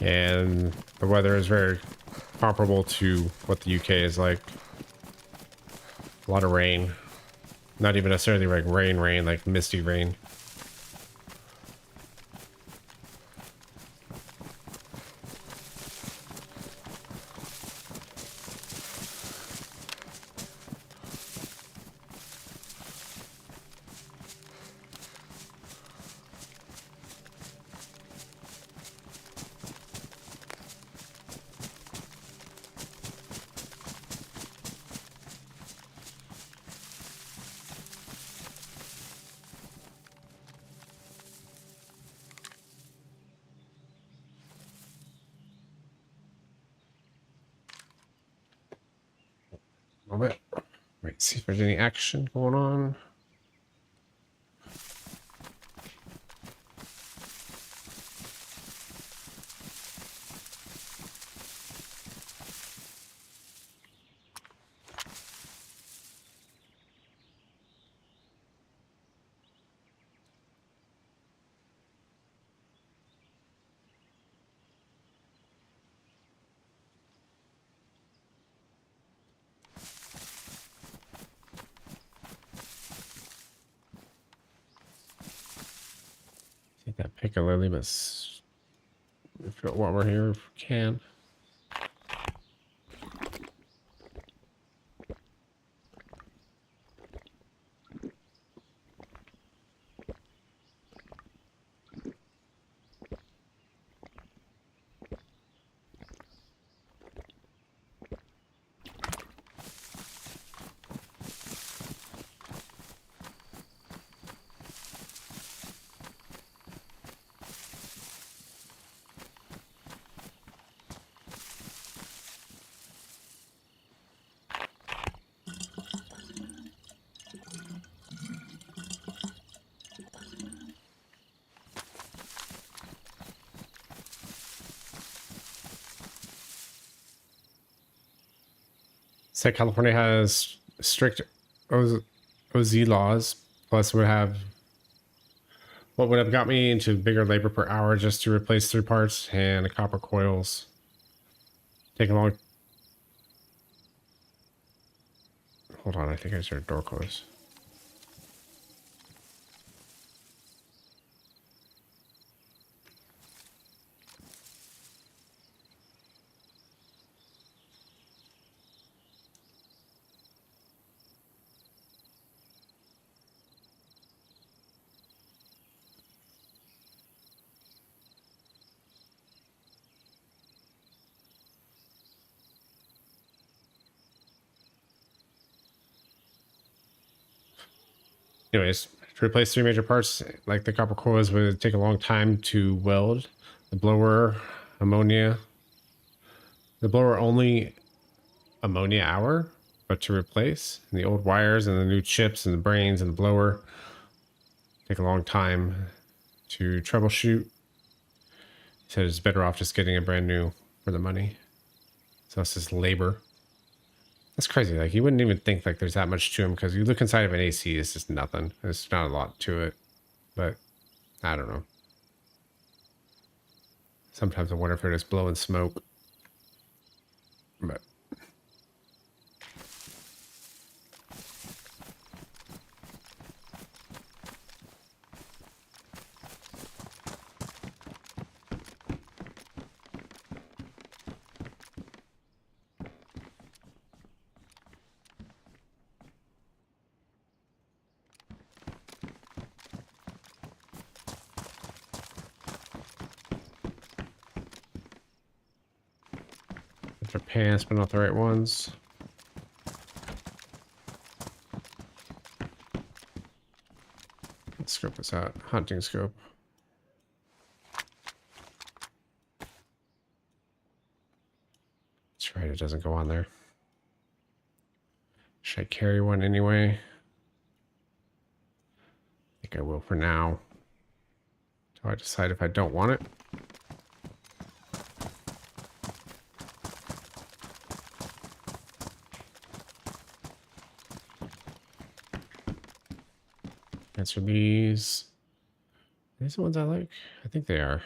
and the weather is very comparable to what the UK is like. A lot of rain. Not even necessarily like rain, like misty rain. Wait, see if there's any action going on. Take that piccalilli, but while we're here, if we can. So California has strict OZ laws, plus what would have got me into bigger labor per hour just to replace 3 parts and the copper coils. Take a long. Hold on, I think I started door close. Anyways, to replace 3 major parts like the copper coils would take a long time to weld. The blower, ammonia. The blower only ammonia hour, but to replace, and the old wires and the new chips and the brains and the blower take a long time to troubleshoot. He said it's better off just getting a brand new for the money. So it's just labor. That's crazy. Like, you wouldn't even think like there's that much to them, because you look inside of an AC, it's just nothing. There's not a lot to it, but I don't know. Sometimes I wonder if they're just blowing smoke. But their pants, but not the right ones. Let's scope this out. Hunting scope. That's right, it doesn't go on there. Should I carry one anyway? I think I will for now. Do I decide if I don't want it? Answer these. These the ones I like? I think they are.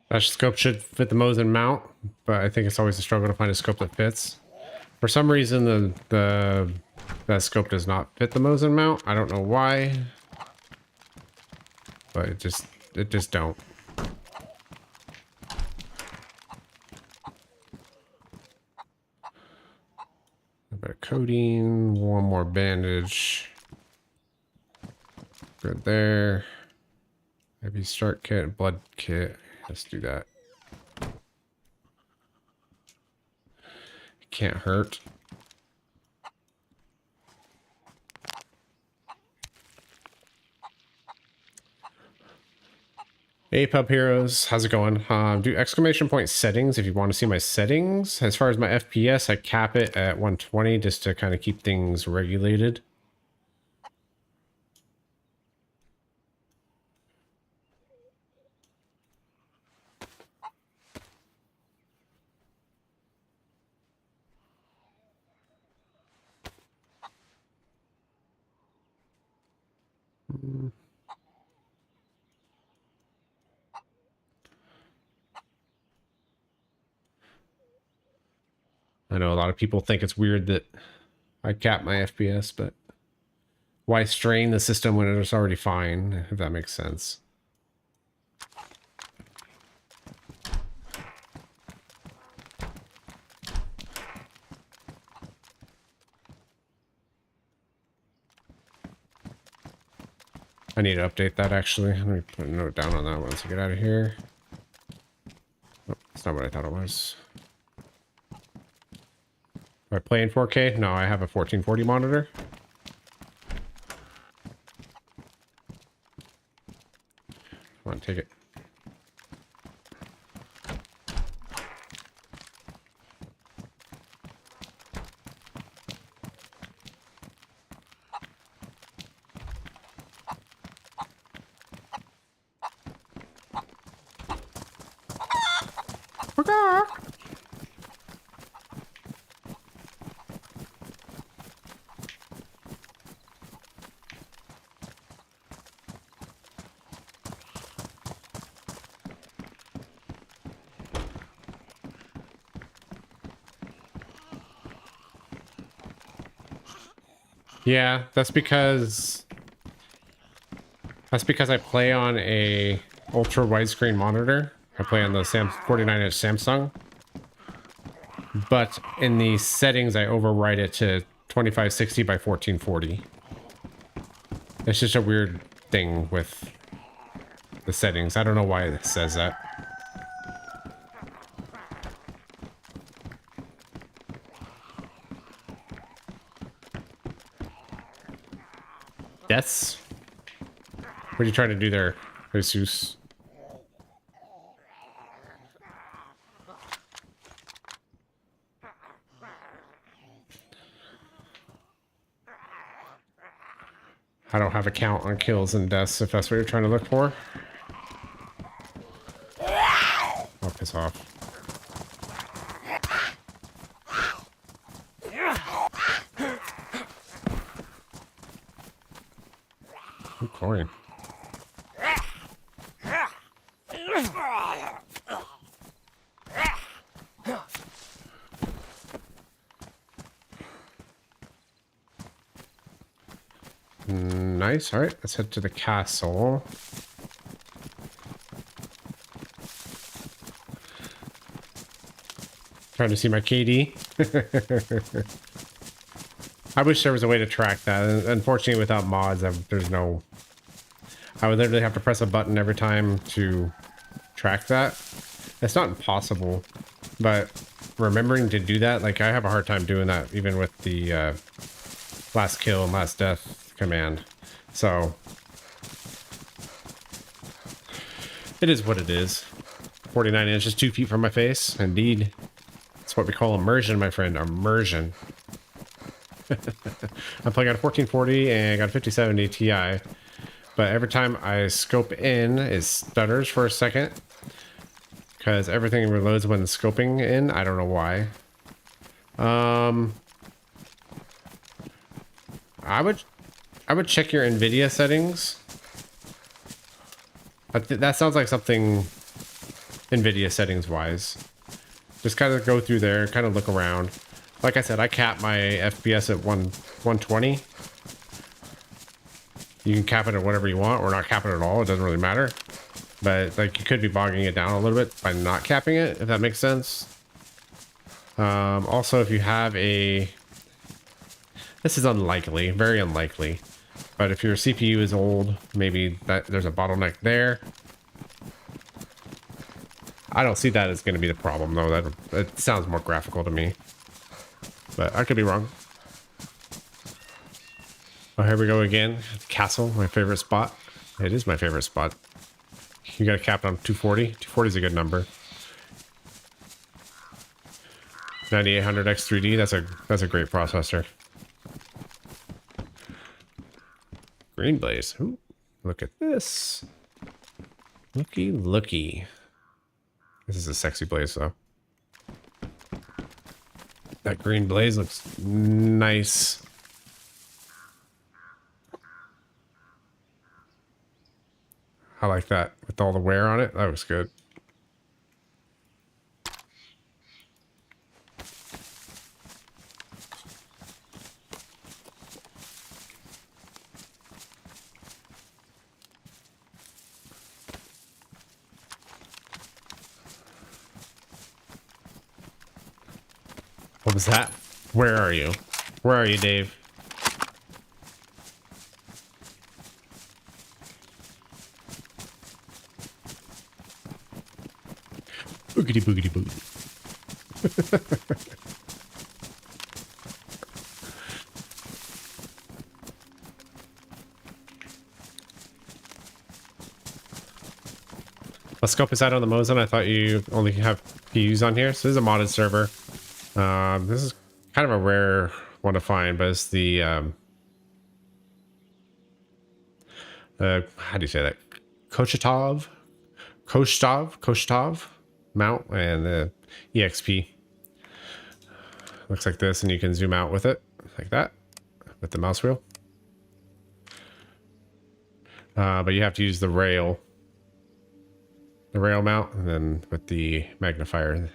That scope should fit the Mosin mount, but I think it's always a struggle to find a scope that fits. For some reason, that scope does not fit the Mosin mount. I don't know why, but it just don't. A bit of coating, one more bandage. Good there. Maybe start kit, blood kit. Let's do that. It can't hurt. Hey Pub Heroes, how's it going? Do exclamation point settings if you want to see my settings. As far as my FPS, I cap it at 120 just to kind of keep things regulated. I know a lot of people think it's weird that I cap my FPS, but why strain the system when it's already fine, if that makes sense. I need to update that, actually. Let me put a note down on that once I get out of here. Oh, that's not what I thought it was. Do I play in 4K? No, I have a 1440 monitor. Come on, take it. Yeah, that's because I play on a ultra widescreen monitor. I play on the 49-inch Samsung. But in the settings, I override it to 2560 by 1440. It's just a weird thing with the settings. I don't know why it says that. Deaths? What are you trying to do there, Jesus? I don't have a count on kills and deaths, if that's what you're trying to look for. Oh, piss off. Good coin. Nice. All right, let's head to the castle. Trying to see my KD. I wish there was a way to track that. Unfortunately, without mods, there's no... I would literally have to press a button every time to track that. It's not impossible, but remembering to do that, like, I have a hard time doing that, even with the last kill and last death command. So it is what it is. 49 inches, 2 feet from my face. Indeed. That's what we call immersion, my friend. Immersion. I'm playing on a 1440 and I got a 5070 Ti. But every time I scope in, it stutters for a second. Because everything reloads when scoping in. I don't know why. I would check your NVIDIA settings. That sounds like something NVIDIA settings wise. Just kind of go through there, kind of look around. Like I said, I cap my FPS at 120. You can cap it at whatever you want, or not cap it at all. It doesn't really matter. But like, you could be bogging it down a little bit by not capping it, if that makes sense. Also, if you have a... This is unlikely, very unlikely. But if your CPU is old, maybe there's a bottleneck there. I don't see that as going to be the problem, though. That sounds more graphical to me. But I could be wrong. Oh, here we go again. Castle, my favorite spot. It is my favorite spot. You got a cap on 240. 240 is a good number. 9800X3D. That's a great processor. Green blaze. Ooh, look at this. Looky. This is a sexy blaze, though. That green blaze looks nice. I like that with all the wear on it. That was good. What was that? Where are you? Where are you, Dave? Boogity boogity boogity. What scope is that on the Mosin? I thought you only have PUs on here. So this is a modded server. This is kind of a rare one to find, but it's the how do you say that? Koshtov mount and the EXP. Looks like this, and you can zoom out with it like that with the mouse wheel. But you have to use the rail mount, and then with the magnifier.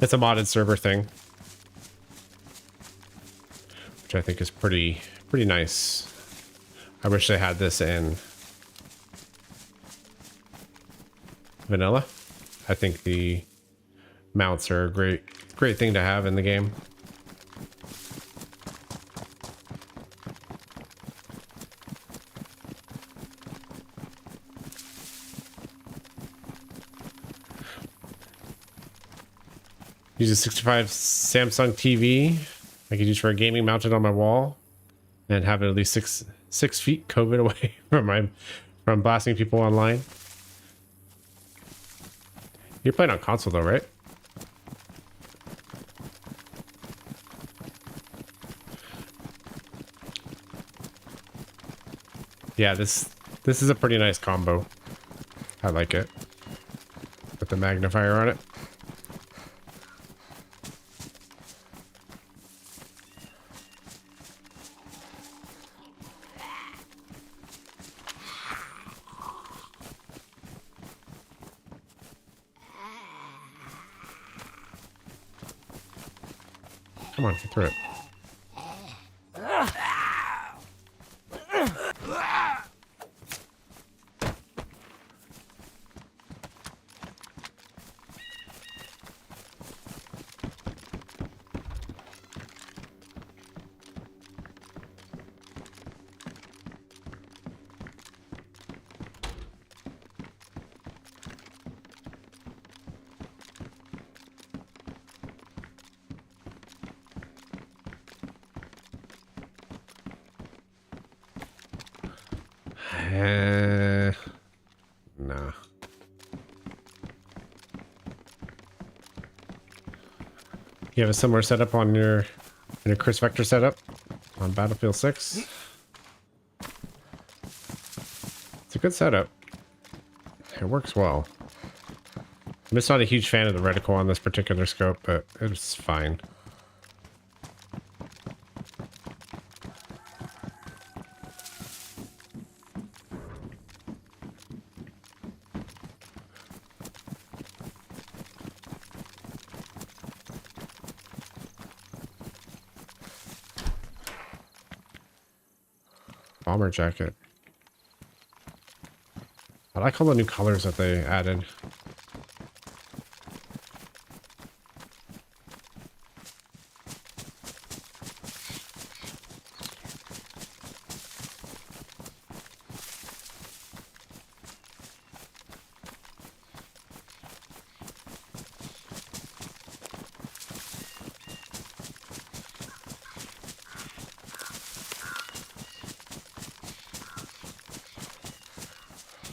It's a modded server thing, which I think is pretty nice. I wish they had this in vanilla. I think the mounts are a great thing to have in the game. Use a 65 Samsung TV I could use for a gaming mounted on my wall, and have it at least six feet COVID away from blasting people online. You're playing on console though, right? Yeah, this is a pretty nice combo. I like it. With the magnifier on it. Come on, get through it. Nah. You have a similar setup on your Chris Vector setup on Battlefield 6. It's a good setup. It works well. I'm just not a huge fan of the reticle on this particular scope, but it's fine. Bomber jacket. I like all the new colors that they added.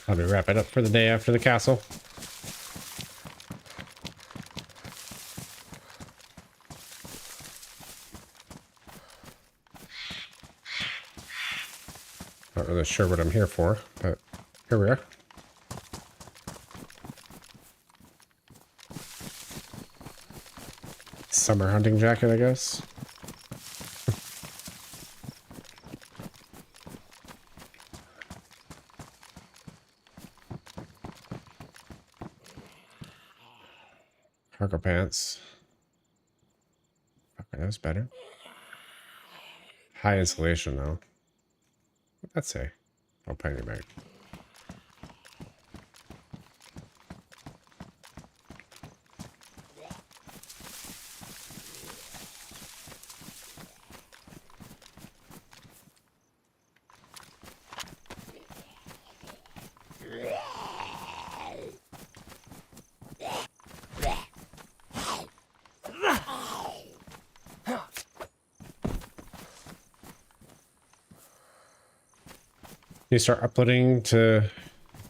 Let me wrap it up for the day after the castle. Not really sure what I'm here for, but here we are. Summer hunting jacket, I guess. Cargo pants. Okay, that's better. High insulation though. What'd that say? Oh, pioneer bag. You start uploading to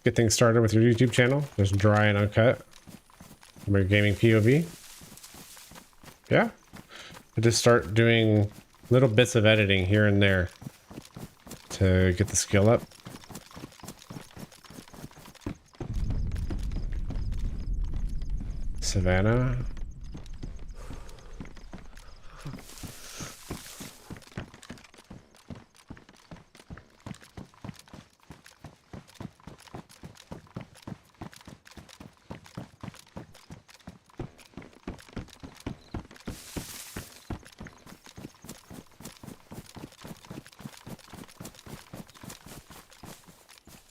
get things started with your YouTube channel? Just dry and uncut from your gaming POV? Yeah. I just start doing little bits of editing here and there to get the skill up. Savannah.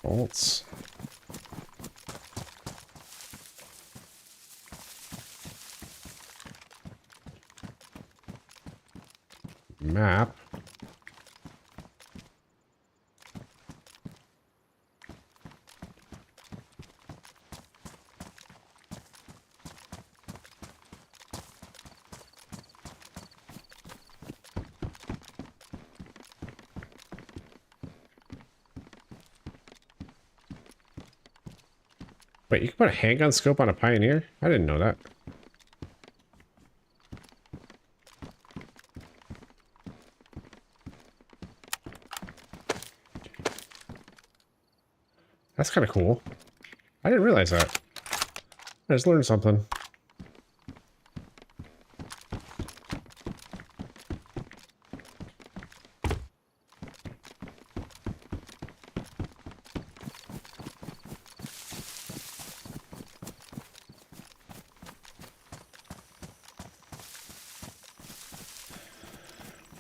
Bolts. Map. Wait, you can put a handgun scope on a Pioneer? I didn't know that. That's kind of cool. I didn't realize that. I just learned something.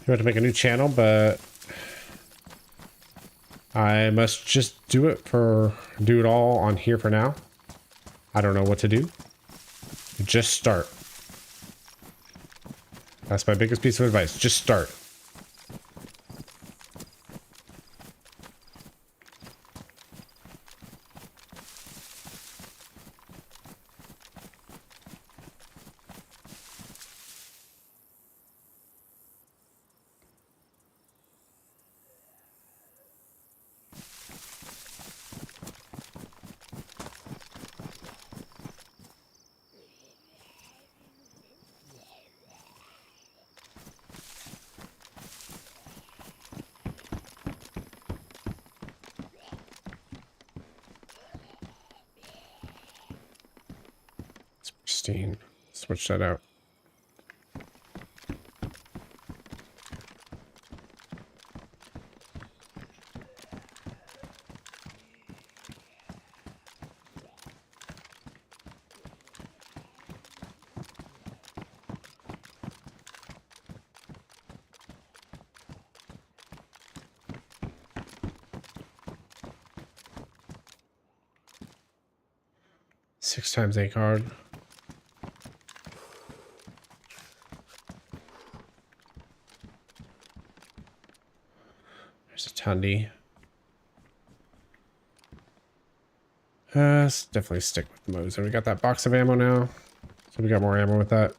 You want to make a new channel, but I must just do it all on here for now. I don't know what to do. Just start. That's my biggest piece of advice. Just start. Switch that out. Six times A card. There's a Tundi. Let's definitely stick with Moser. We got that box of ammo now. So we got more ammo with that.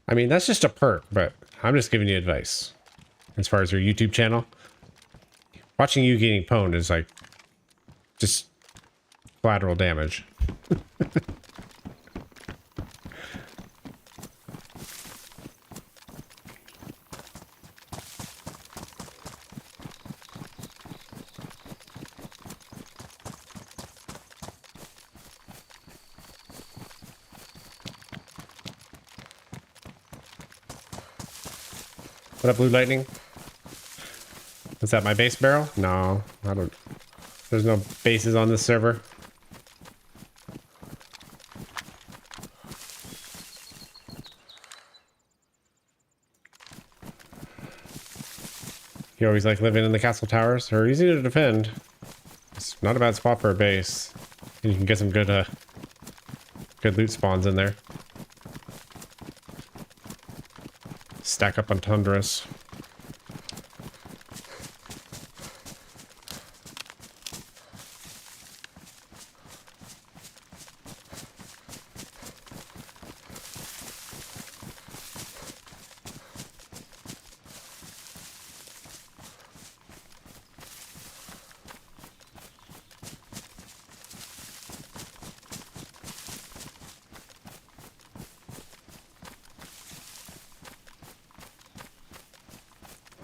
I mean, that's just a perk, but I'm just giving you advice. As far as your YouTube channel, watching you getting pwned is like just collateral damage. What up, Blue Lightning? Is that my base barrel? No, I don't. There's no bases on this server. You always like living in the castle towers. They're easy to defend. It's not a bad spot for a base. And you can get some good good loot spawns in there. Stack up on tundras.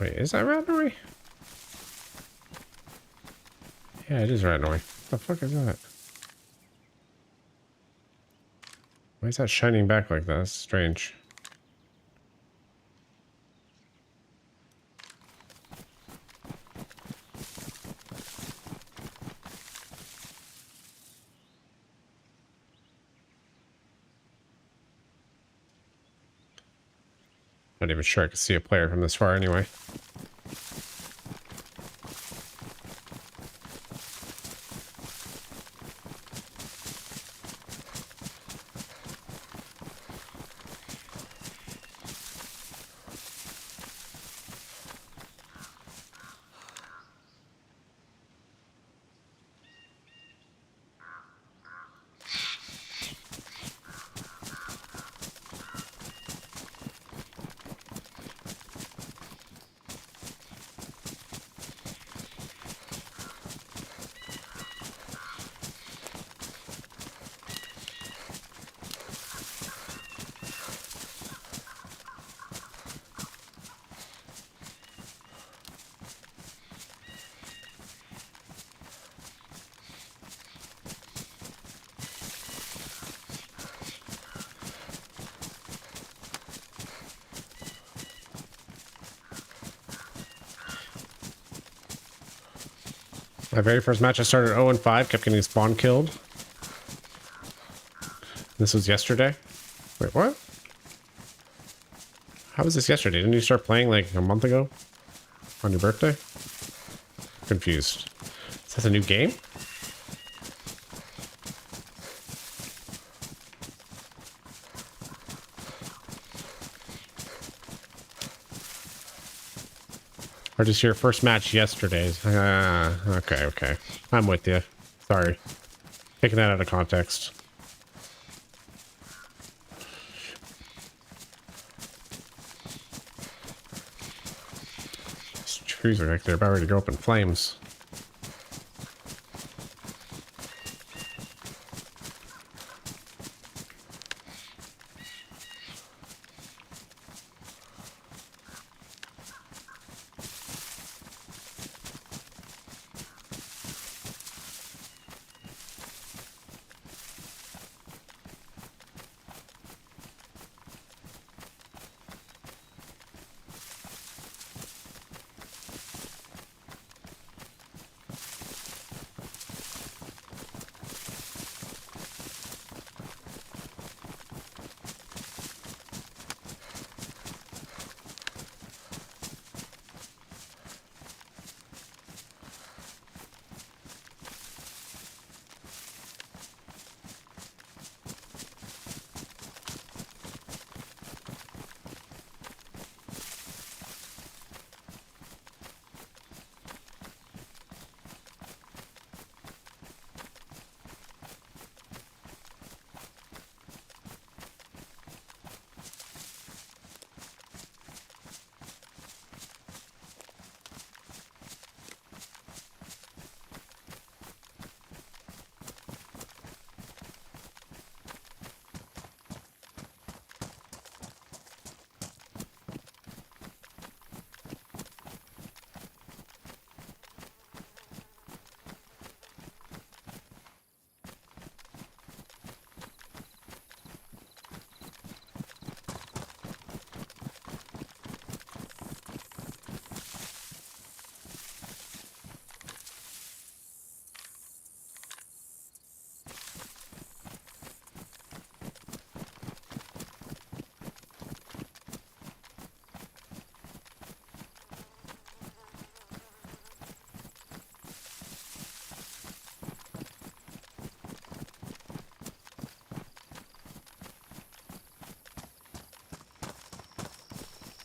Wait, is that Radnoy? Yeah, it is Radnoy. What the fuck is that? Why is that shining back like that? That's strange. Not even sure I could see a player from this far anyway. My very first match I started 0-5, kept getting spawn killed. This was yesterday. Wait, what? How was this yesterday? Didn't you start playing like a month ago? On your birthday? Confused. Is this a new game? Or just your first match yesterday? Okay. I'm with you. Sorry. Taking that out of context. These trees are like they're about ready to go up in flames.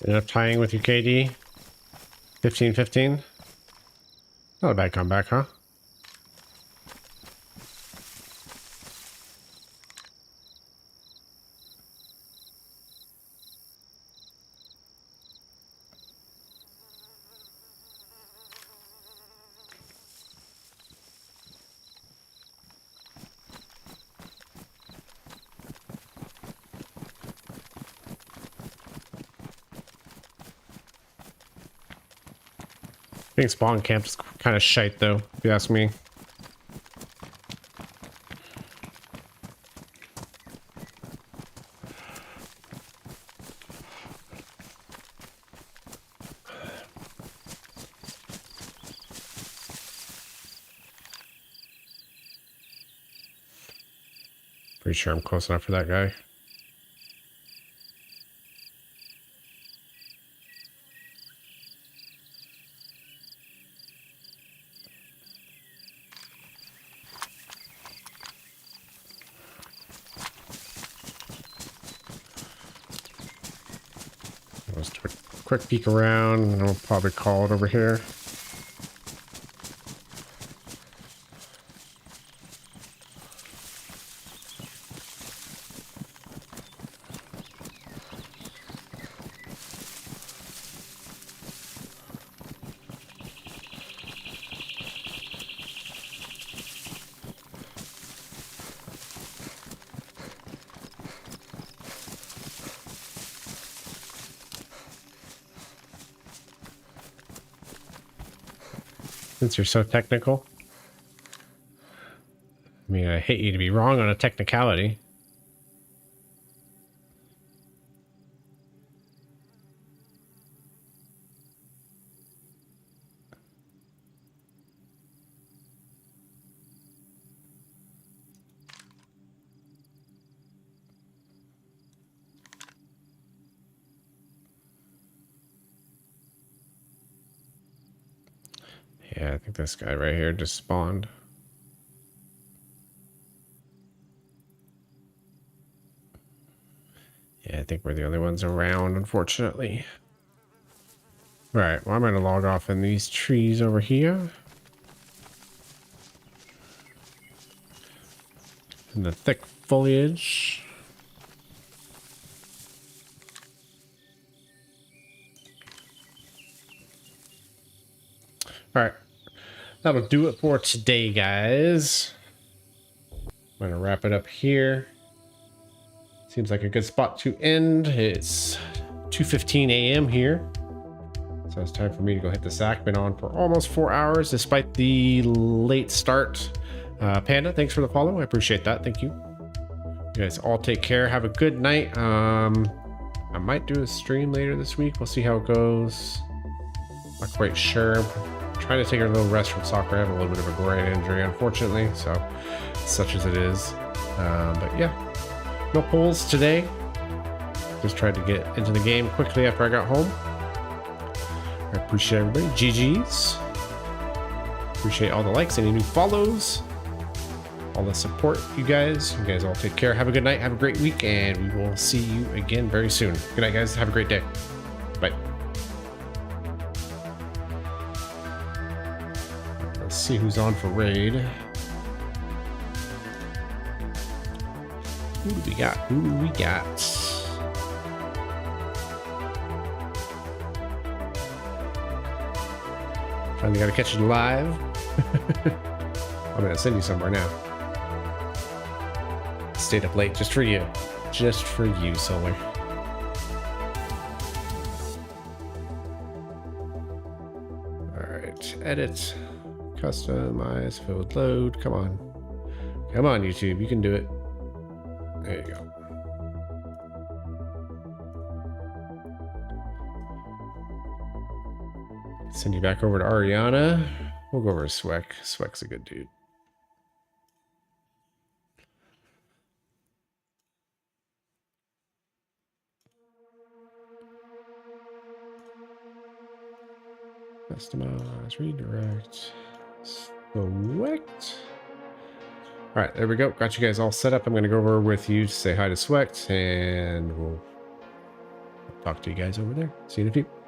Enough tying with your KD. 15-15. Not a bad comeback, huh? I think spawn camp is kind of shite though, if you ask me. Pretty sure I'm close enough for that guy. Let's do a quick peek around and we'll probably call it over here. Since you're so technical. I mean, I hate you to be wrong on a technicality. Yeah, I think this guy right here just spawned. Yeah, I think we're the only ones around, unfortunately. All right, well, I'm going to log off in these trees over here. In the thick foliage. All right, that'll do it for today, guys. I'm going to wrap it up here. Seems like a good spot to end. It's 2:15 a.m. here. So it's time for me to go hit the sack. Been on for almost 4 hours despite the late start. Panda, thanks for the follow. I appreciate that. Thank you. You guys all take care. Have a good night. I might do a stream later this week. We'll see how it goes. Not quite sure. I'm trying to take a little rest from soccer. I have a little bit of a groin injury, unfortunately. So such as it is. But yeah. No polls today. Just tried to get into the game quickly after I got home. I appreciate everybody. GG's. Appreciate all the likes, any new follows, all the support, you guys. You guys all take care. Have a good night. Have a great week, and we will see you again very soon. Good night, guys. Have a great day. Bye. Let's see who's on for raid. Who do we got? Who do we got? Finally got to catch you live. I'm going to send you somewhere now. Stayed up late just for you. Just for you, Solar. Alright, edit. Customize, field load. Come on. Come on, YouTube. You can do it. There you go. Send you back over to Ariana. We'll go over to Swek. Swek's a good dude. Customize, redirect, select. All right, there we go. Got you guys all set up. I'm going to go over with you to say hi to Swect, and we'll talk to you guys over there. See you in a few.